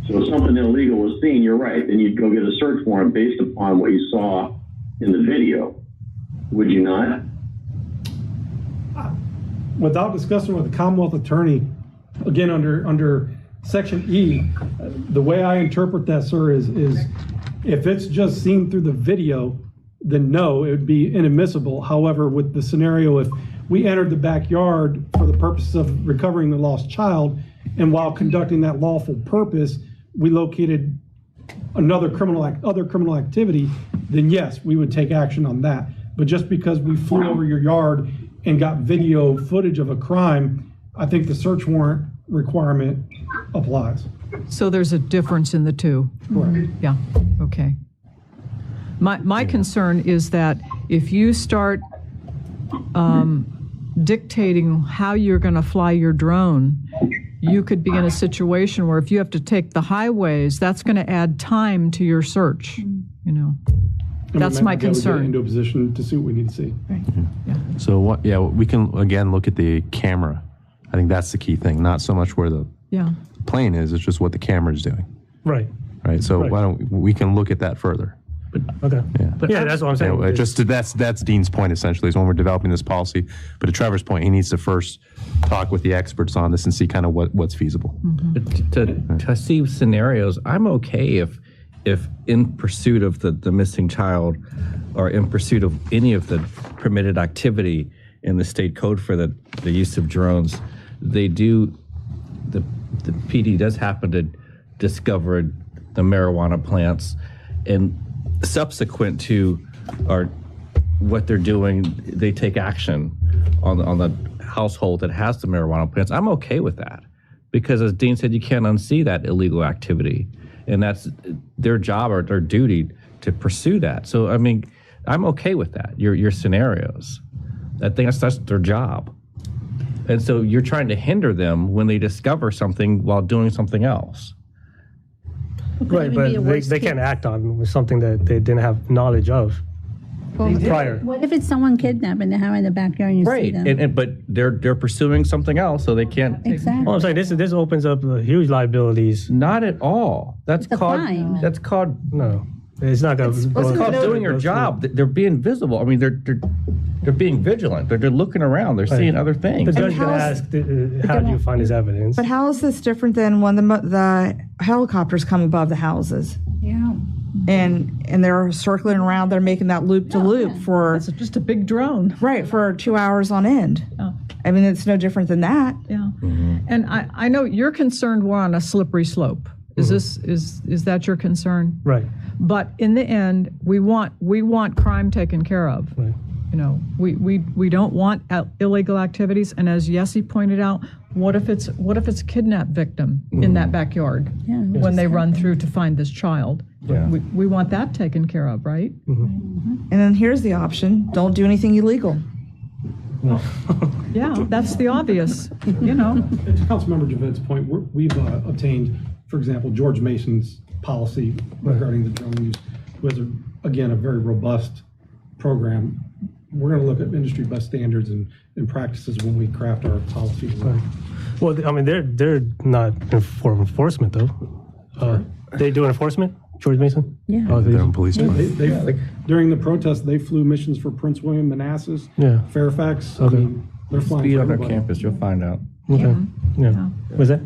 So if something illegal was seen, you're right, then you'd go get a search warrant based upon what you saw in the video. Would you not? Without discussing with the Commonwealth Attorney, again, under Section E, the way I interpret that, sir, is if it's just seen through the video, then no, it would be inadmissible. However, with the scenario, if we entered the backyard for the purpose of recovering the lost child, and while conducting that lawful purpose, we located other criminal activity, then yes, we would take action on that. But just because we flew over your yard and got video footage of a crime, I think the search warrant requirement applies. So there's a difference in the two. Correct. Yeah, okay. My concern is that if you start dictating how you're going to fly your drone, you could be in a situation where if you have to take the highways, that's going to add time to your search, you know. That's my concern. Get into a position to see what we need to see. Right. Yeah. So what? Yeah, we can again look at the camera. I think that's the key thing. Not so much where the plane is; it's just what the camera is doing. Right. right? So why don't we can look at that further. Okay. Yeah, that's what I'm saying. That's Dean's point essentially is when we're developing this policy. But to Trevor's point, he needs to first talk with the experts on this and see kind of what's feasible. But to see scenarios, I'm okay if in pursuit of the missing child or in pursuit of any of the permitted activity in the state code for the use of drones, the PD does happen to discover the marijuana plants, and subsequent to what they're doing, they take action on the household that has the marijuana plants. I'm okay with that because, as Dean said, you can't unsee that illegal activity, and that's their job or their duty to pursue that. So, I mean, I'm okay with that. Your scenarios, I think that's their job, and so you're trying to hinder them when they discover something while doing something else. Right, but they can't act on something that they didn't have knowledge of prior. What if it's someone kidnapped and they have in the backyard and you see them? But they're pursuing something else, so they can't. Exactly. Well, I'm saying this opens up huge liabilities. Not at all. That's called. crime. That's called. No, it's not going to. It's called doing your job. They're being visible. I mean, they're being vigilant. They're looking around. They're seeing other things. The judge can ask, how do you find this evidence? But how is this different than when the helicopters come above the houses? Yeah. And they're circling around, they're making that loop to loop for. It's just a big drone. Right, for 2 hours on end. Yeah. I mean, it's no different than that. Yeah. And I know you're concerned we're on a slippery slope. Is that your concern? Right. But in the end, we want crime taken care of. Right. You know, we don't want illegal activities. And as Yessie pointed out, what if it's a kidnapped victim in that backyard when they run through to find this child? Yeah. We want that taken care of, right? And then here's the option: don't do anything illegal. No. Yeah, that's the obvious. You know. And to Councilmember Javid's point, we've obtained, for example, George Mason's policy regarding the drone use, who has a very robust program. We're going to look at industry best standards and practices when we craft our policies. Right. Well, I mean, they're not for enforcement though. They do enforcement, George Mason. Yeah. Oh, Their own police department. During the protest, they flew missions for Prince William, Manassas, Fairfax. Okay. I mean, they're flying Speed for on their everybody. campus, you'll find out. Okay. Yeah. Was that?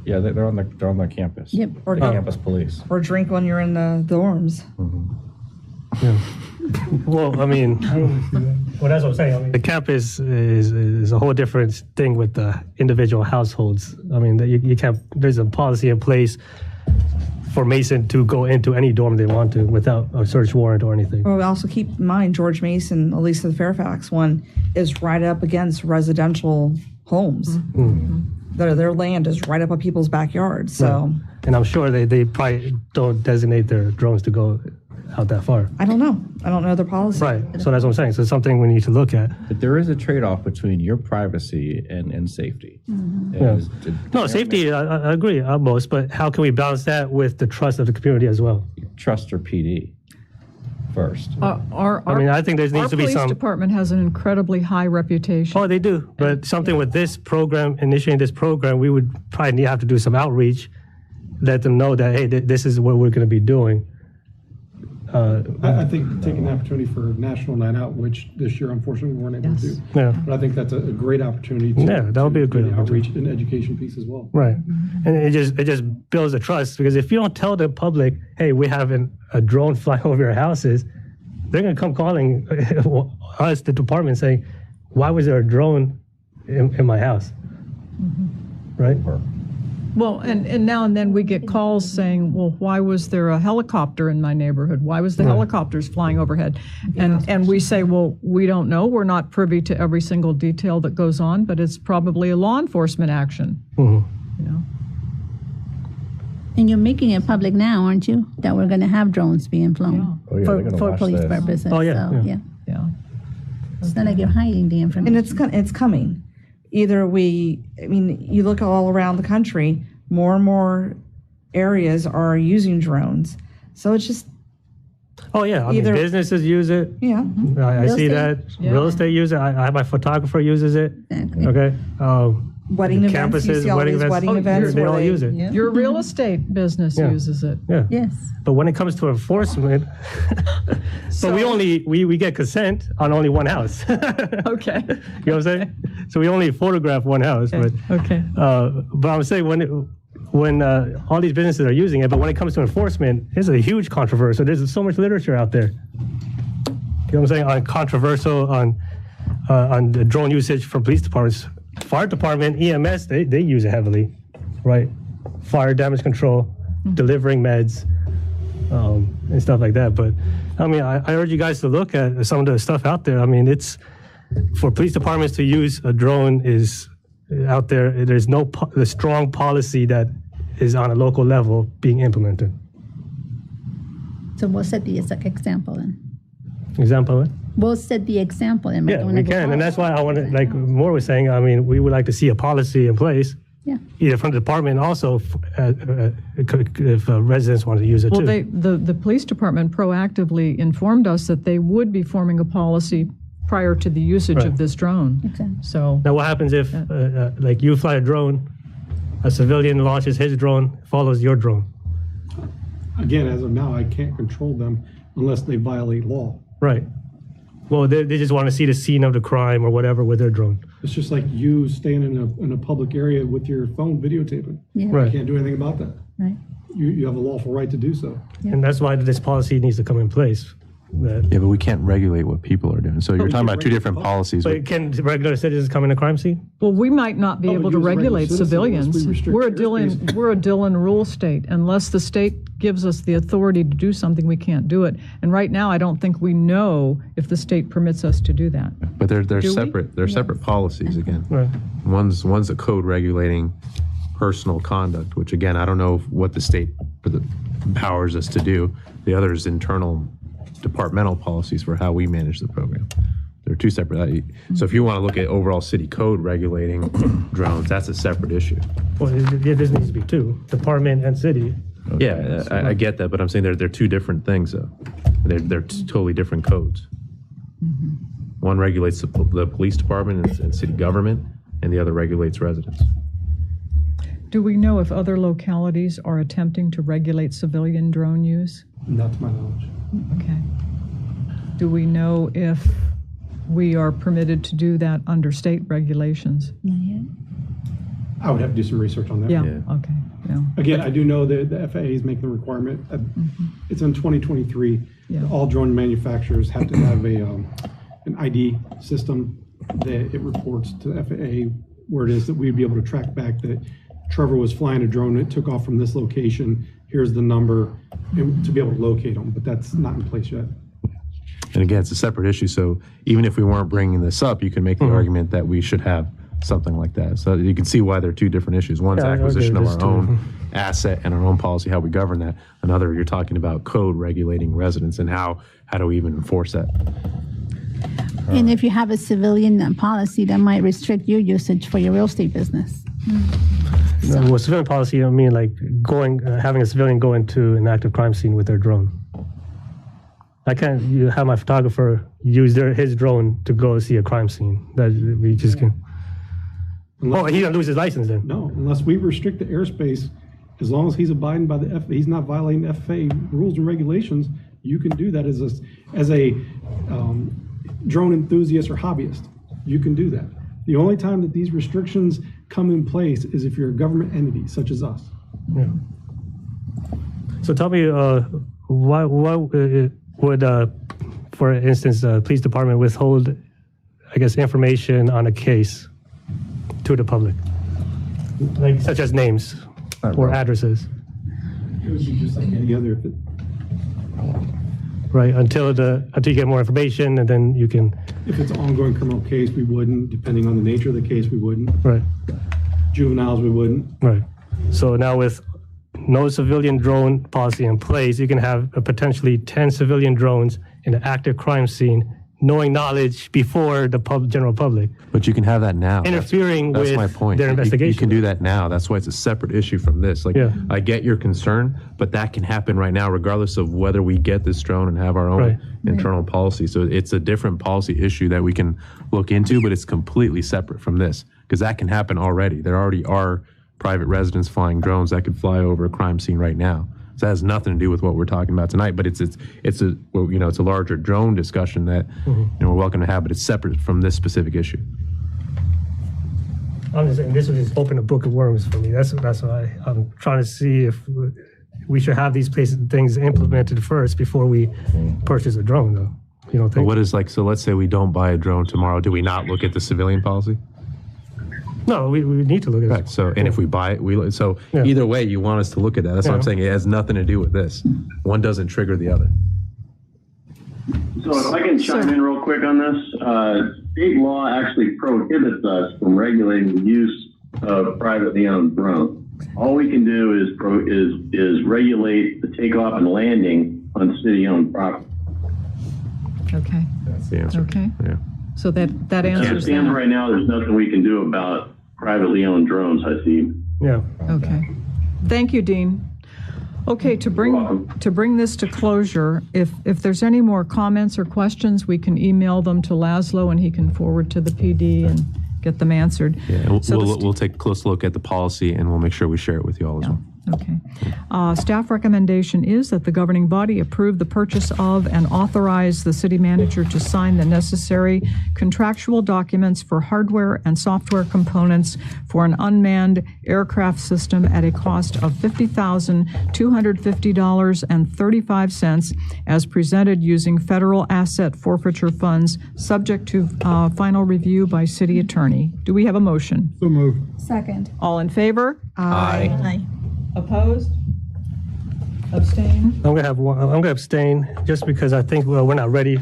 Yeah, they're on their campus. Yep. Or Campus police. Or drink when you're in the dorms. Yeah. Well, I mean, well, that's what I'm saying. I mean, the campus is a whole different thing with the individual households. I mean, you can't. There's a policy in place for Mason to go into any dorm they want to without a search warrant or anything. Well, we also keep in mind George Mason, at least the Fairfax one, is right up against residential homes. Their land is right up on people's backyards. So, Right. And I'm sure they probably don't designate their drones to go out that far. I don't know. I don't know their policy. Right. So that's what I'm saying. So it's something we need to look at. But there is a trade-off between your privacy and safety. Yeah. No, safety, I agree almost, but how can we balance that with the trust of the community as well? Trust your PD first. I mean, I think there needs to be Our police some. department has an incredibly high reputation. Oh, they do. But something with this program, initiating this program, we would probably have to do some outreach, let them know that, hey, this is what we're going to be doing. I think taking the opportunity for National Night Out, which this year unfortunately we weren't able to do. Yeah. But I think that's a great opportunity to, Yeah, that would be a great do the outreach and education piece as well. Right. And it just builds the trust, because if you don't tell the public, hey, we have a drone flying over your houses, they're going to come calling us, the department, saying, why was there a drone in my house? Right? Well, and now and then we get calls saying, well, why was there a helicopter in my neighborhood? Why was the helicopters flying overhead? And we say, well, we don't know. We're not privy to every single detail that goes on, but it's probably a law enforcement action. You know? And you're making it public now, aren't you? That we're going to have drones being flown for police purposes. Oh, yeah. So, Yeah. It's not like you're hiding the information. And it's coming. Either you look all around the country, more and more areas are using drones. So it's just. Oh, yeah. I mean, businesses use it. Yeah. I see that. Real estate use it. I have my photographer uses it. Exactly. Okay. wedding events. You campuses, see all wedding these events. wedding Oh, events they where all use it. Your real estate business Yeah. uses it. Yeah. Yes. But when it comes to enforcement, so we get consent on only one house. Okay. You know what I'm saying? So we only photograph one house, but I'm saying when all these businesses are using it, but when it comes to enforcement, it's a huge controversy. There's so much literature out there. You know what I'm saying? On controversial, on the drone usage from police departments, fire department, EMS, they use it heavily, right? Fire damage control, delivering meds, and stuff like that. But I mean, I urge you guys to look at some of the stuff out there. I mean, it's for police departments to use a drone is out there. There's no the strong policy that is on a local level being implemented. So we'll set the example then. Example? We'll set the example and Yeah, we can, and that's why I want to, like Moore was saying, I mean, we would like to see a policy in place. Yeah. Either from the department, also if residents want to use it Well, too. the police department proactively informed us that they would be forming a policy prior to the usage Right. of this drone. Exactly. So Now, what happens if, like, you fly a drone, a civilian launches his drone, follows your drone? Again, as of now, I can't control them unless they violate law. Right. Well, they just want to see the scene of the crime or whatever with their drone. It's just like you staying in a public area with your phone videotaping. Yeah. Right. You can't do anything about that. Right. You have a lawful right to do so. And that's why this policy needs to come in place. Yeah, but we can't regulate what people are doing. So you're talking about two different policies. But can regular citizens come in a crime scene? Well, we might not be able to use regular regulate citizens unless we civilians. restrict We're a Dillon rule state. Unless the state gives us the authority to do something, we can't do it. And right now, I don't think we know if the state permits us to do that. But they're Do we? separate. They're separate policies again. Right. One's a code regulating personal conduct, which again, I don't know what the state empowers us to do. The other is internal departmental policies for how we manage the program. They're two separate. So if you want to look at overall city code regulating drones, that's a separate issue. Well, this needs to be two, department and city. Yeah, I get that, but I'm saying they're two different things, though. They're totally different codes. One regulates the police department and city government, and the other regulates residents. Do we know if other localities are attempting to regulate civilian drone use? Not to my knowledge. Okay. Do we know if we are permitted to do that under state regulations? I would have to do some research on that. Yeah, okay, yeah. Again, I do know that the FAA is making the requirement. It's in 2023. Yeah. All drone manufacturers have to have an ID system that it reports to the FAA where it is that we'd be able to track back that Trevor was flying a drone and it took off from this location. Here's the number, and to be able to locate them, but that's not in place yet. And again, it's a separate issue. So even if we weren't bringing this up, you can make the argument that we should have something like that. So you can see why they're two different issues. One's acquisition of our own asset and our own policy, how we govern that. Another, you're talking about code regulating residents and how do we even enforce that? And if you have a civilian policy, that might restrict your usage for your real estate business. No, with civilian policy, I mean like having a civilian go into an active crime scene with their drone. I can't have my photographer use his drone to go see a crime scene. That we just can. Unless, he doesn't lose his license then. No, unless we restrict the airspace, as long as he's abiding by the he's not violating FAA rules and regulations, you can do that as a drone enthusiast or hobbyist. You can do that. The only time that these restrictions come in place is if you're a government entity, such as us. Yeah. So tell me, why would, for instance, the police department withhold, I guess, information on a case to the public, like such as names or addresses? It would be just like any other. Right, until you get more information, and then you can. If it's an ongoing criminal case, we wouldn't. Depending on the nature of the case, we wouldn't. Right. Juveniles, we wouldn't. Right. So now with no civilian drone policy in place, you can have potentially 10 civilian drones in an active crime scene, knowing knowledge before the general public. But you can have that now. Interfering that's with my point. their investigation. You can do that now. That's why it's a separate issue from this. Like, I get your concern, but that can happen right now, regardless of whether we get this drone and have our own internal policy. So it's a different policy issue that we can look into, but it's completely separate from this because that can happen already. There already are private residents flying drones that could fly over a crime scene right now. So that has nothing to do with what we're talking about tonight, but it's a well, it's a larger drone discussion that we're welcome to have, but it's separate from this specific issue. I'm just saying this would just open a book of worms for me. That's why I'm trying to see if we should have these things implemented first before we purchase a drone, though. You don't think? What is so let's say we don't buy a drone tomorrow. Do we not look at the civilian policy? No, we need to look at it. Right. So, and if we buy it, either way, you want us to look at that. That's what I'm saying. It has nothing to do with this. One doesn't trigger the other. So if I can chime in real quick on this, state law actually prohibits us from regulating the use of privately owned drones. All we can do is regulate the takeoff and landing on city-owned property. Okay. That's the answer. Okay. Yeah. So that As it answers stands that. right now, there's nothing we can do about privately owned drones, I see. Yeah. Okay. Thank you, Dean. Okay, to bring this to closure, if there's any more comments or questions, we can email them to Laszlo and he can forward to the PD and get them answered. Yeah, and So we'll take a close look at the policy and we'll make sure we share it with you all as well. Okay. Staff recommendation is that the governing body approve the purchase of and authorize the city manager to sign the necessary contractual documents for hardware and software components for an unmanned aircraft system at a cost of $50,250.35 as presented using federal asset forfeiture funds, subject to final review by city attorney. Do we have a motion? So moved. Second. All in favor? Aye. Aye. Opposed? Abstain? I'm gonna abstain just because I think we're not ready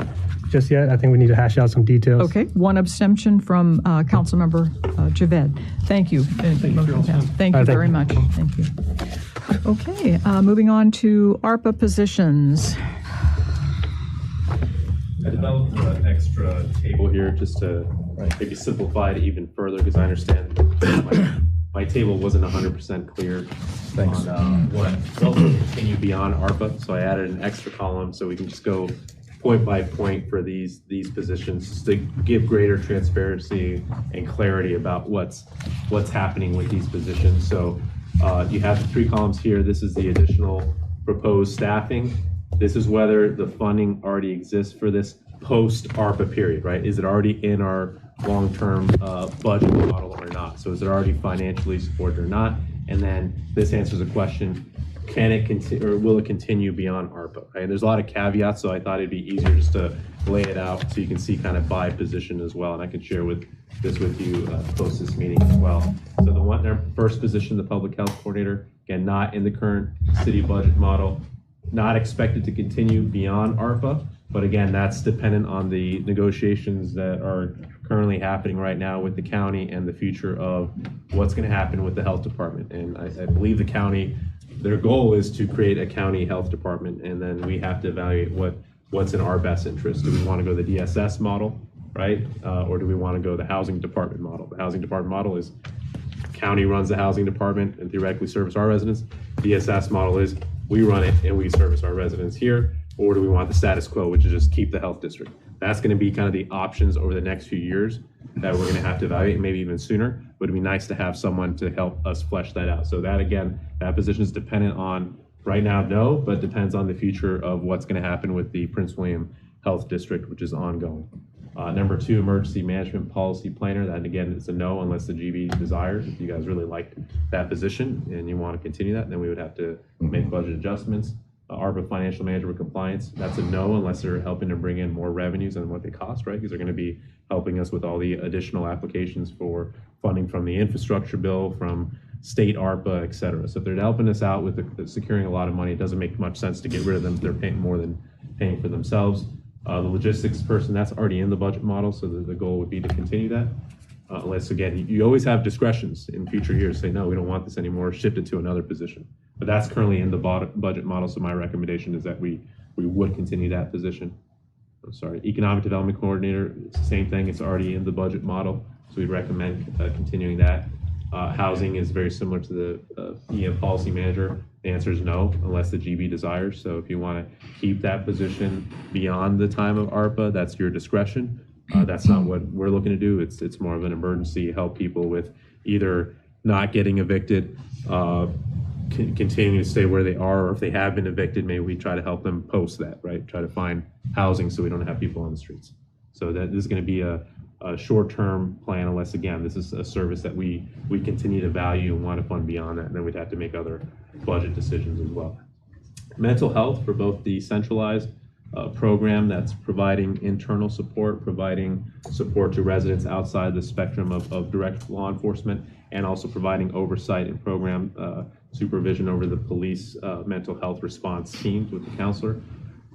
just yet. I think we need to hash out some details. Okay, one abstention from Councilmember Javed. Thank you. Motion passed. Thank you very much. Thank you. Okay, moving on to ARPA positions. I developed an extra table here just to maybe simplify it even further, because I understand my table wasn't 100% clear on what will continue beyond ARPA. So I added an extra column so we can just go point by point for these positions, just to give greater transparency and clarity about what's happening with these positions. So you have the 3 columns here. This is the additional proposed staffing. This is whether the funding already exists for this post-ARPA period, right? Is it already in our long-term budget model or not? So is it already financially supported or not? And then this answers a question, can it continue or will it continue beyond ARPA, right? There's a lot of caveats, so I thought it'd be easier just to lay it out so you can see kind of by position as well. And I can share this with you post this meeting as well. So the first position, the public health coordinator, again, not in the current city budget model, not expected to continue beyond ARPA, but again, that's dependent on the negotiations that are currently happening right now with the county and the future of what's going to happen with the health department. And I believe the county, their goal is to create a county health department, and then we have to evaluate what's in our best interest. Do we want to go the DSS model, right? Or do we want to go the housing department model? The housing department model is county runs the housing department and theoretically service our residents. DSS model is we run it and we service our residents here. Or do we want the status quo, which is just keep the health district? That's going to be kind of the options over the next few years that we're going to have to evaluate, maybe even sooner. But it'd be nice to have someone to help us flesh that out. So that, again, that position is dependent on, right now, no, but depends on the future of what's going to happen with the Prince William Health District, which is ongoing. Number 2, emergency management policy planner. That, again, is a no unless the GB desires. If you guys really liked that position and you want to continue that, then we would have to make budget adjustments. ARPA financial manager with compliance, that's a no unless they're helping to bring in more revenues than what they cost, right? Because they're going to be helping us with all the additional applications for funding from the infrastructure bill, from state ARPA, et cetera. So if they're helping us out with securing a lot of money, it doesn't make much sense to get rid of them if they're paying more than paying for themselves. The logistics person, that's already in the budget model, so the goal would be to continue that. Unless, again, you always have discretions in future years, say, no, we don't want this anymore, shift it to another position. But that's currently in the budget model, so my recommendation is that we would continue that position. I'm sorry, economic development coordinator, it's the same thing, it's already in the budget model, so we'd recommend continuing that. Housing is very similar to the EM policy manager. The answer is no, unless the GB desires. So if you want to keep that position beyond the time of ARPA, that's your discretion. That's not what we're looking to do. It's more of an emergency, help people with either not getting evicted, continuing to stay where they are, or if they have been evicted, maybe we try to help them post that, right? Try to find housing so we don't have people on the streets. So that this is going to be a short-term plan, unless, again, this is a service that we continue to value and want to fund beyond that, and then we'd have to make other budget decisions as well. Mental health, for both the centralized program that's providing internal support, providing support to residents outside the spectrum of direct law enforcement, and also providing oversight and program supervision over the police mental health response teams with the counselor.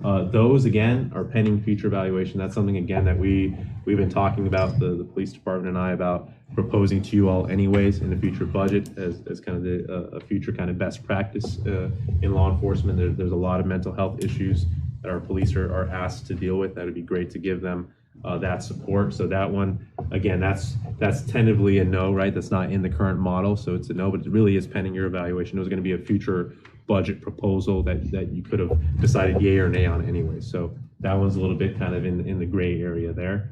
Those, again, are pending future evaluation. That's something, again, that we've been talking about, the police department and I, about proposing to you all anyways in the future budget as kind of a future kind of best practice in law enforcement. There's a lot of mental health issues that our police are asked to deal with. That would be great to give them that support. So that one, again, that's tentatively a no, right? That's not in the current model, so it's a no, but it really is pending your evaluation. It was going to be a future budget proposal that you could have decided yay or nay on anyway. So that one's a little bit kind of in the gray area there.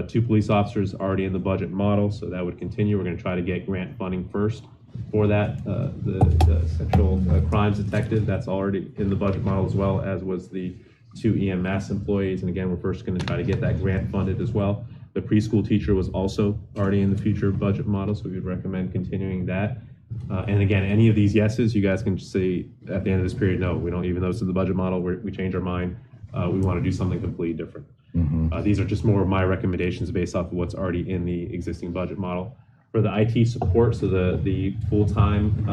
2 police officers already in the budget model, so that would continue. We're going to try to get grant funding first for that. The sexual crimes detective, that's already in the budget model, as well as was the 2 EMS employees. And again, we're first going to try to get that grant funded as well. The preschool teacher was also already in the future budget model, so we would recommend continuing that. And again, any of these yeses, you guys can say at the end of this period, no, we don't, even though it's in the budget model, we change our mind. We want to do something completely different. These are just more of my recommendations based off of what's already in the existing budget model. For the IT support, so the full-time,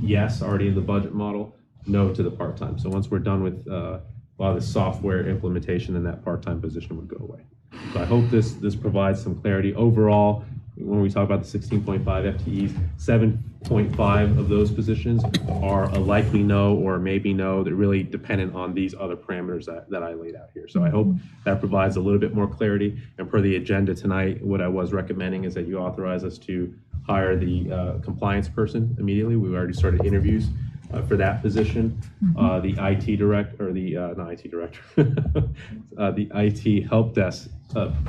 yes, already in the budget model, no to the part-time. So once we're done with a lot of the software implementation, then that part-time position would go away. So I hope this provides some clarity. Overall, when we talk about the 16.5 FTEs, 7.5 of those positions are a likely no or maybe no. They're really dependent on these other parameters that I laid out here. So I hope that provides a little bit more clarity. And per the agenda tonight, what I was recommending is that you authorize us to hire the compliance person immediately. We've already started interviews for that position. The IT director, or not IT director, the IT help desk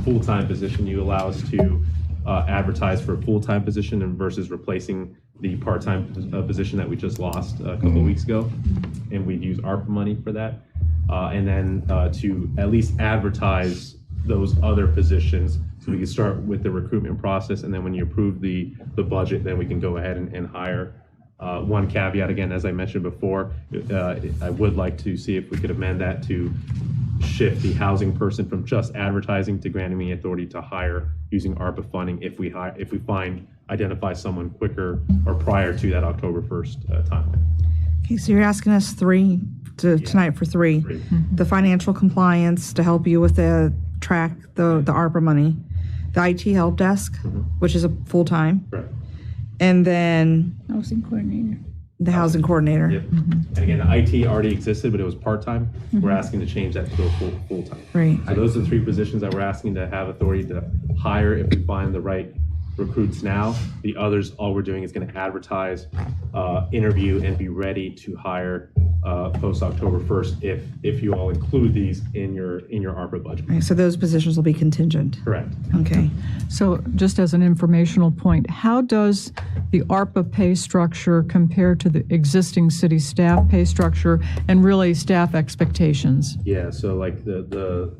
full-time position, you allow us to advertise for a full-time position and versus replacing the part-time position that we just lost a couple of weeks ago, and we'd use ARPA money for that, and then to at least advertise those other positions so we can start with the recruitment process, and then when you approve the budget, then we can go ahead and hire. One caveat, again, as I mentioned before, I would like to see if we could amend that to shift the housing person from just advertising to granting me authority to hire using ARPA funding if we identify someone quicker or prior to that October 1st timeline. Okay, so you're asking us tonight for 3. The financial compliance to help you with the ARPA money, the IT help desk, which is a full-time. Right. And then Housing coordinator. the housing coordinator. Yep. And again, the IT already existed, but it was part-time. We're asking to change that to a full-time. Right. So those are the 3 positions that we're asking to have authority to hire if we find the right recruits now. The others, all we're doing is going to advertise, interview, and be ready to hire post October 1st if you all include these in your ARPA budget. Right, so those positions will be contingent. Correct. Okay. So just as an informational point, how does the ARPA pay structure compare to the existing city staff pay structure and really staff expectations? Yeah, so like the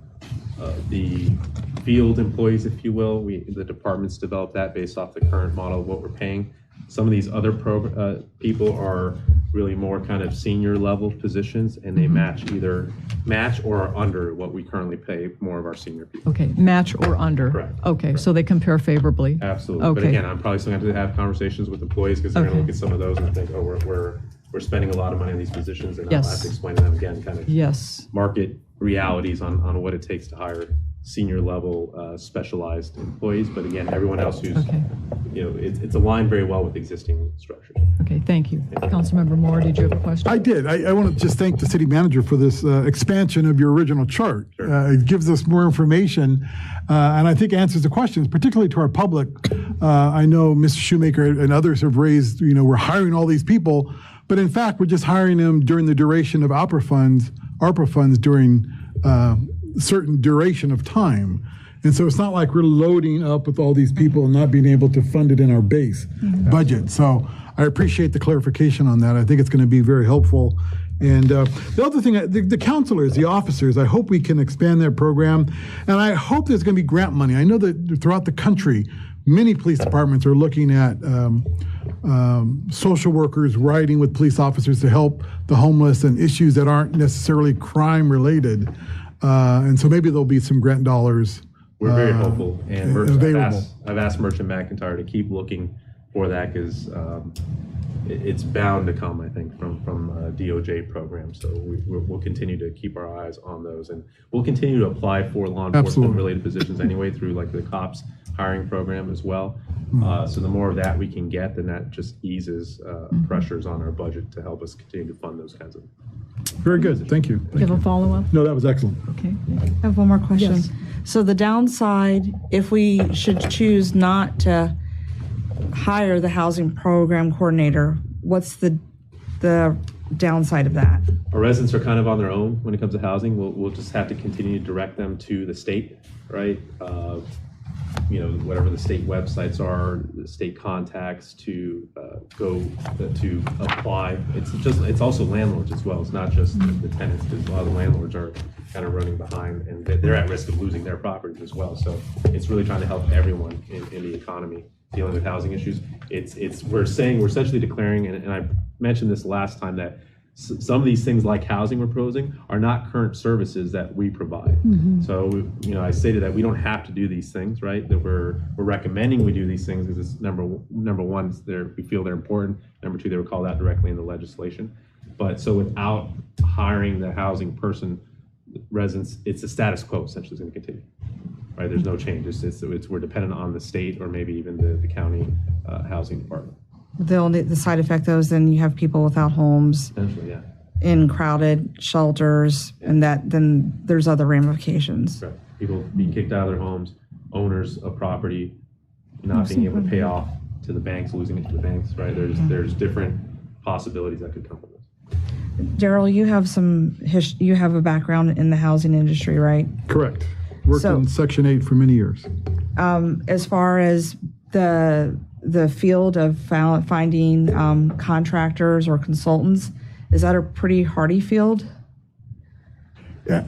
field employees, if you will, the departments develop that based off the current model of what we're paying. Some of these other people are really more kind of senior level positions, and they either match or are under what we currently pay more of our senior people. Okay, match or under? Correct. Okay, so they compare favorably? Absolutely. Okay. But again, I'm probably still going to have to have conversations with employees because they're going to look at some of those and think, oh, we're spending a lot of money on these positions, and I'll have to explain to them again kind of market realities on what it takes to hire senior level specialized employees. But again, everyone else who's, it's aligned very well with existing structures. Okay, thank you. Councilmember Moore, did you have a question? I did. I want to just thank the city manager for this expansion of your original chart. It gives us more information, and I think answers the questions, particularly to our public. I know Mr. Shoemaker and others have raised, we're hiring all these people, but in fact, we're just hiring them during the duration of ARPA funds during certain duration of time. And so it's not like we're loading up with all these people and not being able to fund it in our base budget. So I appreciate the clarification on that. I think it's going to be very helpful. And the other thing, the counselors, the officers, I hope we can expand their program. And I hope there's going to be grant money. I know that throughout the country, many police departments are looking at social workers riding with police officers to help the homeless and issues that aren't necessarily crime related. And so maybe there'll be some grant dollars. We're very hopeful, and available. I've asked Merchant McIntyre to keep looking for that because it's bound to come, I think, from DOJ programs. So we'll continue to keep our eyes on those, and we'll continue to apply for law enforcement related positions anyway through like the cops hiring program as well. So the more of that we can get, then that just eases pressures on our budget to help us continue to fund those kinds of. Very good. Thank you. Do you have a follow-up? No, that was excellent. Okay. I have one more question. Yes. So the downside, if we should choose not to hire the housing program coordinator, what's the downside of that? Our residents are kind of on their own when it comes to housing. We'll just have to continue to direct them to the state, right? Whatever the state websites are, the state contacts to go to apply. It's also landlords as well. It's not just the tenants, because a lot of the landlords are kind of running behind, and they're at risk of losing their properties as well. So it's really trying to help everyone in the economy dealing with housing issues. We're essentially declaring, and I mentioned this last time, that some of these things like housing we're proposing are not current services that we provide. So, I stated that we don't have to do these things, right? That we're recommending we do these things because it's number one, we feel they're important. Number two, they were called out directly in the legislation. But so without hiring the housing person, residents, it's the status quo essentially is going to continue, right? There's no change. We're dependent on the state or maybe even the county housing department. The side effect, though, is then you have people without homes, Essentially, yeah. in crowded shelters, and then there's other ramifications. Right. People being kicked out of their homes, owners of property not being able to pay off to the banks, losing it to the banks, right? There's different possibilities that could come from this. Daryl, you have you have a background in the housing industry, right? Correct. Worked in Section 8 for many years. As far as the field of finding contractors or consultants, is that a pretty hardy field? Yeah.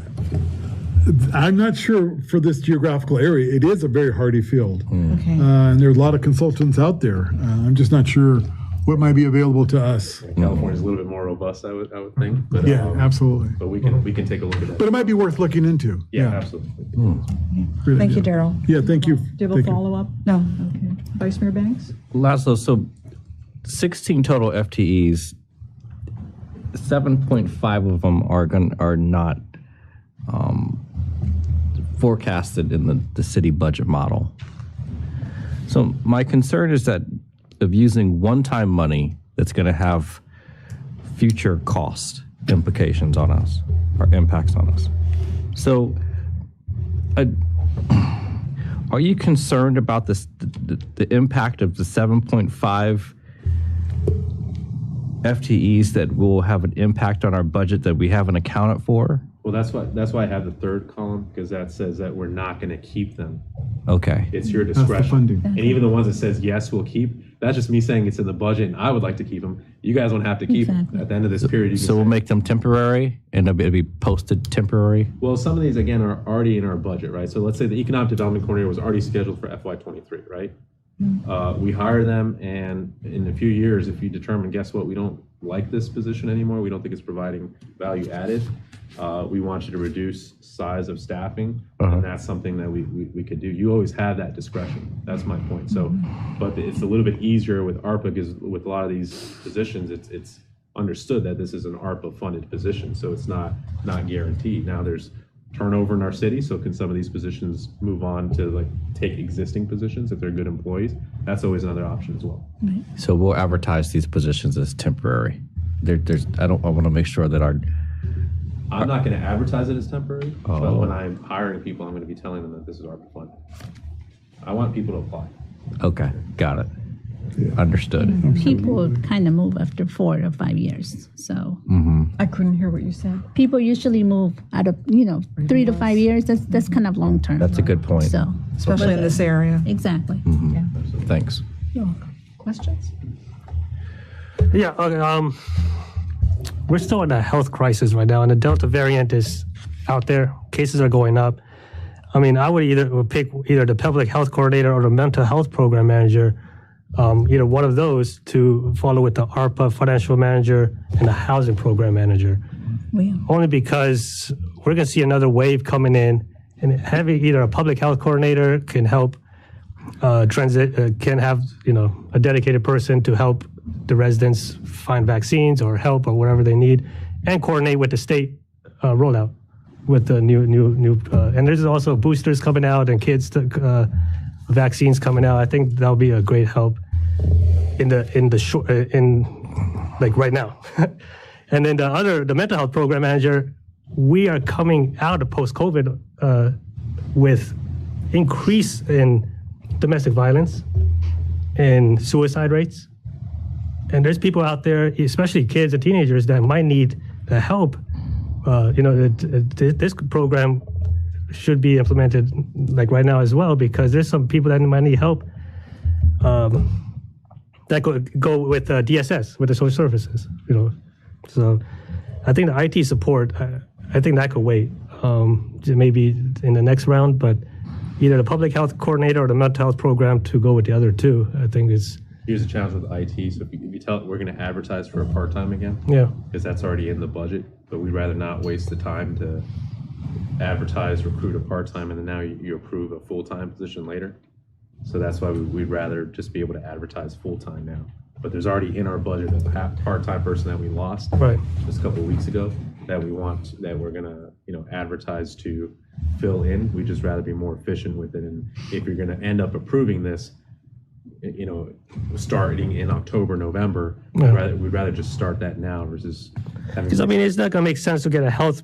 I'm not sure for this geographical area. It is a very hardy field. Okay. And there's a lot of consultants out there. I'm just not sure what might be available to us. California's a little bit more robust, I would think. But, Yeah, absolutely. But we can take a look at that. But it might be worth looking into. Yeah, absolutely. Great Thank you, idea. Daryl. Yeah, thank you. Do you have a Thank you. follow-up? No. Okay. Vice Mayor Banks? Laszlo, so 16 total FTEs, 7.5 of them are not forecasted in the city budget model. So my concern is that of using one-time money that's going to have future cost implications on us or impacts on us. So are you concerned about this, the impact of the 7.5 FTEs that will have an impact on our budget that we haven't accounted for? Well, that's why I have the third column, because that says that we're not going to keep them. Okay. It's your That's the discretion. funding. And even the ones that says yes, we'll keep. That's just me saying it's in the budget, and I would like to keep them. You guys don't have to keep them. At the end of this period. You can So we'll say- make them temporary, and it'll be posted temporary. Well, some of these again are already in our budget, right? So let's say the economic development coordinator was already scheduled for FY23, right? We hire them, and in a few years, if you determine, guess what, we don't like this position anymore, we don't think it's providing value added, we want you to reduce size of staffing, and that's something that we could do. You always have that discretion. That's my point. So, but it's a little bit easier with ARPA because with a lot of these positions, it's understood that this is an ARPA funded position, so it's not guaranteed. Now there's turnover in our city, so can some of these positions move on to like take existing positions if they're good employees? That's always another option as well. So we'll advertise these positions as temporary. I want to make sure that I'm not going to advertise it as temporary, but when I'm hiring people, I'm going to be telling them that this is ARPA funded. I want people to apply. Okay, got it. Understood. People kind of move after 4 or 5 years. So I couldn't hear what you said. people usually move out of 3 to 5 years. That's kind of long term. That's a good point. So Especially in this area. exactly. Thanks. Questions? Yeah, okay, we're still in a health crisis right now, and the Delta variant is out there. Cases are going up. I mean, I would pick either the public health coordinator or the mental health program manager, either one of those to follow with the ARPA financial manager and the housing program manager. Only because we're going to see another wave coming in, and having either a public health coordinator can help can have a dedicated person to help the residents find vaccines or help or whatever they need, and coordinate with the state rollout with the new and there's also boosters coming out and kids vaccines coming out. I think that'll be a great help in right now. And then the mental health program manager, we are coming out of post-COVID with increase in domestic violence and suicide rates. And there's people out there, especially kids and teenagers, that might need the help. This program should be implemented like right now as well, because there's some people that might need help that go with DSS, with the social services. So I think the IT support, I think that could wait, maybe in the next round, but either the public health coordinator or the mental health program to go with the other two, I think is. Here's the challenge with IT. So if you tell it we're going to advertise for a part-time again, because that's already in the budget, but we'd rather not waste the time to advertise, recruit a part-time, and then now you approve a full-time position later. So that's why we'd rather just be able to advertise full-time now. But there's already in our budget a part-time person that we lost just a couple of weeks ago that we're going to advertise to fill in. We'd just rather be more efficient with it. And if you're going to end up approving this, starting in October, November, we'd rather just start that now versus having. Because it's not going to make sense to get a health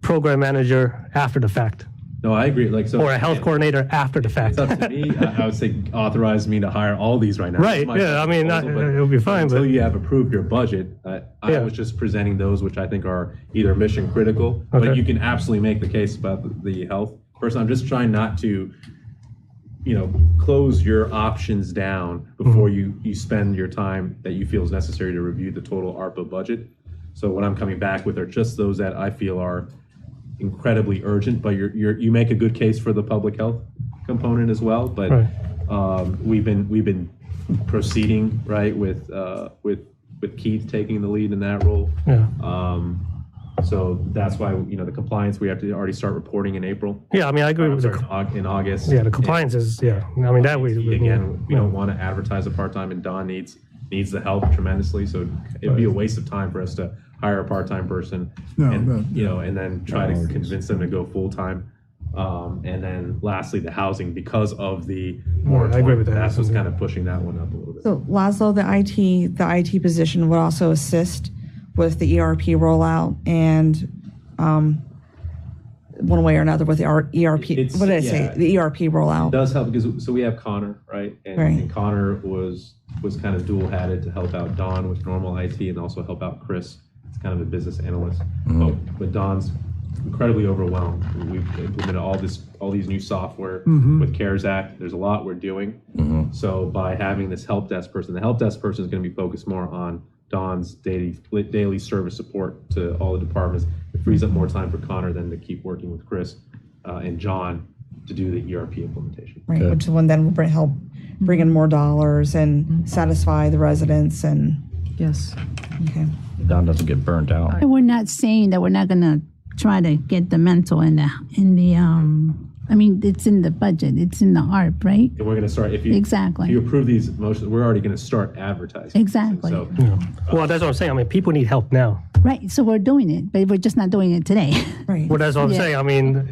program manager after the fact. No, I agree. Or a health coordinator after the fact. It's up to me. I would say authorize me to hire all these right now. Right. Yeah. It'll be fine. Until you have approved your budget, I was just presenting those which I think are either mission critical, but you can absolutely make the case about the health person. I'm just trying not to, close your options down before you spend your time that you feel is necessary to review the total ARPA budget. So what I'm coming back with are just those that I feel are incredibly urgent, but you make a good case for the public health component as well. But we've been proceeding with Keith taking the lead in that role. So that's why the compliance, we have to already start reporting in April. Yeah, I agree with in August. Yeah, the compliance is that we don't want to advertise a part-time, and Don needs the help tremendously. So it'd be a waste of time for us to hire a part-time person and then try to convince them to go full-time. And then lastly, the housing, because of the moratorium, I agree with that. That's what's kind of pushing that one up a little bit. So Laszlo, the IT position would also assist with the ERP rollout and one way or another with the ERP. What did I say? The ERP rollout. It does help because we have Connor, right? And Connor was kind of dual-hatted to help out Don with normal IT and also help out Chris. It's kind of a business analyst. But Don's incredibly overwhelmed. We've implemented all these new software with CARES Act. There's a lot we're doing. So by having this help desk person, the help desk person is going to be focused more on Don's daily service support to all the departments. It frees up more time for Connor than to keep working with Chris and John to do the ERP implementation. Right, which one then will help bring in more dollars and satisfy the residents and. Yes. Okay. Don doesn't get burnt out. And we're not saying that we're not going to try to get the mental in the it's in the budget, it's in the ARP, right? And we're going to start, if you approve these motions, we're already going to start advertising. Exactly. So, well, that's what I'm saying. People need help now. Right, so we're doing it, but we're just not doing it today. Right. Well, that's what I'm saying.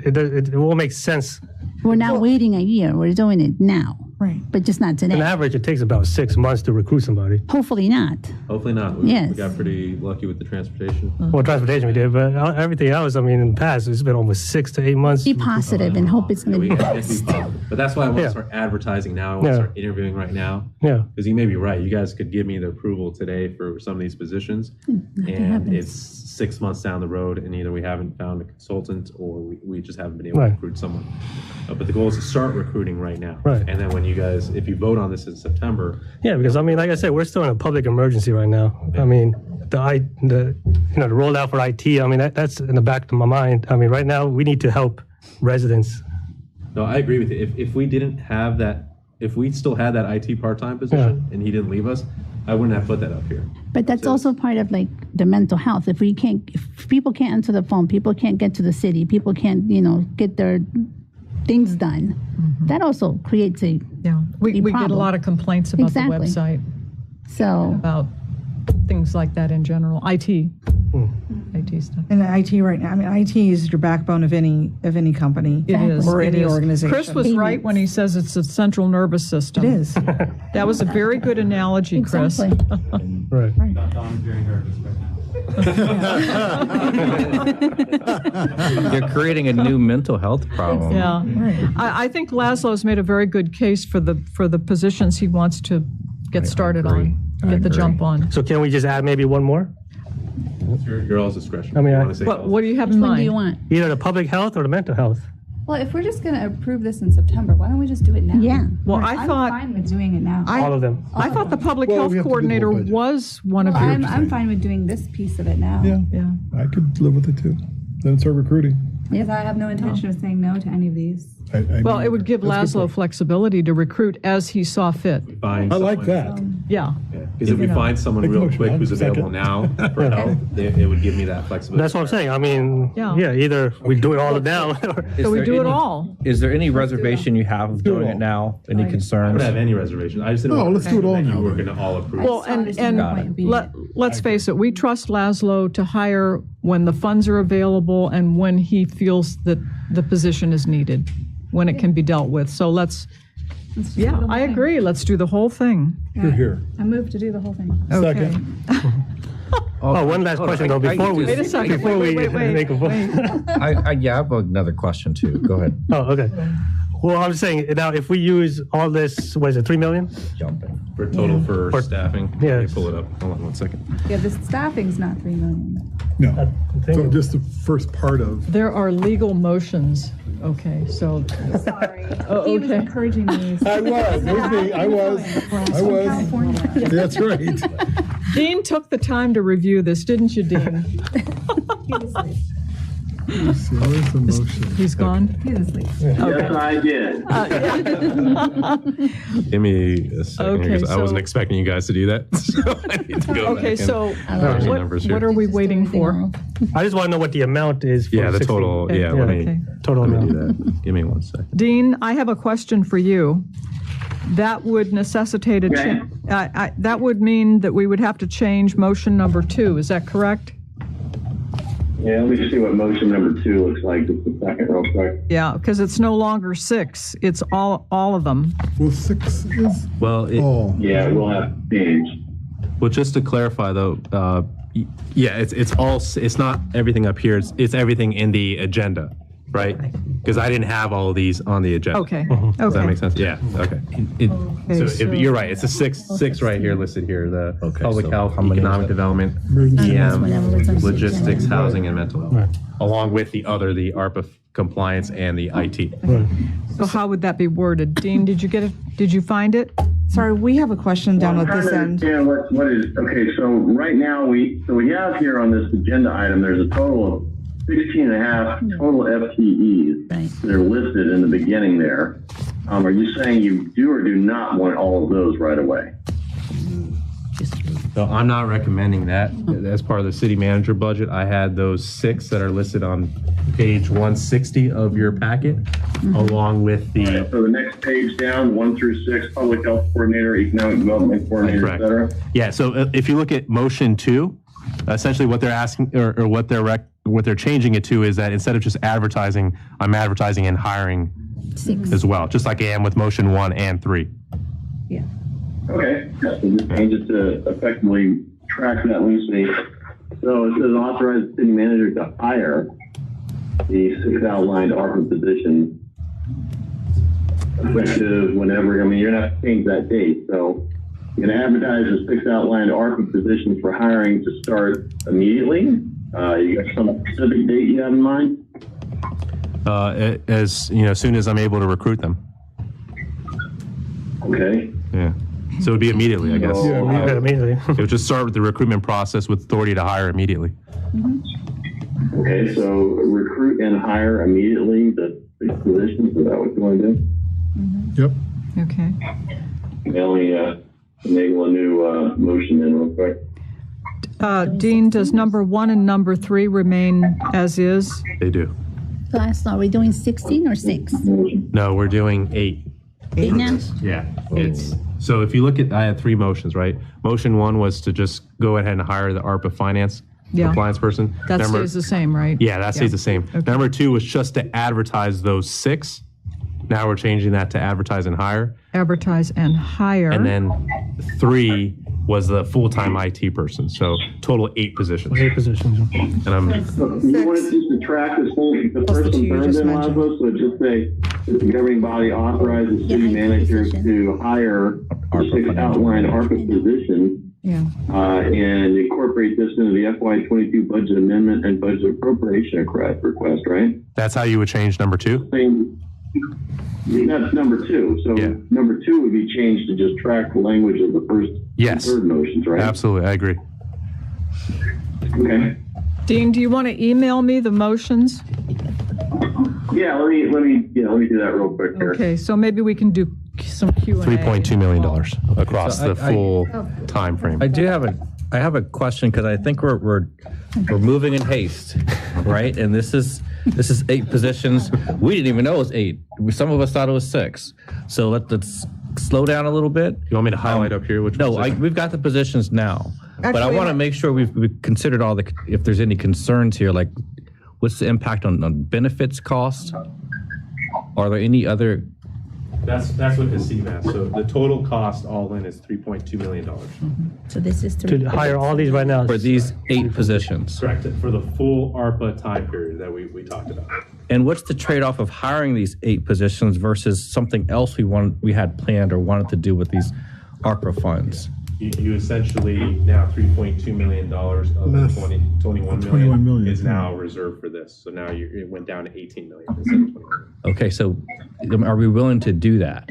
It won't make sense. We're not waiting a year, we're doing it now. Right. but just not On today. average, it takes about 6 months to recruit somebody. Hopefully not. Hopefully not. We Yes. got pretty lucky with the transportation. Well, transportation we did, but everything else, I mean, in the past, it's been almost 6 to 8 months. Be positive and hope it's going to We be have to fixed. be positive. But that's why I want Yeah. to start advertising now. I want to Yeah. start interviewing right now. Yeah. Because you may be right. You guys could give me the approval today for some of these positions. And happens. it's 6 months down the road, and either we haven't found a consultant or we just haven't been able Right. to recruit someone. But the goal is to start recruiting right now. Right. And then when you guys, if you vote on this in September, Yeah, because I mean, like I said, we're still in a public emergency right now. I mean, the rollout for IT. I mean, that's in the back of my mind. I mean, right now we need to help residents. no, I agree with you. If we didn't have that, if we still had that IT part-time position and he didn't leave us, I wouldn't have put that up here. But that's also part of like the mental health. If people can't answer the phone, people can't get to the city, people can't, get their things done. That also creates a We get a problem. lot of complaints about Exactly. the website, so. about things like that in general. IT stuff. And IT right now, I mean, IT is your backbone of any company. It is. Or it any is. organization. Chris was right when he says it's a central nervous system. It is. That was a very good analogy, Chris. Exactly. Right. Don's very nervous right now. You're creating a new mental health problem. Yeah. I think Laszlo's made a very good case for the positions he wants to get started on, get the jump on. So can we just add maybe one more? It's your all's discretion. I mean, You I- wanna say What do you have Which in one mind? do you want? Either the public health or the mental health. Well, if we're just going to approve this in September, why don't we just do it now? Yeah. Well, I'm fine with doing it now. All of them. I thought the public Well, health we have to do the coordinator whole budget. was one of Well, your. I'm fine with doing this piece of it now. Yeah, I could live with it too. Then start recruiting. Because I have no intention of saying no to any of these. Well, it would give That's a good Laszlo point. flexibility to recruit as he saw fit. Find I like someone- that. Yeah. Because if we find someone Make a real motion, quick Ron. who's available Second. now for help, it would give me that flexibility. That's what I'm saying. I mean, Yeah. either we do it all now or So we do it all. Is there any reservation you have of doing all. it now? Any I don't concerns? have any reservation. I just didn't No, want let's do it all that now. you were going to all approve. Well, I just understand the point being- let's face it, we trust Laszlo to hire when the funds are available and when he feels that the position is needed, when it can be dealt with. So Let's just do yeah, the whole I thing. agree. Let's do the whole thing. You're here. I move to do the whole thing. Okay. Second. Oh, one last question though, before we Wait a second. before we Wait. make a vote. I have another question too. Go ahead. Oh, okay. Well, I'm saying now, if we use all this, what is it, 3 million? Jumping. For total for staffing. Yeah. Let me pull it up. Hold on one second. Yeah, the staffing's not 3 million. No. So just the first part of, There are legal motions. Okay, so Sorry. Oh, He was okay. encouraging me. I was, it was me, I was. California. That's right. Dean took the time to review this, didn't you, Dean? So where's the motion? He's gone. He's asleep. Yes, I did. Give me a second here, Okay, 'cause I wasn't so- expecting you guys to do that. So I need to go Okay, back and so crunch the numbers here. what are we waiting for? I just want to know what the amount is for Yeah, the 16. total. Okay, Yeah, okay. Total let me amount. do that. Give me 1 second. Dean, I have a question for you. That would necessitate a Okay. that would mean that we would have to change motion number 2. Is that correct? Yeah, let me see what motion number 2 looks like. Just a second, real quick. Yeah, because it's no longer 6. It's all of them. Well, 6 is, Well, Yeah, we'll have to change. well, just to clarify though, yeah, it's not everything up here. It's everything in the agenda, right? Because I didn't have all of these on the agenda. Okay. Does that Okay. make sense? Yeah. Okay. so- You're right. It's a six right here listed here. The public so health, how many is economic that? development, Emergency. Whenever it's on the logistics, agenda. housing, and mental health, along with the ARPA compliance and the IT. So how would that be worded? Dean, did you get it? Did you find it? Sorry, we have a question down Well, at I'm this trying end. to understand what is, okay, so right now we have here on this agenda item, there's a total of 16 and a half total FTEs that are listed in the beginning there. Are you saying you do or do not want all of those right away? So I'm not recommending that. As part of the city manager budget, I had those 6 that are listed on page 160 of your packet, along with the. So the next page down, 1 through 6, public health coordinator, economic development coordinator, et Correct. cetera. Yeah, so if you look at motion 2, essentially what they're asking, or what they're changing it to is that instead of just advertising, I'm advertising and hiring 6. as well, just like I am with motion 1 and 3. Okay, so just change it to effectively track that loosely. So it says authorize the city manager to hire the 6 outlined ARPA positions effective whenever. I mean, you're gonna have to change that date. So you're gonna advertise the 6 outlined ARPA positions for hiring to start immediately. You got some specific date you have in mind? As soon as I'm able to recruit them. Okay. Yeah. So it would be immediately, I guess. Yeah, immediately. It would just start with the recruitment process with authority to hire immediately. Okay, so recruit and hire immediately the positions. Is that what you want to do? Yep. Okay. Let me enable a new motion in real quick. Dean, does number 1 and number 3 remain as is? They do. Last, are we doing 16 or 6? No, we're doing 8. 8 now? Yeah. So if you look at, I had 3 motions, right? Motion 1 was to just go ahead and hire the ARPA finance compliance person. That stays the same, right? Yeah, that stays the same. Okay. Number 2 was just to advertise those 6. Now we're changing that to advertise and hire. Advertise and hire. And then 3 was the full-time IT person. So total 8 positions. 8 positions. And I'm You want to just track the first and third in Laszlo, so just say that the governing body authorizes the city manager to hire the 6 outlined ARPA positions. Yeah. And incorporate this into the FY22 budget amendment and budget appropriation request, right? That's how you would change number 2? That's number 2. So number 2 would be changed to just track the language of the first and third motions, right? Absolutely, I agree. Okay. Dean, do you want to email me the motions? Yeah, let me do that real quick here. Okay, so maybe we can do some Q&A. $3.2 million across So the full time frame. I have a question because I think we're moving in haste, right? And this is 8 positions. We didn't even know it was 8. Some of us thought it was 6. So let's slow down a little bit. You want me to highlight up here? We've got the positions now, but I Actually, want to make sure we've considered if there's any concerns here, like what's the impact on benefits costs? Are there any other? That's with the CMAS. So the total cost all in is $3.2 million. So this is To hire all these right now. For these 8 positions. Correct, for the full ARPA time period that we talked about. And what's the trade-off of hiring these 8 positions versus something else we had planned or wanted to do with these ARPA funds? You essentially now $3.2 million of the 21 million is now reserved for this. So now it went down to 18 million instead of 21 million. Okay, so are we willing to do that?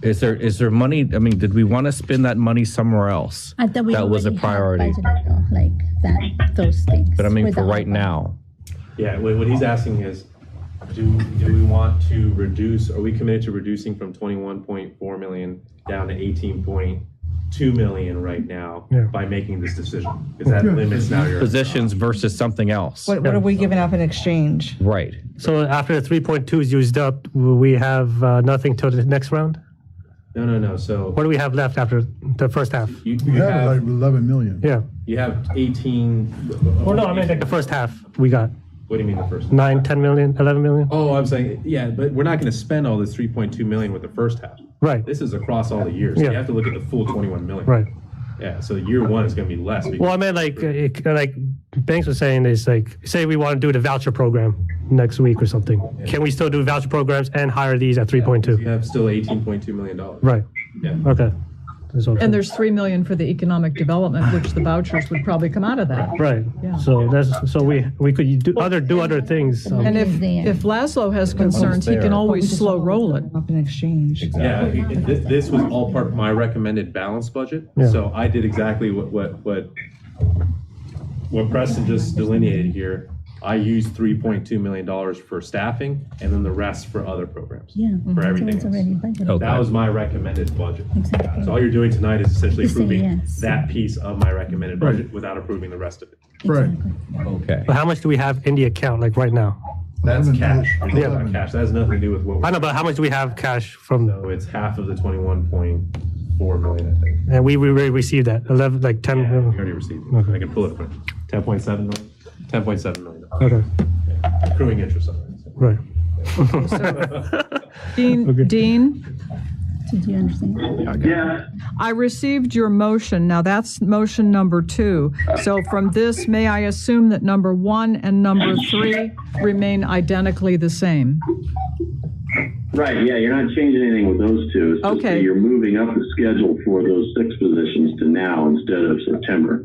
Is there money? I mean, did we want to spend that money somewhere else? I thought we that was a already had priority. budgeted, though, like those things. But I mean, with for the right ARPA. now. Yeah, what he's asking is, do we want to reduce? Are we committed to reducing from 21.4 million down to 18.2 million right now by making this decision? Because that limits now your positions versus something else. What are we giving up in exchange? Right. So after the 3.2 is used up, will we have nothing till the next round? No. So what do we have left after the first half? You have like 11 million. Yeah. You have 18. Well, no, I mean like the first half we got. What do you mean the first? 9, 10 million, 11 million. Oh, I'm saying, yeah, but we're not going to spend all this 3.2 million with the first half. Right. This is across all the years. So Yeah. you have to look at the full 21 million. Right. Yeah. So year 1 is going to be less. Well, I meant like Banks was saying is like, say we want to do the voucher program next week or something. Yeah. Can we still do voucher programs and hire these at 3.2? You have still $18.2 million. Right. Yeah. Okay. And there's $3 million for the economic development, which the vouchers would probably come out of that. Right. Yeah. So we could do other things. And if Laszlo has concerns, he can always slow roll it. Up in exchange. Yeah, this was all part of my recommended balanced budget. Yeah. So I did exactly what Preston just delineated here. I used $3.2 million for staffing and then the rest for other programs. Yeah. For everything So it's already budgeted. else. That was my recommended budget. Exactly. So all you're doing tonight is essentially Just say approving yes. that piece of my recommended budget without approving the rest of it. Right. Okay. But how much do we have in the account like right now? That's cash. Yeah. That's cash. That has nothing to do with what I know, but how much do we have cash from? So it's half of the 21.4 million, I think. And we already received that 11, like 10. Yeah, we already received it. Okay. I can pull it quick. 10.7 million. 10.7 million. Okay. Accruing interest on it. Right. Dean? Did you understand? Yeah. I received your motion. Now, that's motion number 2. So from this, may I assume that number 1 and number 3 remain identically the same? Right, yeah, you're not changing anything with those two. It's just that you're moving up the schedule for those 6 positions to now instead of September.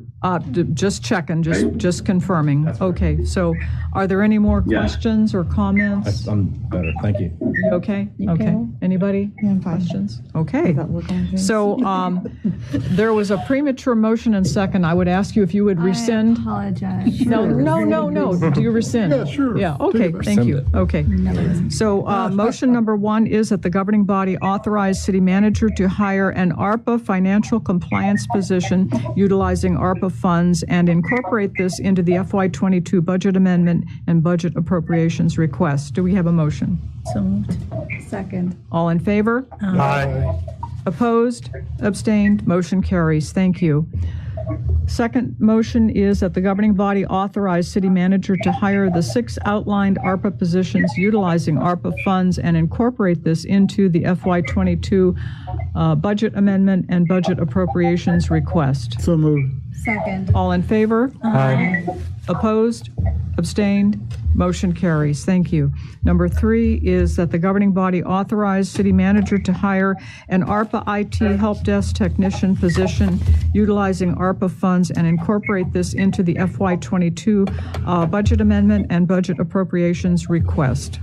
Just checking, just confirming. Okay, so are there any more questions or comments? I'm better, thank you. Okay, okay. Anybody? Questions? Okay. So there was a premature motion and second. I would ask you if you would rescind. I apologize. No. Do you rescind? Yeah, sure. Yeah, okay, thank you. Okay. So motion number 1 is that the governing body authorize city manager to hire an ARPA financial compliance position utilizing ARPA funds and incorporate this into the FY22 budget amendment and budget appropriations request. Do we have a motion? So moved. Second. All in favor? Aye. Opposed? Abstained? Motion carries. Thank you. Second motion is that the governing body authorize city manager to hire the 6 outlined ARPA positions utilizing ARPA funds and incorporate this into the FY22 budget amendment and budget appropriations request. So moved. Second. All in favor? Aye. Opposed? Abstained? Motion carries. Thank you. Number 3 is that the governing body authorize city manager to hire an ARPA IT help desk technician position utilizing ARPA funds and incorporate this into the FY22 budget amendment and budget appropriations request.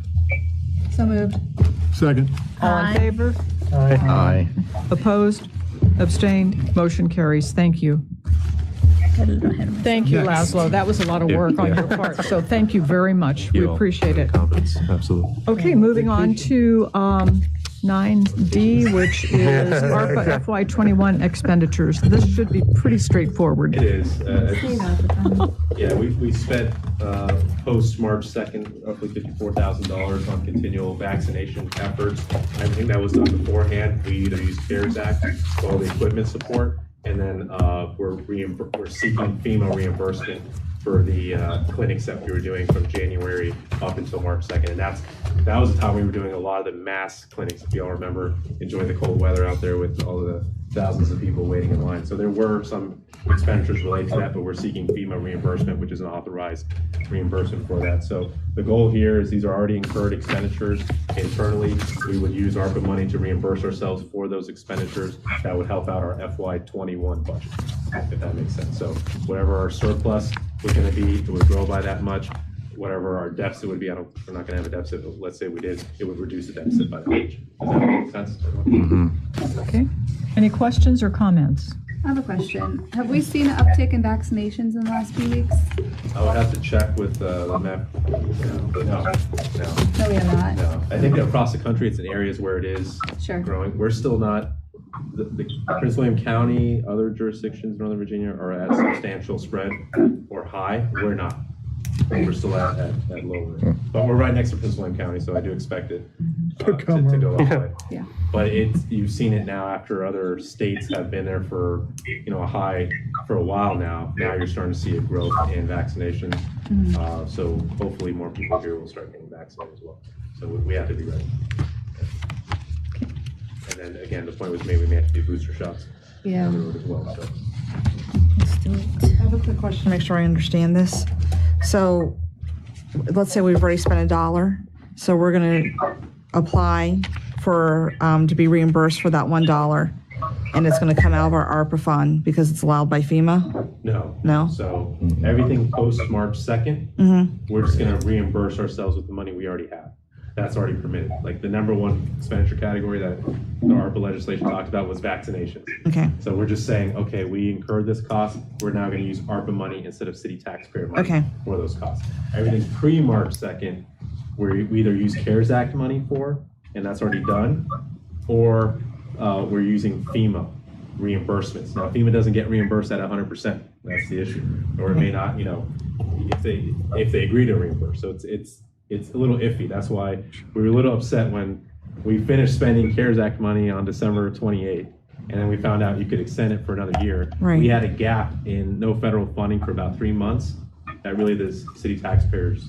So moved. Second. All in favor? Aye. Opposed? Abstained? Motion carries. Thank you. Thank you, Next. Laszlo. That was a lot of work on your part, so thank you very much. We appreciate it. Absolutely. Okay, moving on to 9D, which is ARPA FY21 expenditures. This should be pretty straightforward. It is. Yeah, we spent post-March 2nd roughly $54,000 on continual vaccination efforts. Everything that was done beforehand, we either used CARES Act for all the equipment support, and then we're seeking FEMA reimbursement for the clinics that we were doing from January up until March 2nd. And that was the time we were doing a lot of the mass clinics, if you all remember, enjoying the cold weather out there with all the thousands of people waiting in line. So there were some expenditures related to that, but we're seeking FEMA reimbursement, which is an authorized reimbursement for that. So the goal here is these are already incurred expenditures internally. We would use ARPA money to reimburse ourselves for those expenditures. That would help out our FY21 budget, if that makes sense. So whatever our surplus was going to be, it would grow by that much. Whatever our deficit would be, we're not going to have a deficit, but let's say we did, it would reduce the deficit by that much. Does that make sense? Okay. Any questions or comments? I have a question. Have we seen an uptick in vaccinations in the last few weeks? I would have to check with the map. No, No, we have not. no. I think that across the country, it's in areas where it is Sure. growing. We're still not, the Prince William County, other jurisdictions, Northern Virginia, are at substantial spread or high. We're not. We're still at lower. But we're right next to Prince William County, so I do expect it to go up. Yeah. But you've seen it now after other states have been there for, a high for a while now. Now you're starting to see a growth in vaccinations. So hopefully more people here will start getting vaccinated as well. So we have to be ready. And then again, the point was maybe we may have to do booster shots Yeah. down the road as well. So. I have a quick question to make sure I understand this. So let's say we've already spent $1. So we're going to apply for to be reimbursed for that $1. And it's going to come out of our ARPA fund because it's allowed by FEMA? No. So everything post March 2nd, we're just going to reimburse ourselves with the money we already have. That's already permitted. Like the number one expenditure category that the ARPA legislation talked about was vaccinations. Okay. So we're just saying, okay, we incurred this cost. We're now going to use ARPA money instead of city taxpayer money for those costs. Everything pre-March 2nd, we either use CARES Act money for, and that's already done, or we're using FEMA reimbursements. Now, FEMA doesn't get reimbursed at 100%. That's the issue. Or it may not, if they agree to reimburse. So it's a little iffy. That's why we were a little upset when we finished spending CARES Act money on December 28th, and then we found out you could extend it for another year. Right. We had a gap in no federal funding for about 3 months that really the city taxpayers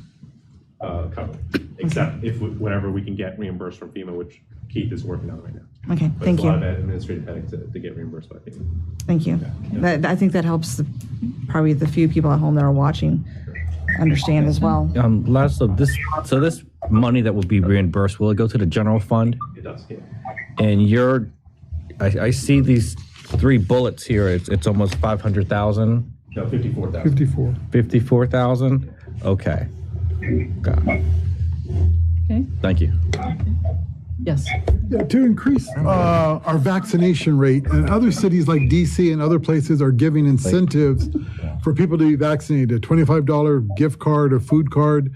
cover, except if whatever we can get reimbursed from FEMA, which Keith is working on it right now. Okay, But thank it's a lot you. of administrative headache to get reimbursed by people. Thank you. I think that helps probably the few people at home that are watching understand as well. Last of this, so this money that will be reimbursed, will it go to the general fund? It does, yeah. And I see these 3 bullets here. It's almost 500,000. No, 54,000. 54. 54,000. Okay. Got it. Okay. Thank you. Yes. Yeah, to increase our vaccination rate, and other cities like DC and other places are giving incentives for people to be vaccinated, a $25 gift card, a food card.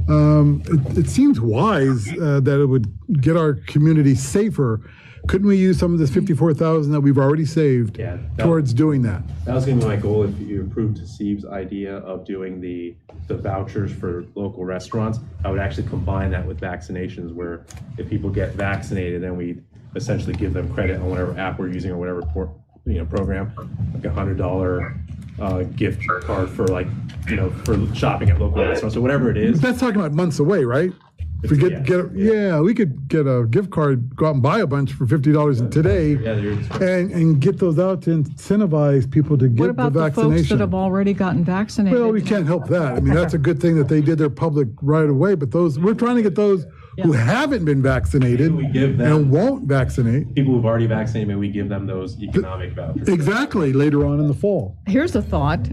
It seems wise that it would get our community safer. Couldn't we use some of this 54,000 that we've already saved towards doing that? That was going to be my goal if you approved Steve's idea of doing the vouchers for local restaurants. I would actually combine that with vaccinations, where if people get vaccinated, then we essentially give them credit on whatever app we're using or whatever program, like $100 gift card for for shopping at local restaurants or whatever it is. But that's talking about months away, right? If we we could get a gift card, go out and buy a bunch for $50 today, and get those out to incentivize people to get What about the the vaccination. folks that have already gotten vaccinated? Well, we can't help that. I mean, that's a good thing that they did their public right away, but we're trying to get those who haven't been vaccinated and won't vaccinate. People who've already vaccinated, maybe we give them those economic vouchers. Exactly, later on in the fall. Here's a thought.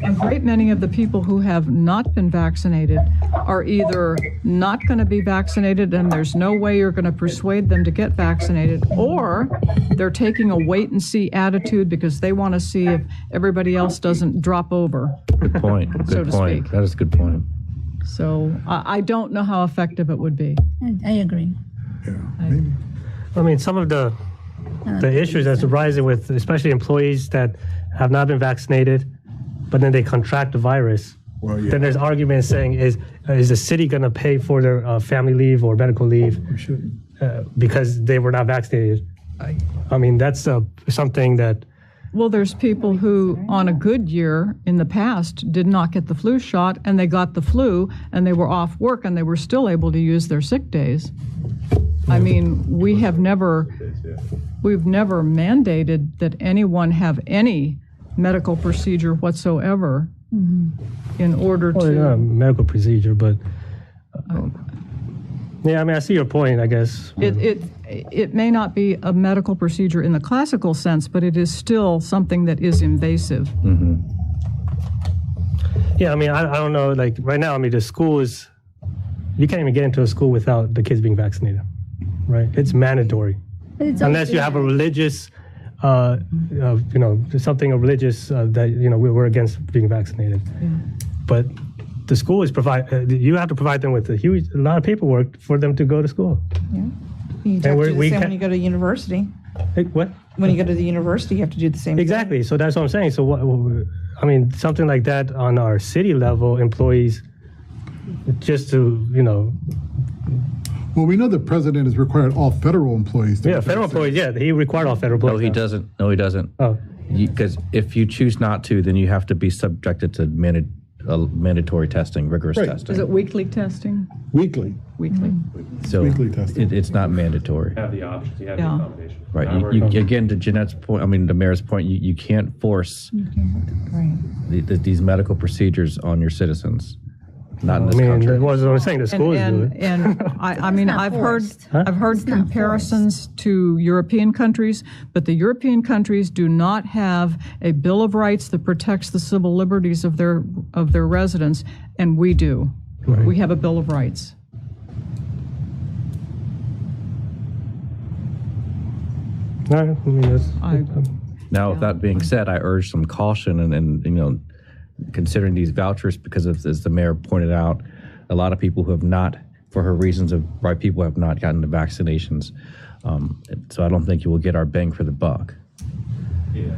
A great many of the people who have not been vaccinated are either not going to be vaccinated and there's no way you're going to persuade them to get vaccinated, or they're taking a wait and see attitude because they want to see if everybody else doesn't drop over. Good point. So Good to point. speak. That is a good point. So I don't know how effective it would be. I agree. I mean, some of the issues that's arising with, especially employees that have not been vaccinated, but then they contract the virus. Well, yeah. Then there's arguments saying, is the city going to pay for their family leave or medical leave because they were not vaccinated? I mean, that's something that. Well, there's people who, on a good year in the past, did not get the flu shot, and they got the flu, and they were off work, and they were still able to use their sick days. I mean, we've never mandated that anyone have any medical procedure whatsoever in order Well, to. not a medical procedure, but yeah, I mean, I see your point, I guess. It may not be a medical procedure in the classical sense, but it is still something that is invasive. Yeah, I mean, I don't know, like right now, I mean, the school is, you can't even get into a school without the kids being vaccinated, right? It's mandatory. Unless you have a religious, something religious that, we're against being vaccinated. But the school is you have to provide them with a lot of paperwork for them to go to school. You have to do the same when you go to university. What? When you go to the university, you have to do the same Exactly. So that's what I'm saying. So I mean, something like that on our city level employees, just to, Well, we know the president has required all federal employees to get federal employees, he required all federal employees. No, he doesn't. No, he doesn't. Oh. Because if you choose not to, then you have to be subjected to mandatory testing, rigorous testing. Is it weekly testing? Weekly. Weekly. So weekly testing. It's not mandatory. You have the options, you have the accommodation. Right. Again, to Jeanette's point, I mean, the mayor's point, you can't force these medical procedures on your citizens. Not in this country. That's what I was saying. The schools do it. And I mean, I've heard comparisons to European countries, but the European countries do not have a Bill of Rights that protects the civil liberties of their residents, and we do. Right. We have a Bill of Rights. I mean, Now, with that being said, I urge some caution and considering these vouchers, because as the mayor pointed out, a lot of people who have not, for her reasons of why people have not gotten the vaccinations. So I don't think you will get our bang for the buck. Yeah.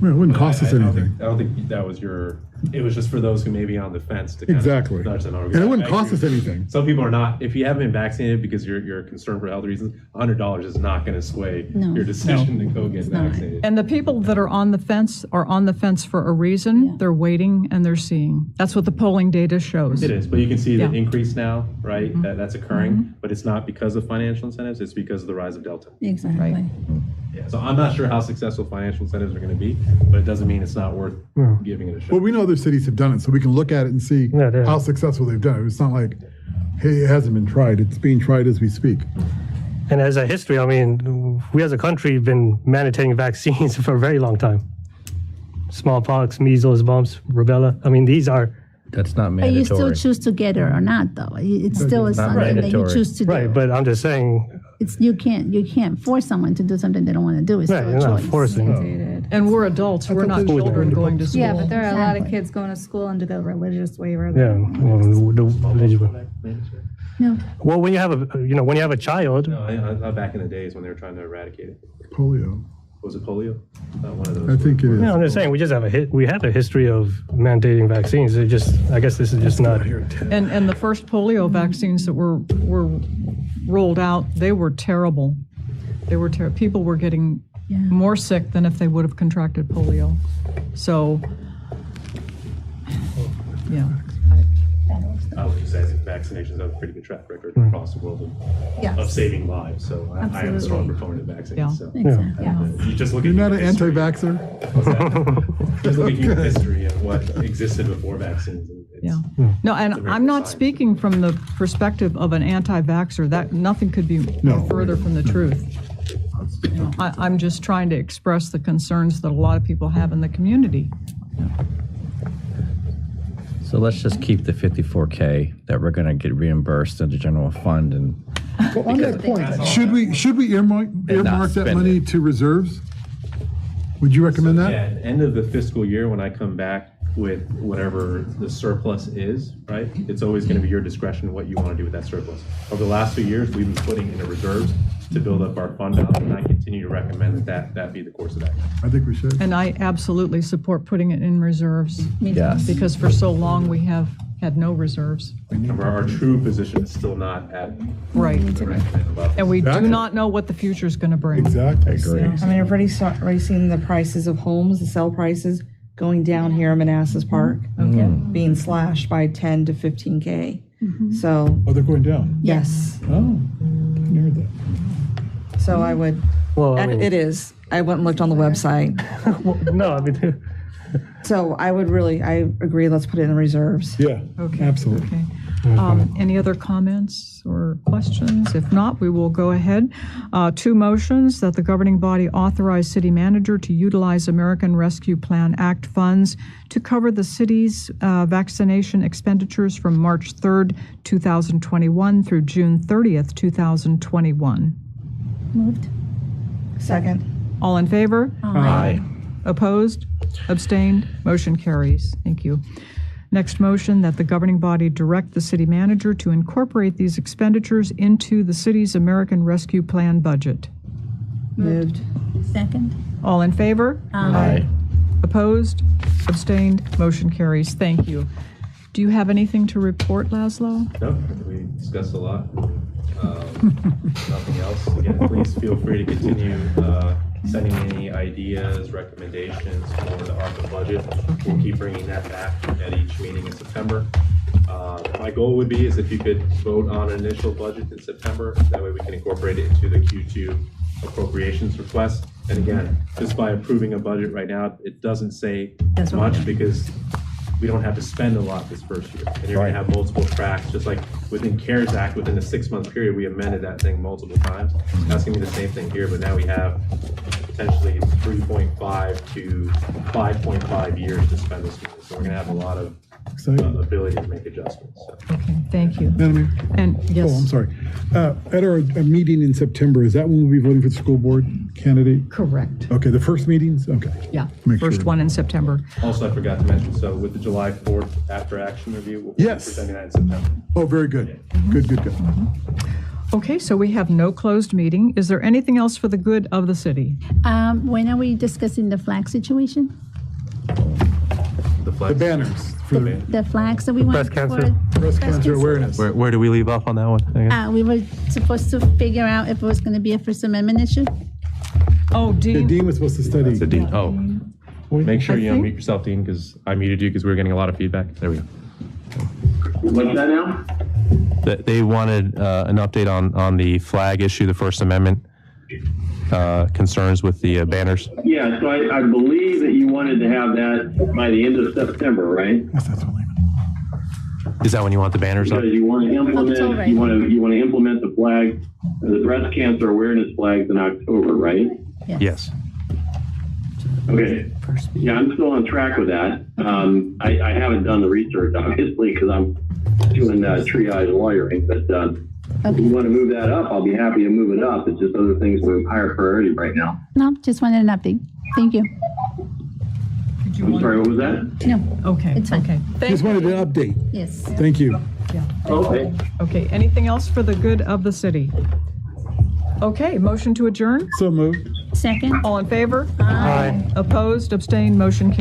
Well, it wouldn't cost us anything. I don't think that was your It was just for those who may be on the fence to kind Exactly. of nudge them over. And it wouldn't I cost agree. us anything. Some people are not. If you haven't been vaccinated because you're concerned for health reasons, $100 is not going to sway your decision to go get vaccinated. And the people that are on the fence are on the fence for a reason. They're waiting and they're seeing. That's what the polling data shows. It is, but you can see the Yeah. increase now, right? That's occurring, but it's not because of financial incentives. It's because of the rise of Delta. Exactly. Yeah, so I'm not sure how successful financial incentives are going to be, but it doesn't mean it's not worth giving it a shot. Well, we know other cities have done it, so we can look at it and see how successful they've done it. It's not like, hey, it hasn't been tried. It's being tried as we speak. And as a history, I mean, we as a country have been mandating vaccines for a very long time. Smallpox, measles, mumps, rubella. I mean, these are. That's not But you mandatory. still choose to get it or not, though. It's still Not something that you mandatory. choose to do. Right, but I'm just saying. It's you can't force someone to do something they don't want to do. It's Right, still you're a not choice. forcing. And we're adults. We're not children going to school. Yeah, but there are a lot of Exactly. kids going to school under the religious waiver. Yeah. Well, No. well, when you have a child. No, back in the days when they were trying to eradicate it. Polio. Was it polio? One of those. I think it is. Yeah, I'm just saying we just have a history of mandating vaccines. It just, I guess this is just not. And the first polio vaccines that were rolled out, they were terrible. They were terrible. People were getting more sick than if they would have contracted polio. So, yeah. I would just say vaccinations have a pretty good track record across the world of saving lives. So I am a strong proponent of vaccines. Yeah. So Exactly. you just look You're at not an human history. anti-vaxxer? Just look at human history and what existed before vaccines. And it's, Yeah. No, and it's a I'm not science. speaking from the perspective of an anti-vaxxer. That nothing could be further from the truth. You know, I'm just trying to express the concerns that a lot of people have in the community. So let's just keep the 54K that we're going to get reimbursed in the general fund and Well, on that point, should we earmark that spend money to reserves? Would you recommend that? Yeah, at the end of the fiscal year, when I come back with whatever the surplus is, right? It's always going to be your discretion what you want to do with that surplus. Over the last 2 years, we've been putting in the reserves to build up our fund balance, and I continue to recommend that be the course of action. I think we should. And I absolutely support putting it in reserves. Yes. Because for so long, we have had no reserves. Remember, our true position is still not at Right. the recommended level. And we do Exactly. not know what the future is going to bring. Exactly. Yeah. I mean, I've already seen the prices of homes, the sale prices going down here in Manassas Park, being slashed by 10 to 15K. So, Oh, they're going down? yes. Oh, I heard that. So I would, Well, I mean, it is. I went and looked on the website. no, I mean. So I agree, let's put it in reserves. Yeah, Okay. absolutely. Okay. Any other comments or questions? If not, we will go ahead. Two motions that the governing body authorize city manager to utilize American Rescue Plan Act funds to cover the city's vaccination expenditures from March 3rd, 2021 through June 30th, 2021. Moved. Second. All in favor? Aye. Opposed? Abstained? Motion carries. Thank you. Next motion, that the governing body direct the city manager to incorporate these expenditures into the city's American Rescue Plan budget. Moved. Second. All in favor? Aye. Opposed? Abstained? Motion carries. Thank you. Do you have anything to report, Laszlo? No, we discussed a lot. Nothing else. Again, please feel free to continue sending any ideas, recommendations for the ARPA budget. We'll keep bringing that back at each meeting in September. My goal would be is if you could vote on an initial budget in September, that way we can incorporate it into the Q2 appropriations request. And again, just by approving a budget right now, it doesn't say much because we don't have to spend a lot this first year. And you're going to have multiple tracks, just like within CARES Act, within the 6-month period, we amended that thing multiple times. That's going to be the same thing here, but now we have potentially 3.5 to 5.5 years to spend this money. So we're going to have a lot of ability to make adjustments. So. Okay, thank you. Madam Mayor? And yes. Oh, I'm sorry. At our meeting in September, is that when we'll be voting for the school board candidate? Correct. Okay, the first meetings? Okay. Yeah, Make first sure. one in September. Also, I forgot to mention, so with the July 4th after action review, we'll be presenting that in September. Oh, very good. Good. Okay, so we have no closed meeting. Is there anything else for the good of the city? When are we discussing the flag situation? The The banners for The flags that we want Breast cancer. for breast cancer awareness. Where do we leave off on that one? again? we were supposed to figure out if it was going to be a First Amendment issue. Oh, The Dean, dean was supposed to study. The Dean. Oh, make sure I you think- unmute yourself, Dean, because I muted you because we were getting a lot of feedback. There we go. What's that now? They wanted an update on the flag issue, the First Amendment concerns with the banners. Yeah, so I believe that you wanted to have that by the end of September, right? Is that when you want the banners up? Because you want to implement, you want to implement the flag, the breast cancer awareness flags in October, right? Yes. Okay. Yeah, I'm still on track with that. I haven't done the research, obviously, because I'm doing triage lawyering, but if you want to move that up, I'll be happy to move it up. It's just other things are higher priority right now. No, just wanted an update. Thank you. I'm sorry, what was that? No. okay, It's fine. okay. Just wanted an update. Yes. Thank you. Okay. Okay, anything else for the good of the city? Okay, motion to adjourn? So moved. Second. All in favor? Aye. Opposed, abstained, motion carried.